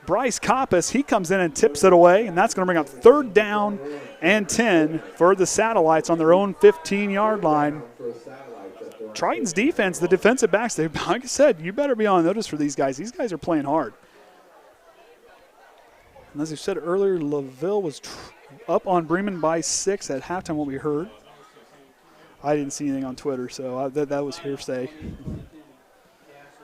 Bryce Coppes. He comes in and tips it away, and that's going to bring up 3rd down and 10 for the Satellites on their own 15-yard line. Triton's defense, the defensive backs, like I said, you better be on notice for these guys. These guys are playing hard. And as I said earlier, LaVille was up on Bremen by 6 at halftime, what we heard. I didn't see anything on Twitter, so that was hearsay.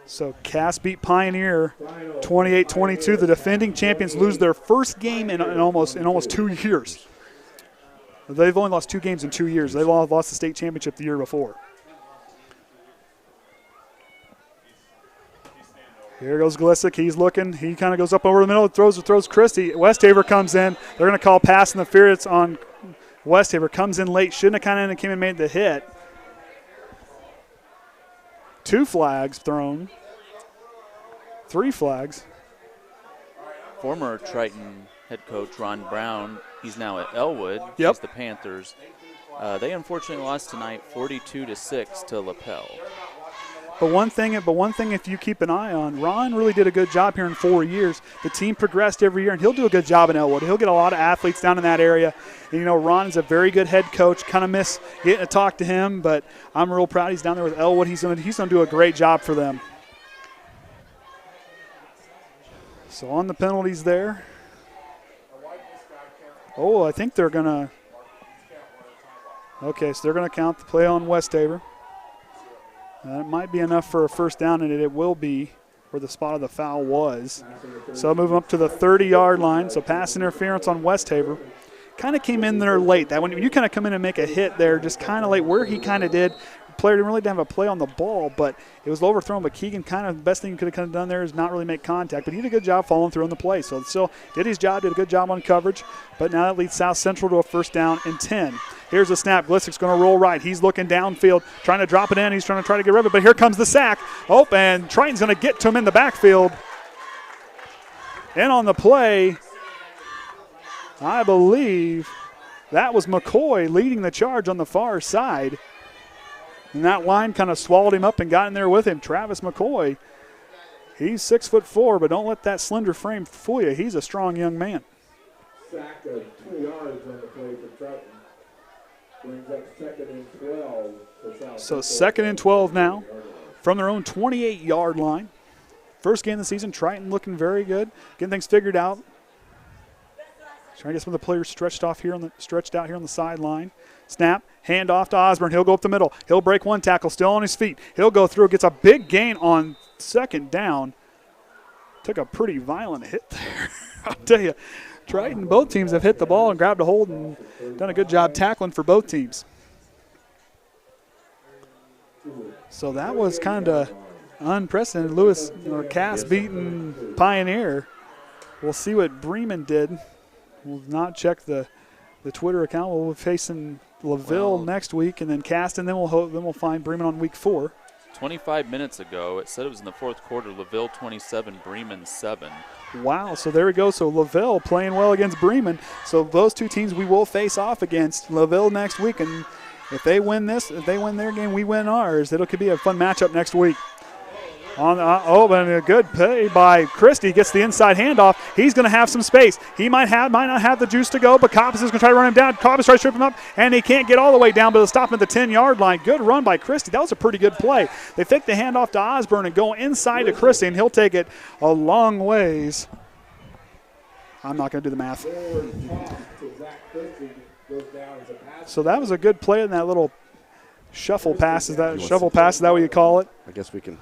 So Cass beat Pioneer 28-22. The defending champions lose their first game in almost 2 years. They've only lost 2 games in 2 years. They've all lost the state championship the year before. Here goes Glissick. He's looking. He kind of goes up over the middle. Throws Christie. Westafer comes in. They're going to call pass interference on Westafer. Comes in late. Shouldn't have kind of came and made the hit. 2 flags thrown. 3 flags. Former Triton head coach Ron Brown, he's now at Elwood. Yep. He's the Panthers. They unfortunately lost tonight 42-6 to LaPel. But one thing, if you keep an eye on, Ron really did a good job here in 4 years. The team progressed every year, and he'll do a good job in Elwood. He'll get a lot of athletes down in that area. And, you know, Ron is a very good head coach. Kind of miss getting to talk to him, but I'm real proud he's down there with Elwood. He's going to do a great job for them. So on the penalties there. Oh, I think they're going to. Okay, so they're going to count the play on Westafer. It might be enough for a first down, and it will be where the spot of the foul was. So moving up to the 30-yard line. So pass interference on Westafer. Kind of came in there late. That when you kind of come in and make a hit there, just kind of late where he kind of did. The player didn't really have a play on the ball, but it was overthrown. But Keegan kind of the best thing he could have kind of done there is not really make contact. But he did a good job following through on the play. So still did his job, did a good job on coverage. But now that leads South Central to a first down and 10. Here's a snap. Glisic's going to roll right. He's looking downfield, trying to drop it in. He's trying to get rid of it, but here comes the sack. Oh, and Triton's going to get to him in the backfield. And on the play, I believe that was McCoy leading the charge on the far side. And that line kind of swallowed him up and got in there with him. Travis McCoy, he's 6'4", but don't let that slender frame fool you. He's a strong young man. Sack of 2 yards on the play for Triton. Brings up 2nd and 12 for South. So 2nd and 12 now from their own 28-yard line. First game of the season, Triton looking very good, getting things figured out. Trying to get some of the players stretched out here on the sideline. Snap, hand off to Osborne. He'll go up the middle. He'll break one tackle, still on his feet. He'll go through, gets a big gain on 2nd down. Took a pretty violent hit there. I'll tell you, Triton, both teams have hit the ball and grabbed a hold and done a good job tackling for both teams. So that was kind of unprecedented. Lewis or Cass beating Pioneer. We'll see what Bremen did. We'll not check the Twitter account. We'll be facing LaVille next week, and then Cast, and then we'll find Bremen on week 4. 25 minutes ago, it said it was in the 4th quarter. LaVille 27, Bremen 7. Wow, so there we go. So LaVille playing well against Bremen. So those two teams we will face off against. LaVille next week, and if they win their game, we win ours. It could be a fun matchup next week. And a good play by Christie. Gets the inside handoff. He's going to have some space. He might not have the juice to go, but Coppes is going to try to run him down. Coppes tries to strip him up, and he can't get all the way down, but he'll stop him at the 10-yard line. Good run by Christie. That was a pretty good play. They fake the handoff to Osborne and go inside to Christie, and he'll take it a long ways. I'm not going to do the math. So that was a good play in that little shuffle pass. Is that what you call it? I guess we can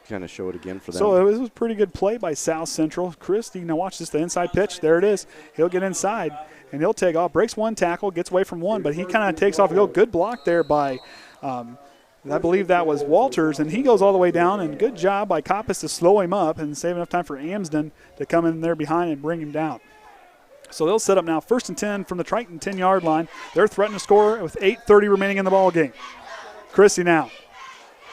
kind of show it again for them. So it was a pretty good play by South Central. Christie, now watch this, the inside pitch. There it is. He'll get inside, and he'll take off. Breaks one tackle, gets away from one, but he kind of takes off and go. Good block there by, I believe that was Walters, and he goes all the way down, and good job by Coppes to slow him up and save enough time for Amsden to come in there behind and bring him down. So they'll set up now 1st and 10 from the Triton 10-yard line. They're threatening to score with 8:30 remaining in the ball game. Christie now.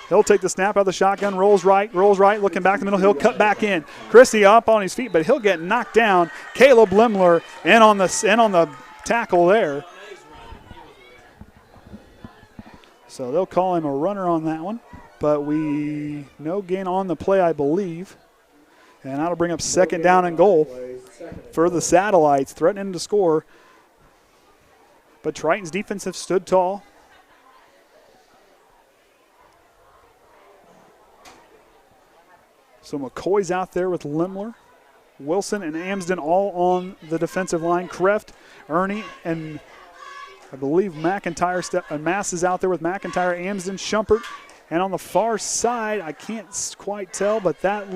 He'll take the snap out of the shotgun, rolls right, looking back in the middle. He'll cut back in. Christie up on his feet, but he'll get knocked down. Caleb Lemler in on the tackle there. So they'll call him a runner on that one, but no gain on the play, I believe. And that'll bring up 2nd down and goal for the Satellites, threatening to score. But Triton's defense have stood tall. So McCoy's out there with Lemler. Wilson and Amsden all on the defensive line. Kreft, Ernie, and I believe McIntyre. Mast is out there with McIntyre, Amsden, Shumpert. And on the far side, I can't quite tell, but I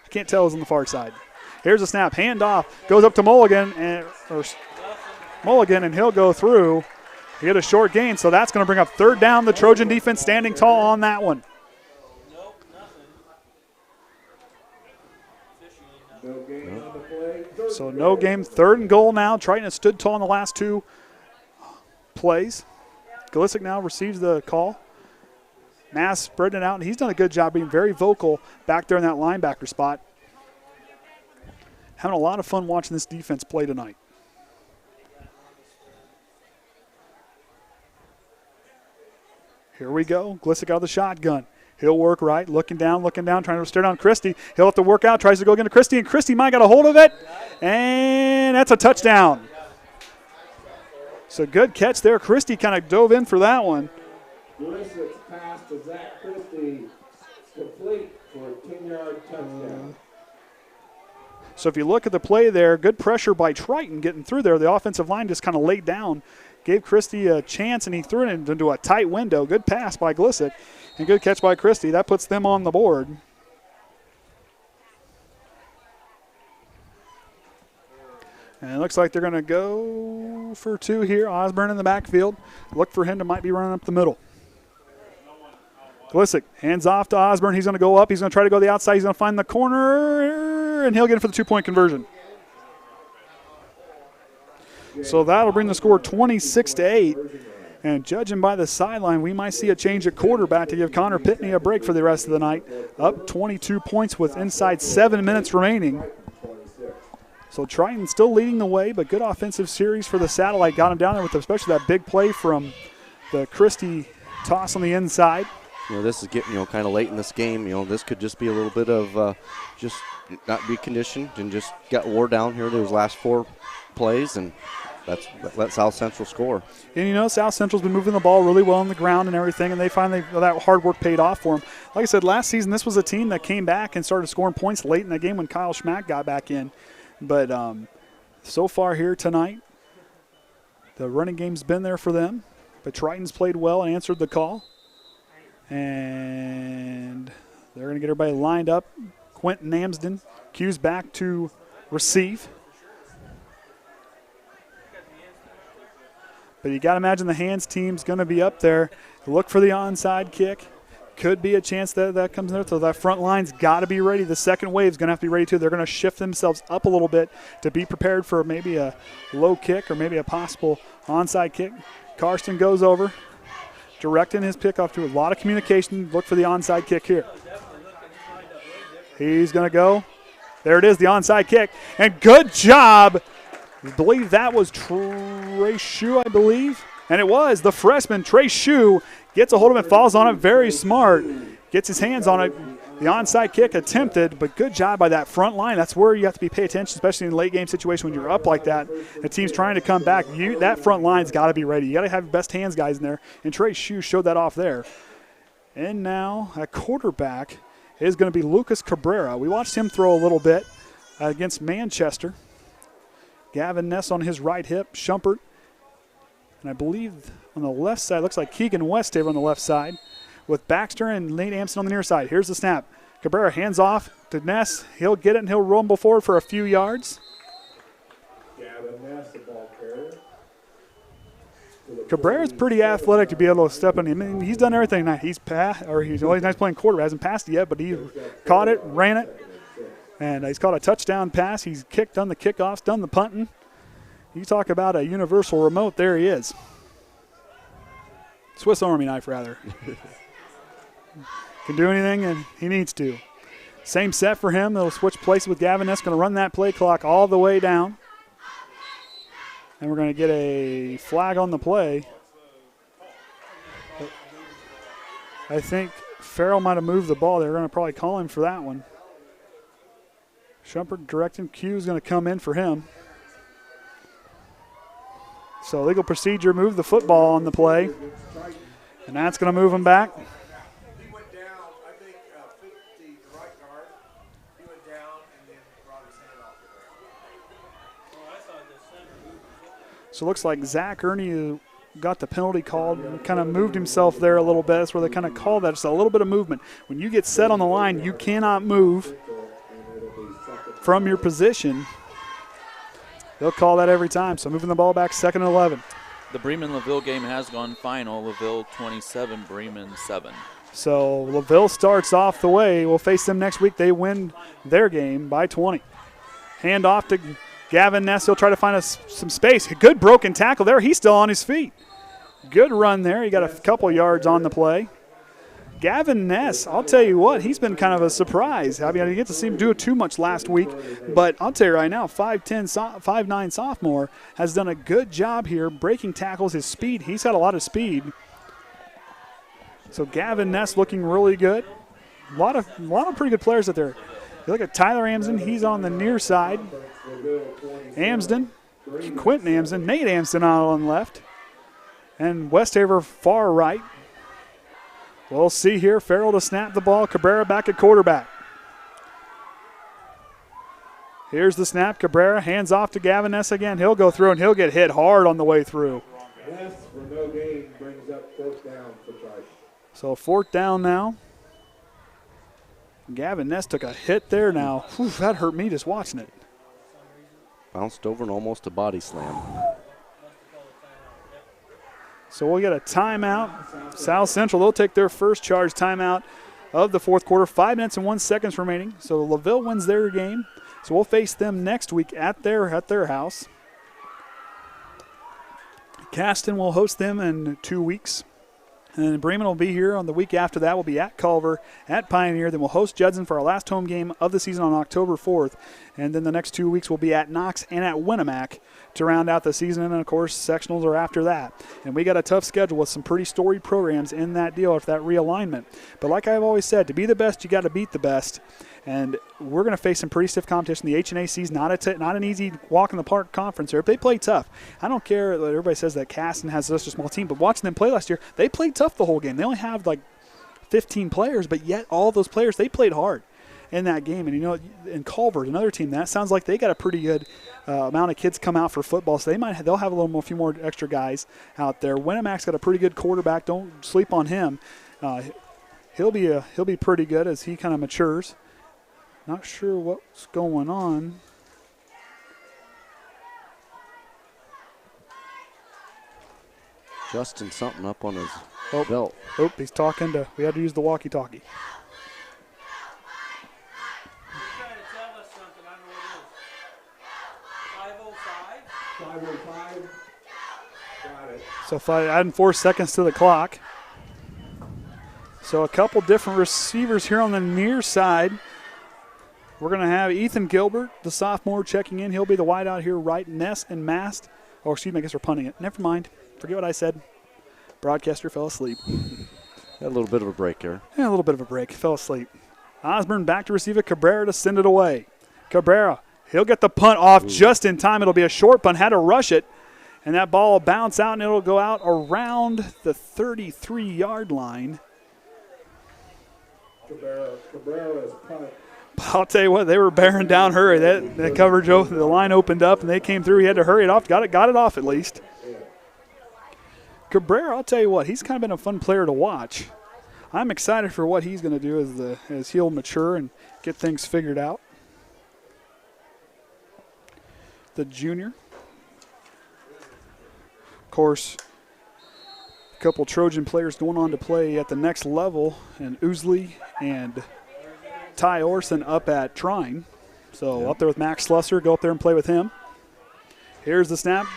can't tell who's on the far side. Here's a snap, handoff, goes up to Mulligan, and he'll go through. He get a short gain, so that's going to bring up 3rd down. The Trojan defense standing tall on that one. So no game, 3rd and goal now. Triton has stood tall in the last 2 plays. Galisic now receives the call. Mast spreading it out, and he's done a good job being very vocal back there in that linebacker spot. Having a lot of fun watching this defense play tonight. Here we go. Galisic out of the shotgun. He'll work right, looking down, trying to stare down Christie. He'll have to work out, tries to go against Christie, and Christie might got a hold of it. And that's a touchdown. So good catch there. Christie kind of dove in for that one. Pulisic's pass to Zach Christie, complete for a 10-yard touchdown. So if you look at the play there, good pressure by Triton getting through there. The offensive line just kind of laid down, gave Christie a chance, and he threw it into a tight window. Good pass by Glisick and good catch by Christie. That puts them on the board. And it looks like they're going to go for 2 here. Osborne in the backfield. Look for him to might be running up the middle. Glisick hands off to Osborne. He's going to go up. He's going to try to go the outside. He's going to find the corner, and he'll get it for the 2-point conversion. So that'll bring the score 26-8. And judging by the sideline, we might see a change at quarterback to give Connor Pitney a break for the rest of the night. Up 22 points with inside 7 minutes remaining. So Triton still leading the way, but good offensive series for the Satellite. Got him down there with especially that big play from the Christie toss on the inside. This is getting, kind of late in this game. This could just be a little bit of just not be conditioned and just got wore down here those last 4 plays, and let South Central score. And, South Central's been moving the ball really well on the ground and everything, and they finally, that hard work paid off for them. Like I said, last season, this was a team that came back and started scoring points late in the game when Kyle Schmack got back in. But so far here tonight, the running game's been there for them, but Triton's played well and answered the call. And they're going to get everybody lined up. Quentin Amsdem cues back to receive. But you got to imagine the hands team's going to be up there. Look for the onside kick. Could be a chance that comes there. So that front line's got to be ready. The second wave's going to have to be ready too. They're going to shift themselves up a little bit to be prepared for maybe a low kick or maybe a possible onside kick. Karsten goes over, directing his pickoff to a lot of communication. Look for the onside kick here. He's going to go. There it is, the onside kick. And good job. I believe that was Trey Schuh, I believe. And it was the freshman, Trey Schuh, gets a hold of it, falls on it, very smart. Gets his hands on it. The onside kick attempted, but good job by that front line. That's where you have to be pay attention, especially in a late game situation when you're up like that. The team's trying to come back. That front line's got to be ready. You got to have your best hands guys in there, and Trey Schuh showed that off there. And now a quarterback is going to be Lucas Cabrera. We watched him throw a little bit against Manchester. Gavyn Ness on his right hip, Shumpert. And I believe on the left side, looks like Keegan Westafer on the left side with Baxter and Landon Lemler on the near side. Here's the snap. Cabrera hands off to Ness. He'll get it and he'll rumble forward for a few yards. Gavin Ness, the ball carrier. Cabrera's pretty athletic to be able to step in. I mean, he's done everything tonight. He's always nice playing quarterback. Hasn't passed it yet, but he caught it, ran it, and he's caught a touchdown pass. He's done the kickoffs, done the punting. You talk about a universal remote, there he is. Swiss Army knife, rather. Can do anything, and he needs to. Same set for him. They'll switch places with Gavyn Ness. Going to run that play clock all the way down. And we're going to get a flag on the play. I think Farrell might have moved the ball. They're going to probably call him for that one. Shumpert directing. Q is going to come in for him. So legal procedure, move the football on the play. And that's going to move him back. He went down, I think, 50, the right guard. He went down and then brought his hand off. So it looks like Zach Ernie got the penalty called and kind of moved himself there a little bit. That's where they kind of call that. Just a little bit of movement. When you get set on the line, you cannot move from your position. They'll call that every time. So moving the ball back, 2nd and 11. The Bremen-LaVille game has gone final. LaVille 27, Bremen 7. So LaVille starts off the way. We'll face them next week. They win their game by 20. Hand off to Gavyn Ness. He'll try to find some space. Good broken tackle there. He's still on his feet. Good run there. He got a couple yards on the play. Gavyn Ness, I'll tell you what, he's been kind of a surprise. I mean, I didn't get to see him do it too much last week, but I'll tell you right now, 5'10", 5'9" sophomore has done a good job here breaking tackles. His speed, he's had a lot of speed. So Gavyn Ness looking really good. A lot of pretty good players out there. You look at Tyler Amsden, he's on the near side. Amsden, Quentin Amsden, Nate Amsden on the left. And Westafer far right. We'll see here. Farrell to snap the ball. Cabrera back at quarterback. Here's the snap. Cabrera hands off to Gavyn Ness again. He'll go through and he'll get hit hard on the way through. Ness for no gain brings up 4th down for Triton. So 4th down now. Gavyn Ness took a hit there now. Whew, that hurt me just watching it. Bounced over and almost a body slam. So we'll get a timeout. South Central, they'll take their first charge timeout of the 4th quarter. 5 minutes and 1 second remaining. So LaVille wins their game. So we'll face them next week at their house. Caston will host them in 2 weeks. And Bremen will be here on the week after that. We'll be at Culver, at Pioneer. Then we'll host Judson for our last home game of the season on October 4th. And then the next 2 weeks we'll be at Knox and at Winnemac to round out the season. And, of course, sectionals are after that. And we got a tough schedule with some pretty storied programs in that deal after that realignment. But like I've always said, to be the best, you got to beat the best. And we're going to face some pretty stiff competition. The HNAC is not an easy walk-in-the-park conference here. They play tough. I don't care that everybody says that Caston has such a small team, but watching them play last year, they played tough the whole game. They only have like 15 players, but yet all those players, they played hard in that game. And, you know, in Culver, another team, that sounds like they got a pretty good amount of kids come out for feotball, so they'll have a few more extra guys out there. Winnemac's got a pretty good quarterback. Don't sleep on him. He'll be pretty good as he kind of matures. Not sure what's going on. Justin something up on his belt. Oh, he's talking to, we had to use the walkie-talkie. Trying to tell us something, I know what it is. 5:05. 5:05. Got it. So adding 4 seconds to the clock. So a couple different receivers here on the near side. We're going to have Ethan Gilbert, the sophomore, checking in. He'll be the wideout here, right. Ness and Mast. Oh, excuse me, I guess we're punting it. Never mind. Forget what I said. Broadcaster fell asleep. Had a little bit of a break here. Yeah, a little bit of a break. Fell asleep. Osborne back to receive it. Cabrera to send it away. Cabrera, he'll get the punt off just in time. It'll be a short punt. Had to rush it. And that ball will bounce out, and it'll go out around the 33-yard line. Cabrera's punt. I'll tell you what, they were bearing down hurry. That coverage, the line opened up, and they came through. He had to hurry it off. Got it off at least. Cabrera, I'll tell you what, he's kind of been a fun player to watch. I'm excited for what he's going to do as he'll mature and get things figured out. The junior. Of course, a couple Trojan players going on to play at the next level, and Ousley and Ty Orson up at Trine. So up there with Max Slusser, go up there and play with him. Here's the snap.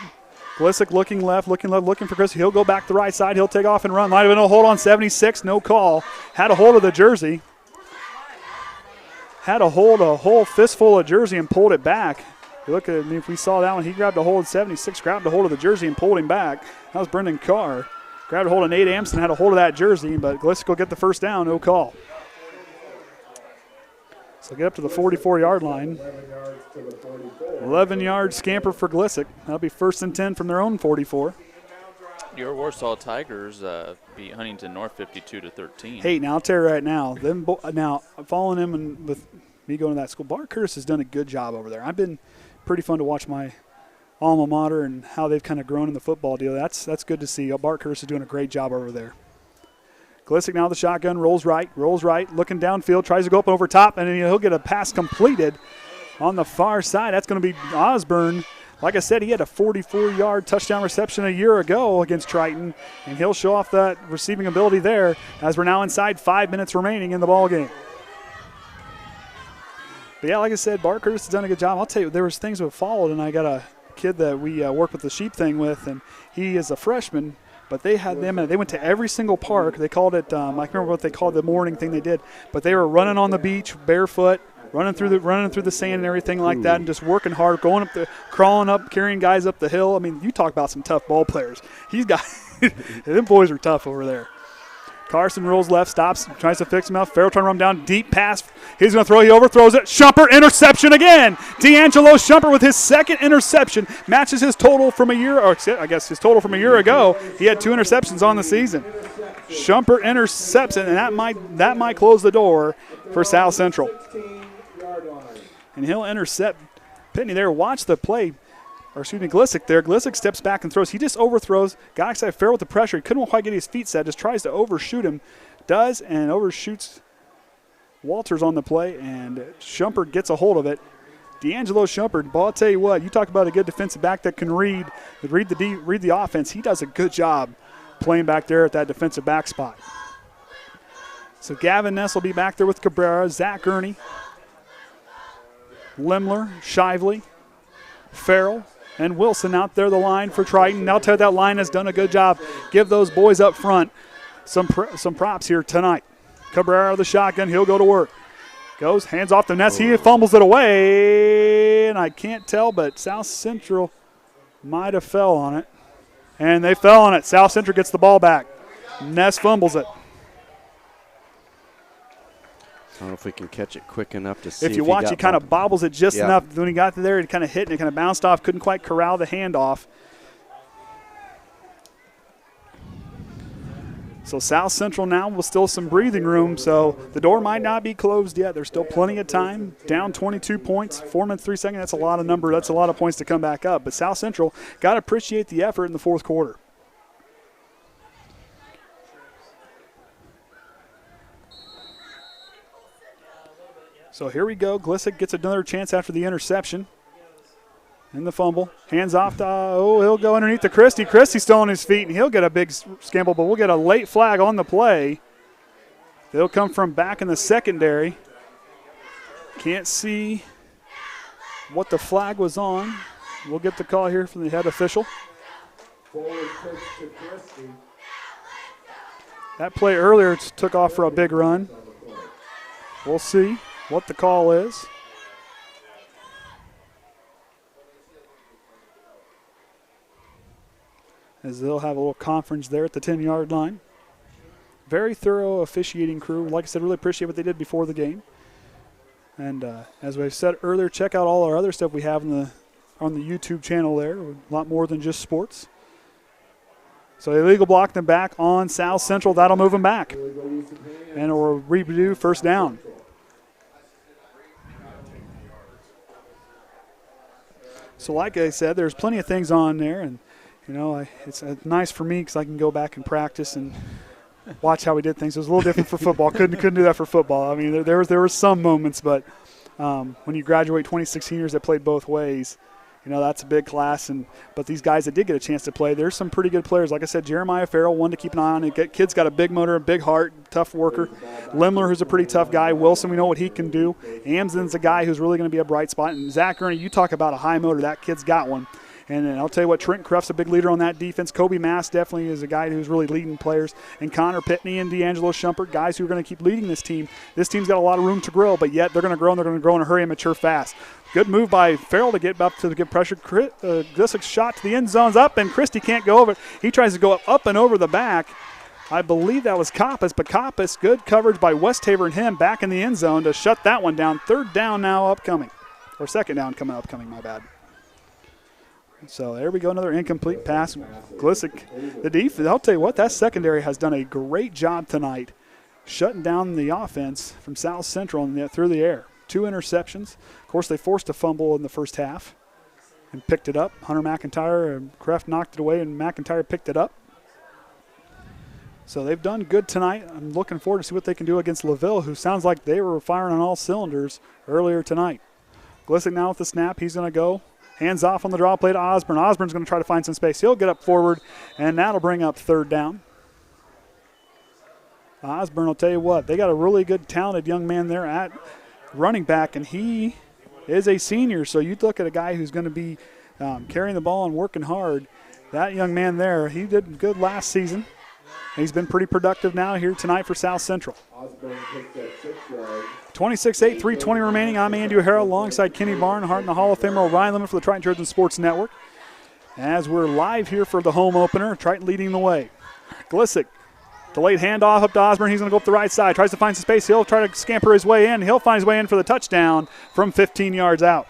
Glisick looking left, looking for Chris. He'll go back the right side. He'll take off and run. Might have been a hold on 76, no call. Had a hold of the jersey. Had a whole fistful of jersey and pulled it back. You look at me, if we saw that one, he grabbed a hold of 76, grabbed a hold of the jersey and pulled him back. That was Brendan Carr. Grabbed a hold of Nate Amsden, had a hold of that jersey, but Glisick will get the first down, no call. So get up to the 44-yard line. 11-yard scamper for Glisick. That'll be 1st and 10 from their own 44. Your Warsaw Tigers beat Huntington North 52-13. Hey, now I'll tell you right now, now following him and with me going to that school, Bart Curtis has done a good job over there. I've been pretty fun to watch my alma mater and how they've kind of grown in the football deal. That's good to see. Bart Curtis is doing a great job over there. Glisick now the shotgun, rolls right, looking downfield, tries to go up and over top, and then he'll get a pass completed on the far side. That's going to be Osborne. Like I said, he had a 44-yard touchdown reception a year ago against Triton, and he'll show off that receiving ability there as we're now inside 5 minutes remaining in the ballgame. But, yeah, like I said, Bart Curtis has done a good job. I'll tell you, there was things that followed, and I got a kid that we worked with the sheep thing with, and he is a freshman. But they had them, and they went to every single park. They called it, I can't remember what they called the morning thing they did, but they were running on the beach barefoot, running through the sand and everything like that, and just working hard, crawling up, carrying guys up the hill. I mean, you talk about some tough ball players. He's got them boys are tough over there. Carson rolls left, stops, tries to fix him up. Farrell trying to run down, deep pass. He's going to throw, he overthrows it. Shumpert, interception again. D'Angelo Shumpert with his second interception. Matches his total from a year, or I guess his total from a year ago. He had 2 interceptions on the season. Shumpert intercepts it, and that might close the door for South Central. And he'll intercept Pitney there. Watch the play. Glissick there. Glissick steps back and throws. He just overthrows. Got excited. Farrell with the pressure. He couldn't quite get his feet set. Just tries to overshoot him. Does, and overshoots Walters on the play, and Shumpert gets a hold of it. D'Angelo Shumpert, but I'll tell you what, you talk about a good defensive back that can read the offense. He does a good job playing back there at that defensive back spot. So Gavyn Ness will be back there with Cabrera, Zach Ernie, Lemler, Shively, Farrell, and Wilson out there, the line for Triton. I'll tell you, that line has done a good job. Give those boys up front some props here tonight. Cabrera, the shotgun, he'll go to work. Goes, hands off the Ness. He fumbles it away, and I can't tell, but South Central might have fell on it. And they fell on it. South Central gets the ball back. Ness fumbles it. I don't know if we can catch it quick enough to see. If you watch, he kind of bobbles it just enough. When he got there, it kind of hit and it kind of bounced off. Couldn't quite corral the handoff. So South Central now with still some breathing room. So the door might not be closed yet. There's still plenty of time. Down 22 points, 4 minutes, 3 seconds. That's a lot of number. That's a lot of points to come back up. But South Central got to appreciate the effort in the fourth quarter. So here we go. Glissick gets another chance after the interception. And the fumble. Hands off to, he'll go underneath to Christie. Christie's still on his feet, and he'll get a big scramble, but we'll get a late flag on the play. They'll come from back in the secondary. Can't see what the flag was on. We'll get the call here from the head official. That play earlier took off for a big run. We'll see what the call is. As they'll have a little conference there at the 10-yard line. Very thorough officiating crew. Like I said, really appreciate what they did before the game. And as we said earlier, check out all our other stuff we have on the YouTube channel there. A lot more than just sports. So illegal block them back on South Central. That'll move them back. And it will redo first down. So like I said, there's plenty of things on there, and it's nice for me because I can go back and practice and watch how we did things. It was a little different for football. Couldn't do that for football. I mean, there were some moments, but when you graduate 26 seniors that played both ways, that's a big class. But these guys that did get a chance to play, there's some pretty good players. Like I said, Jeremiah Farrell, one to keep an eye on. Kid's got a big motor, a big heart, tough worker. Lemler, who's a pretty tough guy. Wilson, we know what he can do. Amsden's a guy who's really going to be a bright spot. And Zach Ernie, you talk about a high motor. That kid's got one. And I'll tell you what, Trenton Kreft's a big leader on that defense. Koby Mast definitely is a guy who's really leading players. And Connor Pitney and D'Angelo Shumpert, guys who are going to keep leading this team. This team's got a lot of room to grow, but yet they're going to grow, and they're going to grow in a hurry and mature fast. Good move by Farrell to get up to get pressure. Glissick's shot to the end zone's up, and Christie can't go over it. He tries to go up and over the back. I believe that was Coppes, but Coppes, good coverage by Westafer and him back in the end zone to shut that one down. Third down now upcoming. Or second down upcoming, my bad. So there we go, another incomplete pass. Glissick, the defense, I'll tell you what, that secondary has done a great job tonight shutting down the offense from South Central and through the air. 2 interceptions. Of course, they forced a fumble in the first half and picked it up. Hunter McIntyre and Kreft knocked it away, and McIntyre picked it up. So they've done good tonight. I'm looking forward to see what they can do against LaVille, who sounds like they were firing on all cylinders earlier tonight. Glissick now with the snap. He's going to go. Hands off on the draw play to Osborne. Osborne's going to try to find some space. He'll get up forward, and that'll bring up third down. Osborne, I'll tell you what, they got a really good, talented young man there at running back, and he is a senior. So you look at a guy who's going to be carrying the ball and working hard. That young man there, he did good last season. He's been pretty productive now here tonight for South Central. 26-8, 3:20 remaining. I'm Andy O'Hara alongside Kenny Barnhart and the Hall of Famer Ryan Lemler for the Triton Trojan Sports Network. As we're live here for the home opener, Triton leading the way. Glissick Delayed handoff up to Osborne. He's going to go up the right side. Tries to find some space. He'll try to scamper his way in. He'll find his way in for the touchdown from 15 yards out.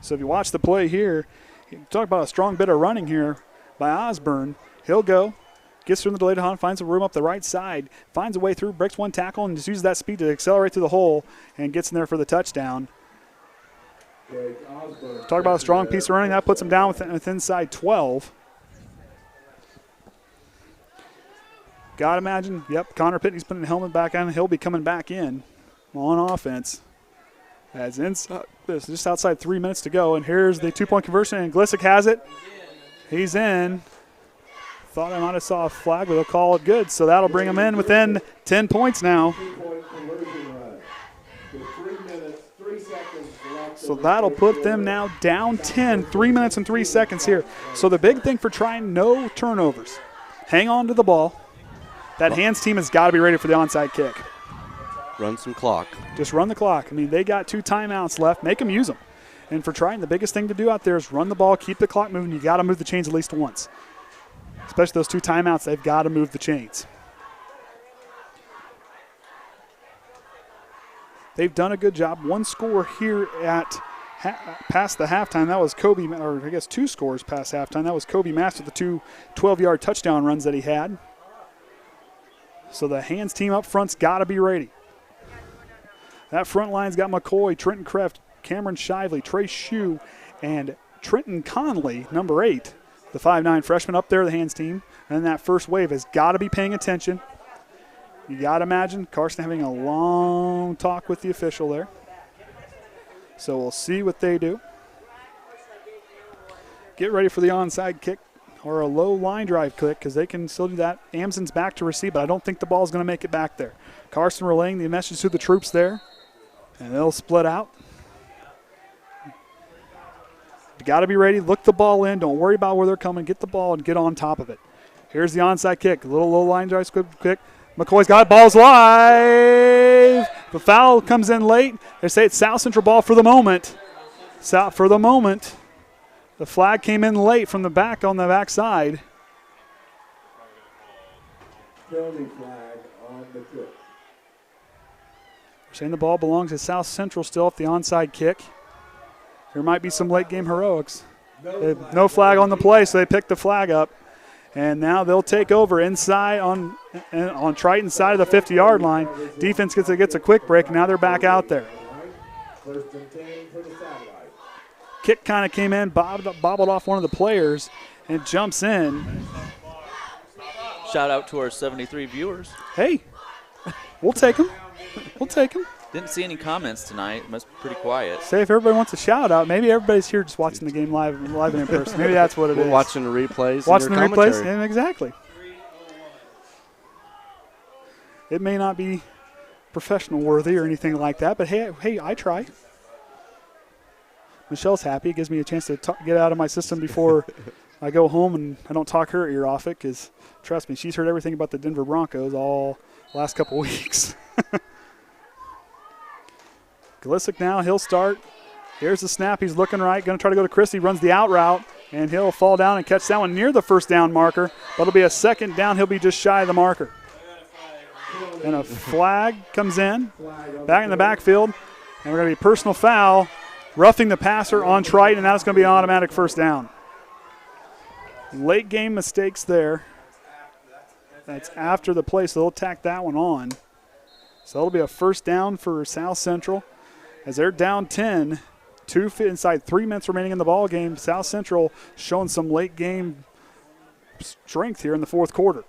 So if you watch the play here, you talk about a strong bit of running here by Osborne. He'll go, gets through the delayed hunt, finds a room up the right side, finds a way through, breaks one tackle, and just uses that speed to accelerate through the hole and gets in there for the touchdown. Talk about a strong piece of running. That puts him down with inside 12. Got to imagine, yep, Connor Pitney's putting the helmet back on. He'll be coming back in on offense. As inside, just outside 3 minutes to go. And here's the two-point conversion, and Glissick has it. He's in. Thought I might have saw a flag, but they'll call it good. So that'll bring him in within 10 points now. So that'll put them now down 10, 3 minutes and 3 seconds here. So the big thing for Triton, no turnovers. Hang on to the ball. That hands team has got to be ready for the onside kick. Run some clock. Just run the clock. I mean, they got 2 timeouts left. Make them use them. And for Triton, the biggest thing to do out there is run the ball, keep the clock moving. You got to move the chains at least once. Especially those 2 timeouts, they've got to move the chains. They've done a good job. 1 score here at past the halftime. That was Koby, or I guess 2 scores past halftime. That was Koby Mast with the 2 12-yard touchdown runs that he had. So the hands team up front's got to be ready. That front line's got McCoy, Trenton Kreft, Cameron Shively, Trey Schuh, and Trenton Conley, number 8, the 5'9 freshman up there, the hands team. And that first wave has got to be paying attention. You got to imagine Carson having a long talk with the official there. So we'll see what they do. Get ready for the onside kick or a low line drive kick because they can still do that. Amsden's back to receive, but I don't think the ball's going to make it back there. Carson relaying the message to the troops there, and they'll split out. You got to be ready. Look the ball in. Don't worry about where they're coming. Get the ball and get on top of it. Here's the onside kick. A little low line drive kick. McCoy's got it. Ball's live. The foul comes in late. They say it's South Central ball for the moment. For the moment. The flag came in late from the back on the backside. Penalty flag on the kick. We're saying the ball belongs to South Central still off the onside kick. There might be some late game heroics. No flag on the play, so they picked the flag up. And now they'll take over inside on Triton's side of the 50-yard line. Defense gets a quick break, and now they're back out there. First and 10 for the satellite. Kick kind of came in, bobbled off one of the players, and jumps in. Shout out to our 73 viewers. Hey, we'll take them. We'll take them. Didn't see any comments tonight. Must be pretty quiet. Say if everybody wants a shout out, maybe everybody's here just watching the game live and in person. Maybe that's what it is. Watching the replays. Watching the and replays, commentary. yeah, exactly. It may not be professional worthy or anything like that, but hey, I try. Michelle's happy. It gives me a chance to get out of my system before I go home and I don't talk her ear off it because, trust me, she's heard everything about the Denver Broncos all last couple weeks. Glissick now, he'll start. Here's the snap. He's looking right. Going to try to go to Christie. Runs the out route, and he'll fall down and catch that one near the first down marker. But it'll be a second down. He'll be just shy of the marker. And a flag comes in. Back in the backfield. And we're going to be personal foul. Roughing the passer on Triton, and that's going to be an automatic first down. Late game mistakes there. That's after the play, so they'll tack that one on. So it'll be a first down for South Central. As they're down 10, inside 3 minutes remaining in the ball game. South Central showing some late game strength here in the fourth quarter.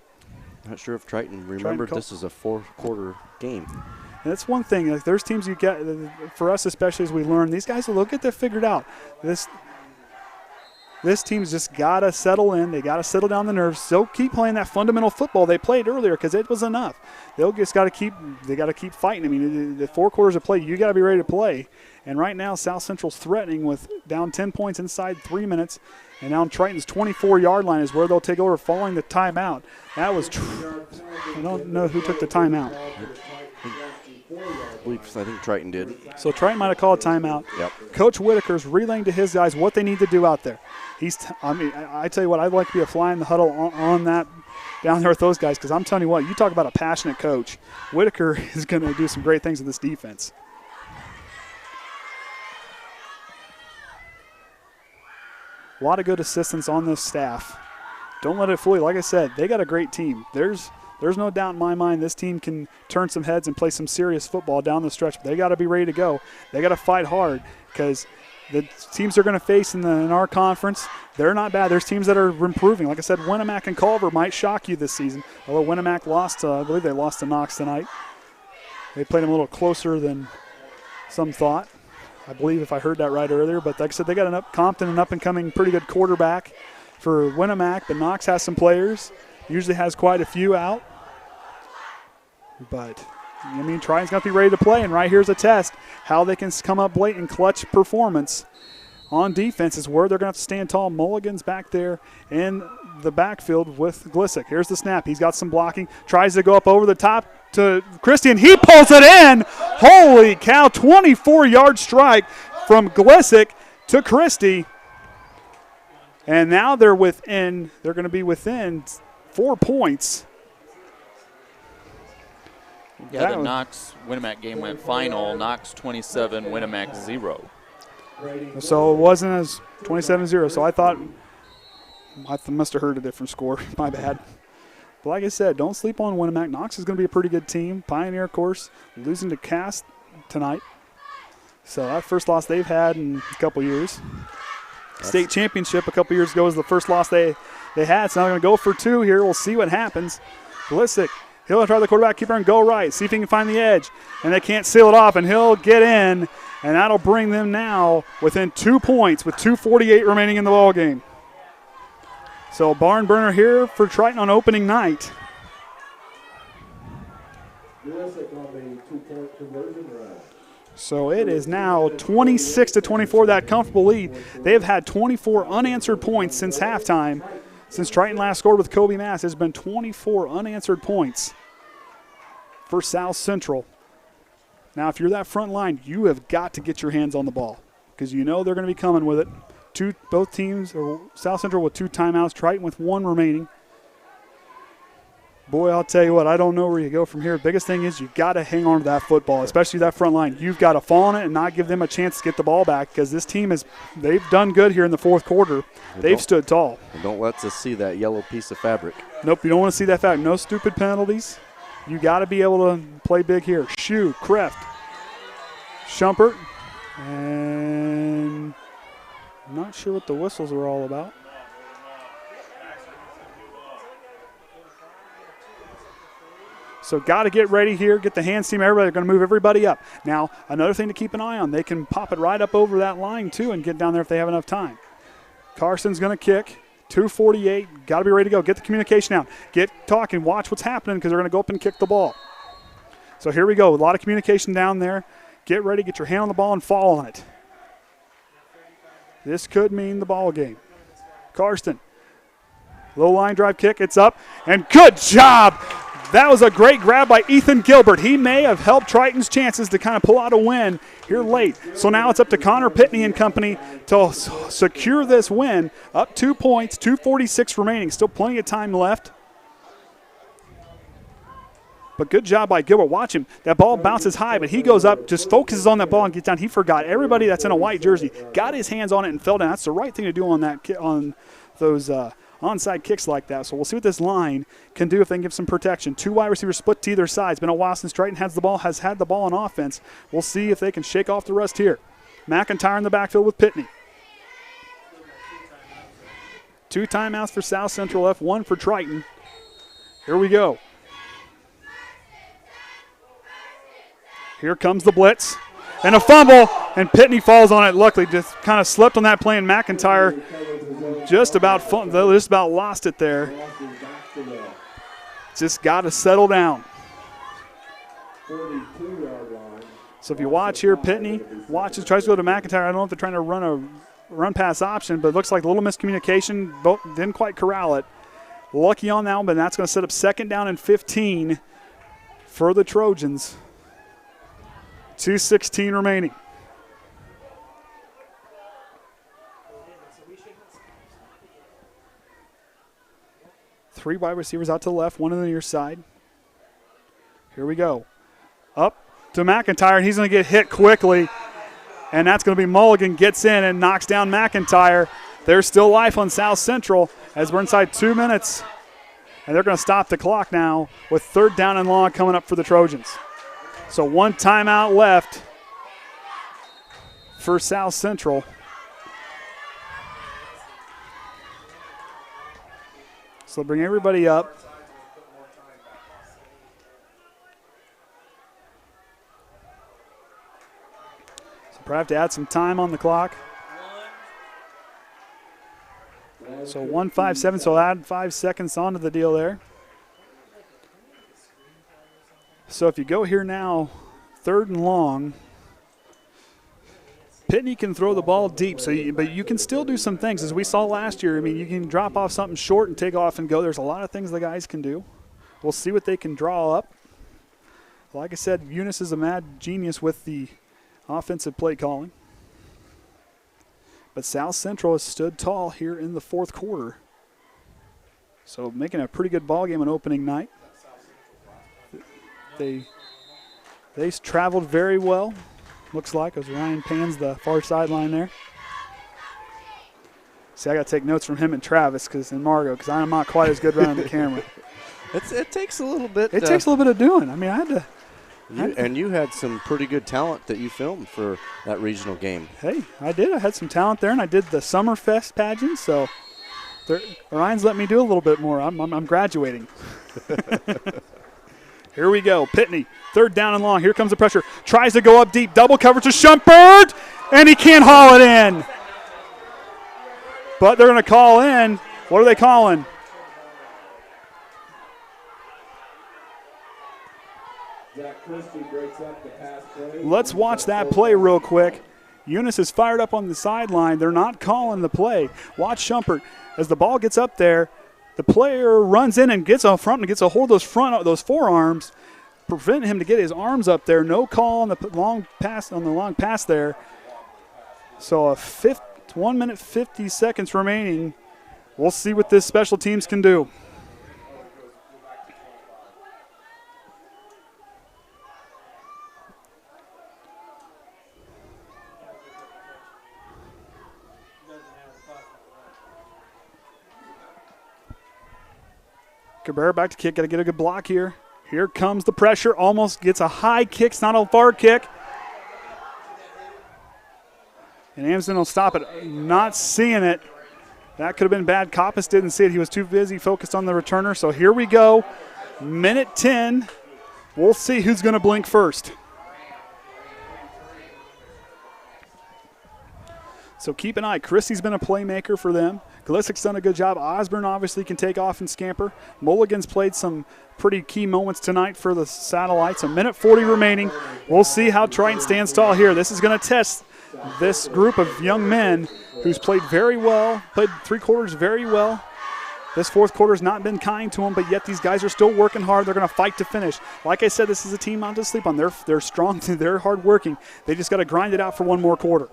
Not sure if Triton remembered this is a 4-quarter game. And that's one thing. Like, there's teams you get, for us especially as we learn, these guys will get that figured out. This team's just got to settle in. They got to settle down the nerves. Still keep playing that fundamental football they played earlier because it was enough. They got to keep fighting. I mean, the 4 quarters of play, you got to be ready to play. And right now, South Central's threatening with down 10 points inside 3 minutes. And now Triton's 24-yard line is where they'll take over following the timeout. That was I don't know who took the timeout. I think Triton did. So Triton might have called a timeout. Yep. Coach Whitaker's relaying to his guys what they need to do out there. I tell you what, I'd like to be a fly in the huddle on that down there with those guys, because I'm telling you what, you talk about a passionate coach. Whitaker is going to do some great things with this defense. A lot of good assistance on this staff. Don't let it fool you. Like I said, they got a great team. There's no doubt in my mind this team can turn some heads and play some serious football down the stretch. But they got to be ready to go. They got to fight hard, because the teams they're going to face in our conference, they're not bad. There's teams that are improving. Like I said, Winnemac and Culver might shock you this season. Although Winnemac lost, I believe they lost to Knox tonight. They played them a little closer than some thought, I believe, if I heard that right earlier. But like I said, they got Compton, an up-and-coming pretty good quarterback for Winnemac. But Knox has some players. Usually has quite a few out. But, Triton's got to be ready to play. And right here's a test. How they can come up late and clutch performance on defense is where they're going to have to stand tall. Mulligan's back there in the backfield with Glissick. Here's the snap. He's got some blocking. Tries to go up over the top to Christie, and he pulls it in. Holy cow, 24-yard strike from Glissick to Christie. And now they're going to be within 4 points. Yeah, the Knox-Winnemac game went final. Knox 27, Winnemac 0. So it wasn't as 27-0. So I must have heard a different score. My bad. But like I said, don't sleep on Winnemac. Knox is going to be a pretty good team. Pioneer, of course, losing to Cass tonight. So that first loss they've had in a couple years. State championship a couple years ago was the first loss they had. So now they're going to go for 2 here. We'll see what happens. Glissick. He'll try the quarterback keeper and go right. See if he can find the edge. And they can't seal it off, and he'll get in. And that'll bring them now within 2 points with 2:48 remaining in the ball game. So barn burner here for Triton on opening night. So it is now 26-24, that comfortable lead. They have had 24 unanswered points since halftime. Since Triton last scored with Koby Mast, there's been 24 unanswered points for South Central. Now, if you're that front line, you have got to get your hands on the ball, because you know they're going to be coming with it. Both teams, or South Central with 2 timeouts, Triton with 1 remaining. Boy, I'll tell you what, I don't know where you go from here. Biggest thing is you've got to hang on to that football, especially that front line. You've got to fall on it and not give them a chance to get the ball back, because this team they've done good here in the fourth quarter. They've stood tall. And don't let us see that yellow piece of fabric. Nope, you don't want to see that fabric. No stupid penalties. You got to be able to play big here. Schuh, Kreft, Shumpert, and I'm not sure what the whistles were all about. So got to get ready here, get the hands team, everybody. They're going to move everybody up. Now, another thing to keep an eye on, they can pop it right up over that line, too, and get down there if they have enough time. Carson's going to kick. 2:48. Got to be ready to go. Get the communication out. Get talking. Watch what's happening, because they're going to go up and kick the ball. So here we go. A lot of communication down there. Get ready. Get your hand on the ball and fall on it. This could mean the ball game. Karsten. Low line drive kick. It's up. And good job. That was a great grab by Ethan Gilbert. He may have helped Triton's chances to kind of pull out a win here late. So now it's up to Connor Pitney and company to secure this win. Up 2 points, 2:46 remaining. Still plenty of time left. But good job by Gilbert. Watch him. That ball bounces high, but he goes up, just focuses on that ball and gets down. He forgot everybody that's in a white jersey. Got his hands on it and fell down. That's the right thing to do on those onside kicks like that. So we'll see what this line can do if they can give some protection. 2 wide receivers split to either side. It's been a while since Triton has had the ball on offense. We'll see if they can shake off the rust here. McIntyre in the backfield with Pitney. 2 timeouts for South Central, left 1 for Triton. Here we go. Here comes the blitz. And a fumble, and Pitney falls on it. Luckily, just kind of slipped on that play, and McIntyre just about lost it there. Just got to settle down. So if you watch here, Pitney tries to go to McIntyre. I don't know if they're trying to run a run-pass option, but it looks like a little miscommunication. Both didn't quite corral it. Lucky on that one, but that's going to set up 2nd down and 15 for the Trojans. 2:16 remaining. Three wide receivers out to the left, one on the near side. Here we go. Up to McIntyre, and he's going to get hit quickly. And that's going to be Mulligan gets in and knocks down McIntyre. There's still life on South Central as we're inside 2 minutes. And they're going to stop the clock now with 3rd down and long coming up for the Trojans. So 1 timeout left for South Central. So bring everybody up. So probably have to add some time on the clock. So 1:57, so add 5 seconds onto the deal there. So if you go here now, 3rd and long, Pitney can throw the ball deep, but you can still do some things. As we saw last year, I mean, you can drop off something short and take off and go. There's a lot of things the guys can do. We'll see what they can draw up. Like I said, Eunice is a mad genius with the offensive play calling. But South Central has stood tall here in the 4th quarter. So making a pretty good ball game on opening night. They traveled very well. Looks like as Ryan pans the far sideline there. See, I got to take notes from him and Travis and Margo because I'm not quite as good running the camera. It takes a little bit. It takes a little bit of doing. I mean, I had to. And you had some pretty good talent that you filmed for that regional game. Hey, I did. I had some talent there, and I did the Summerfest pageant, so Ryan's let me do a little bit more. I'm graduating. Here we go. Pitney, 3rd down and long. Here comes the pressure. Tries to go up deep. Double coverage to Shumpert, and he can't haul it in. But they're going to call in. What are they calling? Let's watch that play real quick. Eunice is fired up on the sideline. They're not calling the play. Watch Shumpert. As the ball gets up there, the player runs in and gets up front and gets a hold of those forearms, prevent him to get his arms up there. No call on the long pass there. So 1 minute 50 seconds remaining. We'll see what this special teams can do. Cabrera back to kick. Got to get a good block here. Here comes the pressure. Almost gets a high kick. It's not a far kick. And Amsden will stop it. Not seeing it. That could have been bad. Coppes didn't see it. He was too busy focused on the returner. So here we go. Minute 10. We'll see who's going to blink first. So keep an eye. Christie's been a playmaker for them. Glissik's done a good job. Osborne obviously can take off and scamper. Mulligan's played some pretty key moments tonight for the Satellites. A minute 40 remaining. We'll see how Triton stands tall here. This is going to test this group of young men who's played very well, played 3 quarters very well. This 4th quarter has not been kind to them, but yet these guys are still working hard. They're going to fight to finish. Like I said, this is a team not to sleep on. They're strong. They're hardworking. They just got to grind it out for one more quarter.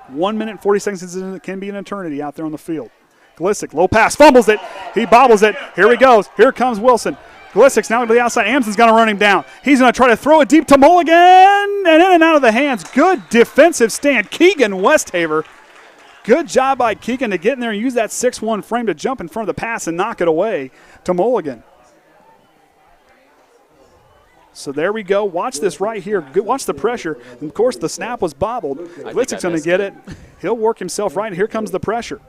1 minute 40 seconds can be an eternity out there on the field. Glissick, low pass, fumbles it. He bobbles it. Here he goes. Here comes Wilson. Glissick's now to the outside. Amsden's going to run him down. He's going to try to throw it deep to Mulligan, and in and out of the hands. Good defensive stand. Keegan Westafer. Good job by Keegan to get in there and use that 6'1" frame to jump in front of the pass and knock it away to Mulligan. So there we go. Watch this right here. Watch the pressure. And of course, the snap was bobbled. Glissick's going to get it. He'll work himself right. Here comes the pressure.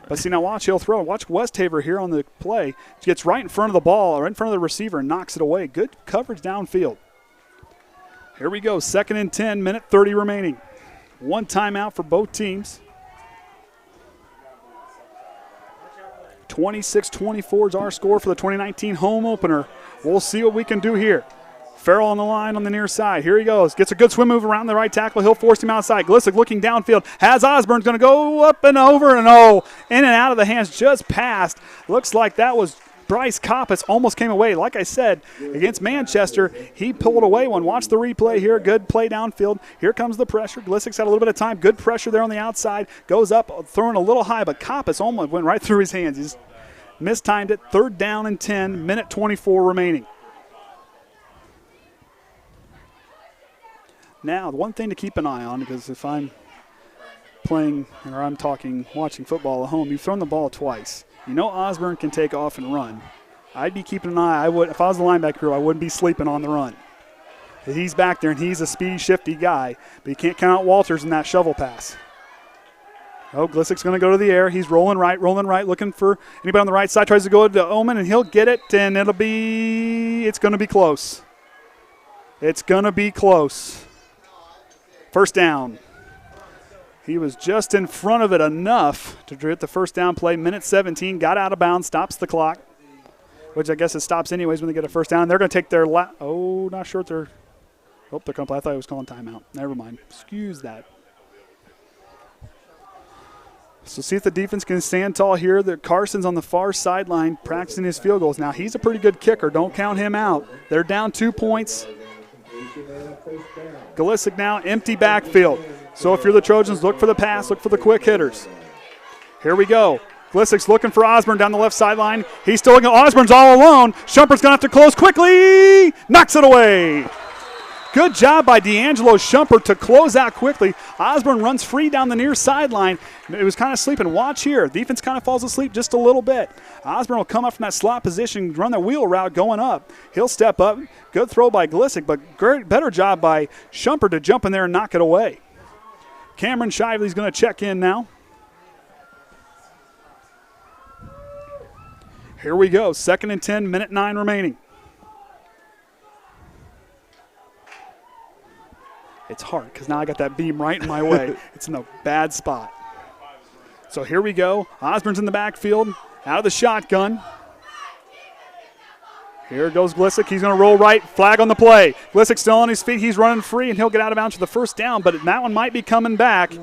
But see, now watch, he'll throw. Watch Westafer here on the play. Gets right in front of the ball, or in front of the receiver, and knocks it away. Good coverage downfield. Here we go. 2nd and 10, minute 30 remaining. 1 timeout for both teams. 26-24 is our score for the 2019 home opener. We'll see what we can do here. Farrell on the line on the near side. Here he goes. Gets a good swim move around the right tackle. He'll force him outside. Glissick looking downfield. Has Osborne's going to go up and over and in and out of the hands. Just passed. Looks like that was Bryce Coppes almost came away. Like I said, against Manchester, he pulled away one. Watch the replay here. Good play downfield. Here comes the pressure. Glisic's had a little bit of time. Good pressure there on the outside. Goes up, throwing a little high, but Coppes almost went right through his hands. He's mistimed it. 3rd down and 10, minute 24 remaining. Now, the one thing to keep an eye on, because if I'm watching football at home, you've thrown the ball twice. You know Osborne can take off and run. I'd be keeping an eye. If I was the linebacker, I wouldn't be sleeping on the run. He's back there, and he's a speedy, shifty guy, but you can't count out Walters in that shovel pass. Oh, Glisic's going to go to the air. He's rolling right, looking for anybody on the right side. Tries to go to Omen, and he'll get it, and it's going to be close. It's going to be close. 1st down. He was just in front of it enough to hit the 1st down play. Minute 17, got out of bounds, stops the clock, which I guess it stops anyways when they get a 1st down. They're going to take their not sure if they're – they're coming. I thought he was calling timeout. Never mind. Excuse that. So see if the defense can stand tall here. Carson's on the far sideline practicing his field goals. Now, he's a pretty good kicker. Don't count him out. They're down 2 points. Galicic now, empty backfield. So if you're the Trojans, look for the pass, look for the quick hitters. Here we go. Glisic's looking for Osborne down the left sideline. He's still looking. Osborne's all alone. Shumpert's going to have to close quickly. Knocks it away. Good job by D'Angelo Shumpert to close out quickly. Osborne runs free down the near sideline. It was kind of sleeping. Watch here. Defense kind of falls asleep just a little bit. Osborne will come up from that slot position, run the wheel route going up. He'll step up. Good throw by Glisick, but better job by Shumpert to jump in there and knock it away. Cameron Shively's going to check in now. Here we go. 2nd and 10, minute 9 remaining. It's hard because now I got that beam right in my way. It's in a bad spot. So here we go. Osborne's in the backfield, out of the shotgun. Here goes Glisick. He's going to roll right. Flag on the play. Glisick still on his feet. He's running free, and he'll get out of bounds for the 1st down, but that one might be coming back.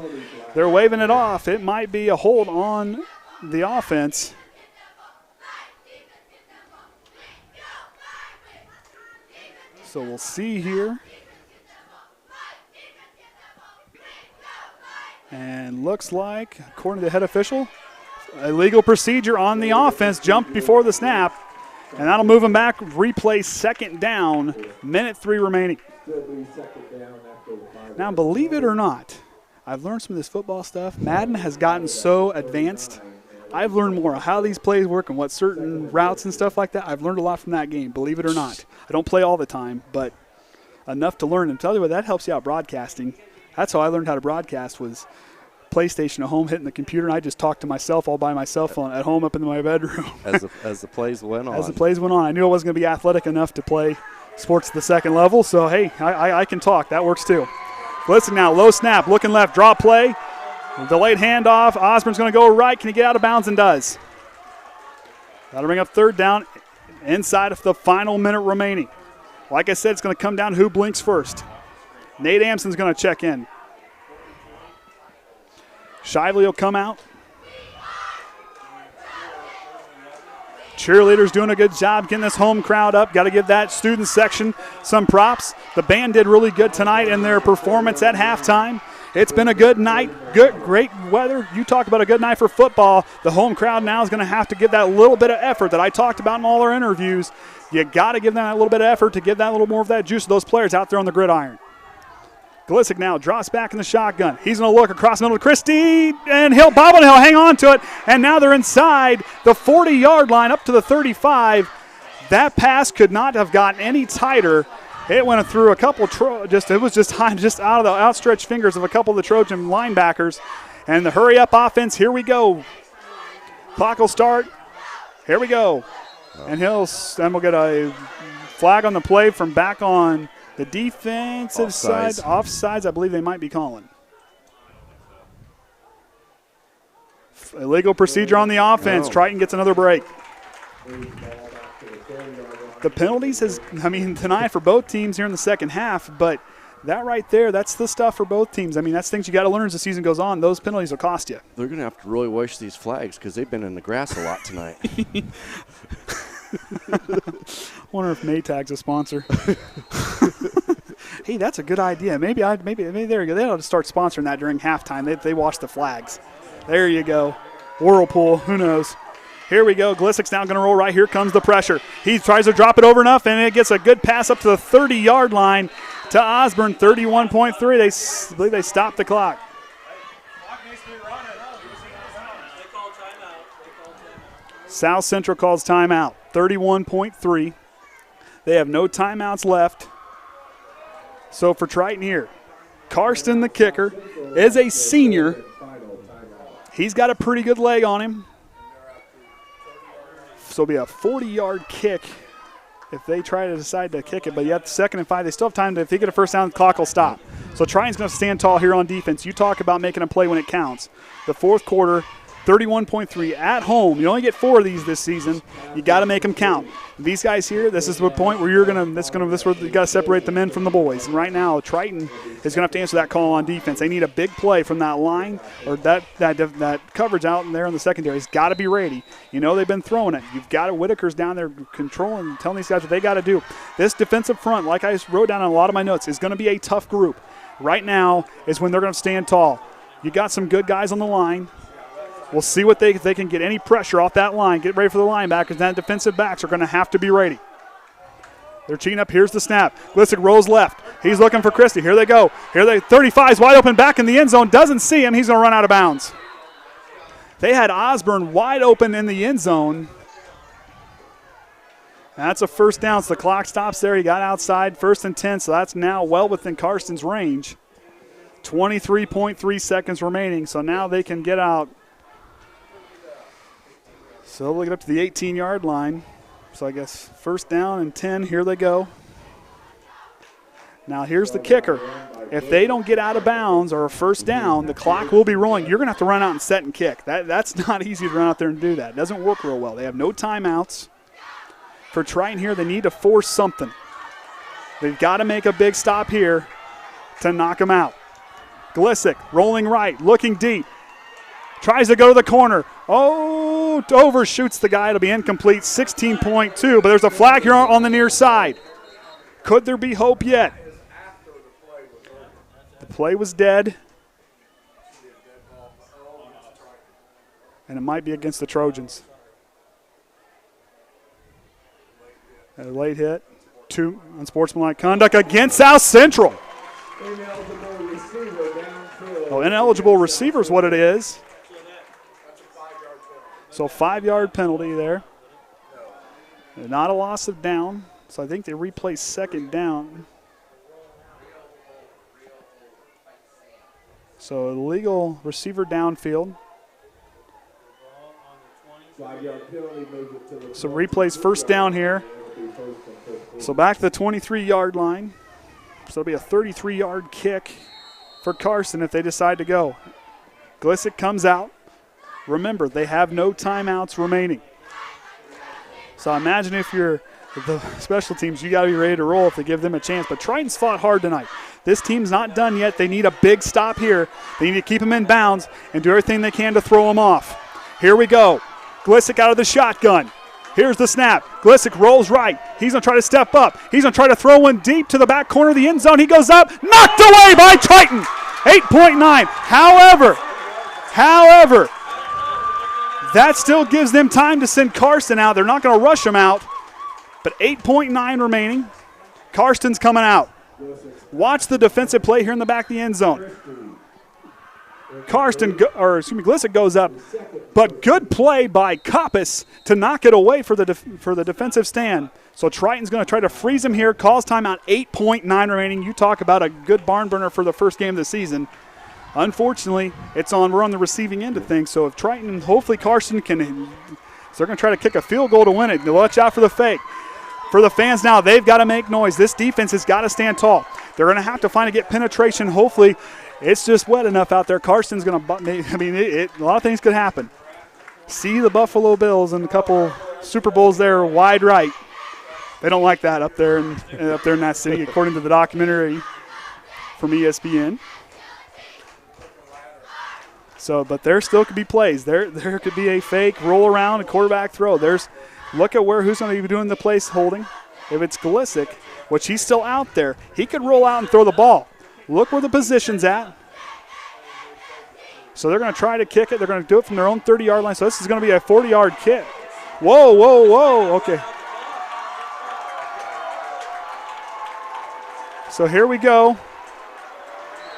They're waving it off. It might be a hold on the offense. So we'll see here. And looks like, according to the head official, illegal procedure on the offense, jumped before the snap, and that'll move him back. Replay 2nd down, minute 3 remaining. Now, believe it or not, I've learned some of this football stuff. Madden has gotten so advanced. I've learned more how these plays work and what certain routes and stuff like that. I've learned a lot from that game, believe it or not. I don't play all the time, but enough to learn. And tell you what, that helps you out broadcasting. That's how I learned how to broadcast, was PlayStation at home, hitting the computer, and I just talked to myself all by myself at home up in my bedroom. As the plays went on. As the plays went on. I knew I wasn't going to be athletic enough to play sports at the 2nd level, so, hey, I can talk. That works too. Listen now, low snap, looking left, draw play. Delayed handoff. Osborne's going to go right. Can he get out of bounds? And does. That'll bring up 3rd down inside of the final minute remaining. Like I said, it's going to come down to who blinks first. Nate Amsden's going to check in. Shively will come out. Cheerleaders doing a good job getting this home crowd up. Got to give that student section some props. The band did really good tonight in their performance at halftime. It's been a good night, great weather. You talk about a good night for football. The home crowd now is going to have to give that little bit of effort that I talked about in all our interviews. You got to give them that little bit of effort to give that little more of that juice to those players out there on the gridiron. Glisick now drops back in the shotgun. He's going to look across the middle to Christie, and he'll bobble and he'll hang on to it. And now they're inside the 40-yard line up to the 35. That pass could not have gotten any tighter. It went through a couple, it was just out of the outstretched fingers of a couple of the Trojan linebackers. And the hurry-up offense, here we go. Clock will start. Here we go. And we'll get a flag on the play from back on the defensive side. Offsides, I believe they might be calling. Illegal procedure on the offense. No. Triton gets another break. The penalties tonight for both teams here in the 2nd half, but that right there, that's the stuff for both teams. That's things you got to learn as the season goes on. Those penalties will cost you. They're going to have to really wash these flags because they've been in the grass a lot tonight. Wonder if Maytag's a sponsor. Hey, that's a good idea. Maybe there you go. They ought to start sponsoring that during halftime. They watch the flags. There you go. Whirlpool. Who knows? Here we go. Glissik's now going to roll right. Here comes the pressure. He tries to drop it over enough, and it gets a good pass up to the 30-yard line to Osborne. 31.3. I believe they stopped the clock. South Central calls timeout. 31.3. They have no timeouts left. So for Triton here, Karsten, the kicker, is a senior. He's got a pretty good leg on him. So it'll be a 40-yard kick if they try to decide to kick it. But yet, 2nd and 5, they still have time to, if they get a first down, the clock will stop. So Triton's going to stand tall here on defense. You talk about making a play when it counts. The fourth quarter, 31.3 at home. You only get 4 of these this season. You got to make them count. These guys here, this is the point where you got to separate the men from the boys. And right now, Triton is going to have to answer that call on defense. They need a big play from that line or that coverage out in there in the secondary. It's got to be ready. You know they've been throwing it. You've got Whitaker's down there controlling, telling these guys what they got to do. This defensive front, like I wrote down on a lot of my notes, is going to be a tough group. Right now is when they're going to stand tall. You got some good guys on the line. We'll see if they can get any pressure off that line. Get ready for the linebackers. That defensive backs are going to have to be ready. They're cheating up. Here's the snap. Glissik rolls left. He's looking for Christie. Here they go. 35's wide open back in the end zone. Doesn't see him. He's going to run out of bounds. They had Osborne wide open in the end zone. That's a first down. So the clock stops there. He got outside. 1st and 10. So that's now well within Karsten's range. 23.3 seconds remaining. So now they can get out. So they'll get up to the 18-yard line. So I guess 1st down and 10. Here they go. Now here's the kicker. If they don't get out of bounds or a first down, the clock will be rolling. You're going to have to run out and set and kick. That's not easy to run out there and do that. It doesn't work real well. They have no timeouts. For Triton here, they need to force something. They've got to make a big stop here to knock them out. Glissik rolling right, looking deep. Tries to go to the corner. Oh, overshoots the guy. It'll be incomplete, 16.2. But there's a flag here on the near side. Could there be hope yet? The play was dead. And it might be against the Trojans. A late hit. 2 unsportsmanlike conduct against South Central. Ineligible receiver is what it is. So 5-yard penalty there. Not a loss of down. So I think they replay 2nd down. So illegal receiver downfield. So replays 1st down here. So back to the 23-yard line. So it'll be a 33-yard kick for Carson if they decide to go. Glissik comes out. Remember, they have no timeouts remaining. So imagine if you're the special teams, you got to be ready to roll if they give them a chance. But Triton's fought hard tonight. This team's not done yet. They need a big stop here. They need to keep them in bounds and do everything they can to throw them off. Here we go. Glissik out of the shotgun. Here's the snap. Glissik rolls right. He's going to try to step up. He's going to try to throw one deep to the back corner of the end zone. He goes up. Knocked away by Triton. 8.9. However, that still gives them time to send Karsten out. They're not going to rush him out. But 8.9 remaining. Karsten's coming out. Watch the defensive play here in the back of the end zone. Glissik goes up. But good play by Coppes to knock it away for the defensive stand. So Triton's going to try to freeze him here. Calls timeout. 8.9 remaining. You talk about a good barn burner for the first game of the season. Unfortunately, we're on the receiving end of things. So if Triton, hopefully Karsten can, so they're going to try to kick a field goal to win it. Watch out for the fake. For the fans now, they've got to make noise. This defense has got to stand tall. They're going to have to get penetration. Hopefully, it's just wet enough out there. Karsten's going to, a lot of things could happen. See the Buffalo Bills and a couple Super Bowls there wide right. They don't like that up there in that city, according to the documentary from ESPN. So, but there still could be plays. There could be a fake roll around, a quarterback throw. There's Look at who's going to be doing the place holding. If it's Glisick, which he's still out there, he could roll out and throw the ball. Look where the position's at. So they're going to try to kick it. They're going to do it from their own 30-yard line. So this is going to be a 40-yard kick. Whoa, whoa, whoa. Okay. So here we go.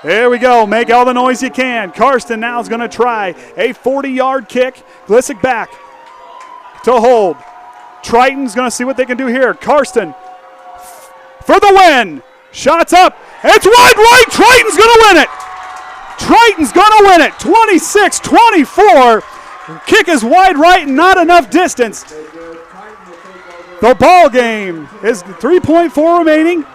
There we go. Make all the noise you can. Karsten now is going to try a 40-yard kick. Glisick back to hold. Triton's going to see what they can do here. Karsten for the win. Shots up. It's wide right. Triton's going to win it. Triton's going to win it. 26-24. Kick is wide right and not enough distance. The ball game is 3.4 remaining.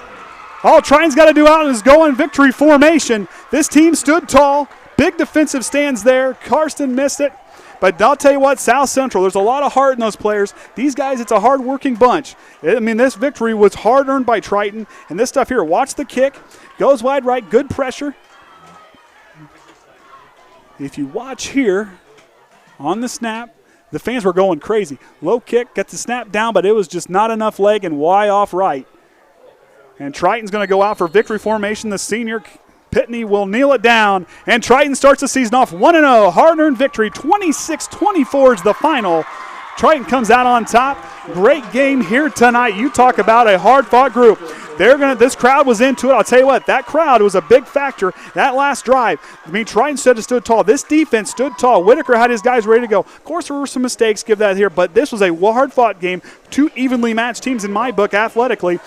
All Triton's got to do out is go in victory formation. This team stood tall. Big defensive stands there. Karsten missed it. But I'll tell you what, South Central, there's a lot of heart in those players. These guys, it's a hard-working bunch. I mean, this victory was hard-earned by Triton. And this stuff here, watch the kick. Goes wide right, good pressure. If you watch here on the snap, the fans were going crazy. Low kick, got the snap down, but it was just not enough leg and Y off right. And Triton's going to go out for victory formation. The senior Pitney will kneel it down. And Triton starts the season off 1-0. Hard-earned victory. 26-24 is the final. Triton comes out on top. Great game here tonight. You talk about a hard-fought group. This crowd was into it. I'll tell you what, that crowd was a big factor. That last drive, I mean, Triton stood tall. This defense stood tall. Whitaker had his guys ready to go. Of course, there were some mistakes, give that here, but this was a hard-fought game. Two evenly matched teams in my book athletically.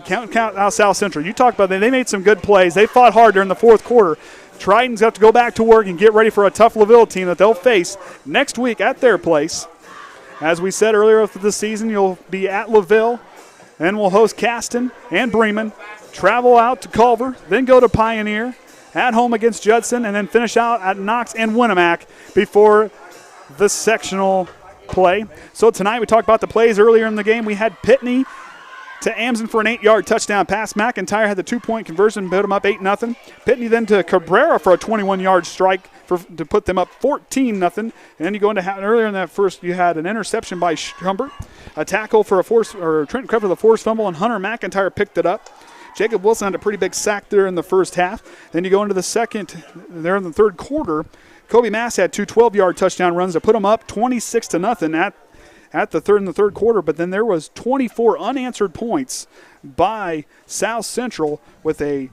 Count out South Central. You talk about them. They made some good plays. They fought hard during the fourth quarter. Triton's got to go back to work and get ready for a tough LaVille team that they'll face next week at their place. As we said earlier of the season, you'll be at LaVille. Then we'll host Caston and Bremen, travel out to Culver, then go to Pioneer, at home against Judson, and then finish out at Knox and Winnemac before the sectional play. So tonight we talked about the plays earlier in the game. We had Pitney to Amsden for an 8-yard touchdown pass. McIntyre had the 2-point conversion, put them up 8-0. Pitney then to Cabrera for a 21-yard strike to put them up 14-0. And then you go into earlier in that first, you had an interception by Shumpert, a tackle for Trenton Kreft with a forced fumble, and Hunter McIntyre picked it up. Jocob Wilson had a pretty big sack there in the first half. Then you go into the second, there in the third quarter, Koby Mast had two 12-yard touchdown runs to put them up 26-0 at the third quarter, but then there was 24 unanswered points by South Central with a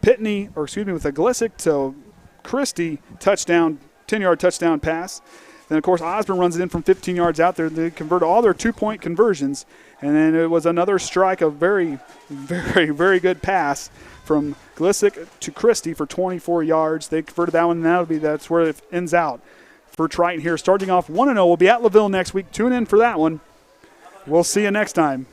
Glisick to Christie touchdown, 10-yard touchdown pass. Then, of course, Osborne runs it in from 15 yards out there. They convert all their 2-point conversions. And then it was another strike, a very, very, very good pass from Glisick to Christie for 24 yards. They converted that one, and that's where it ends out for Triton here. Starting off 1-0. We'll be at LaVille next week. Tune in for that one. We'll see you next time.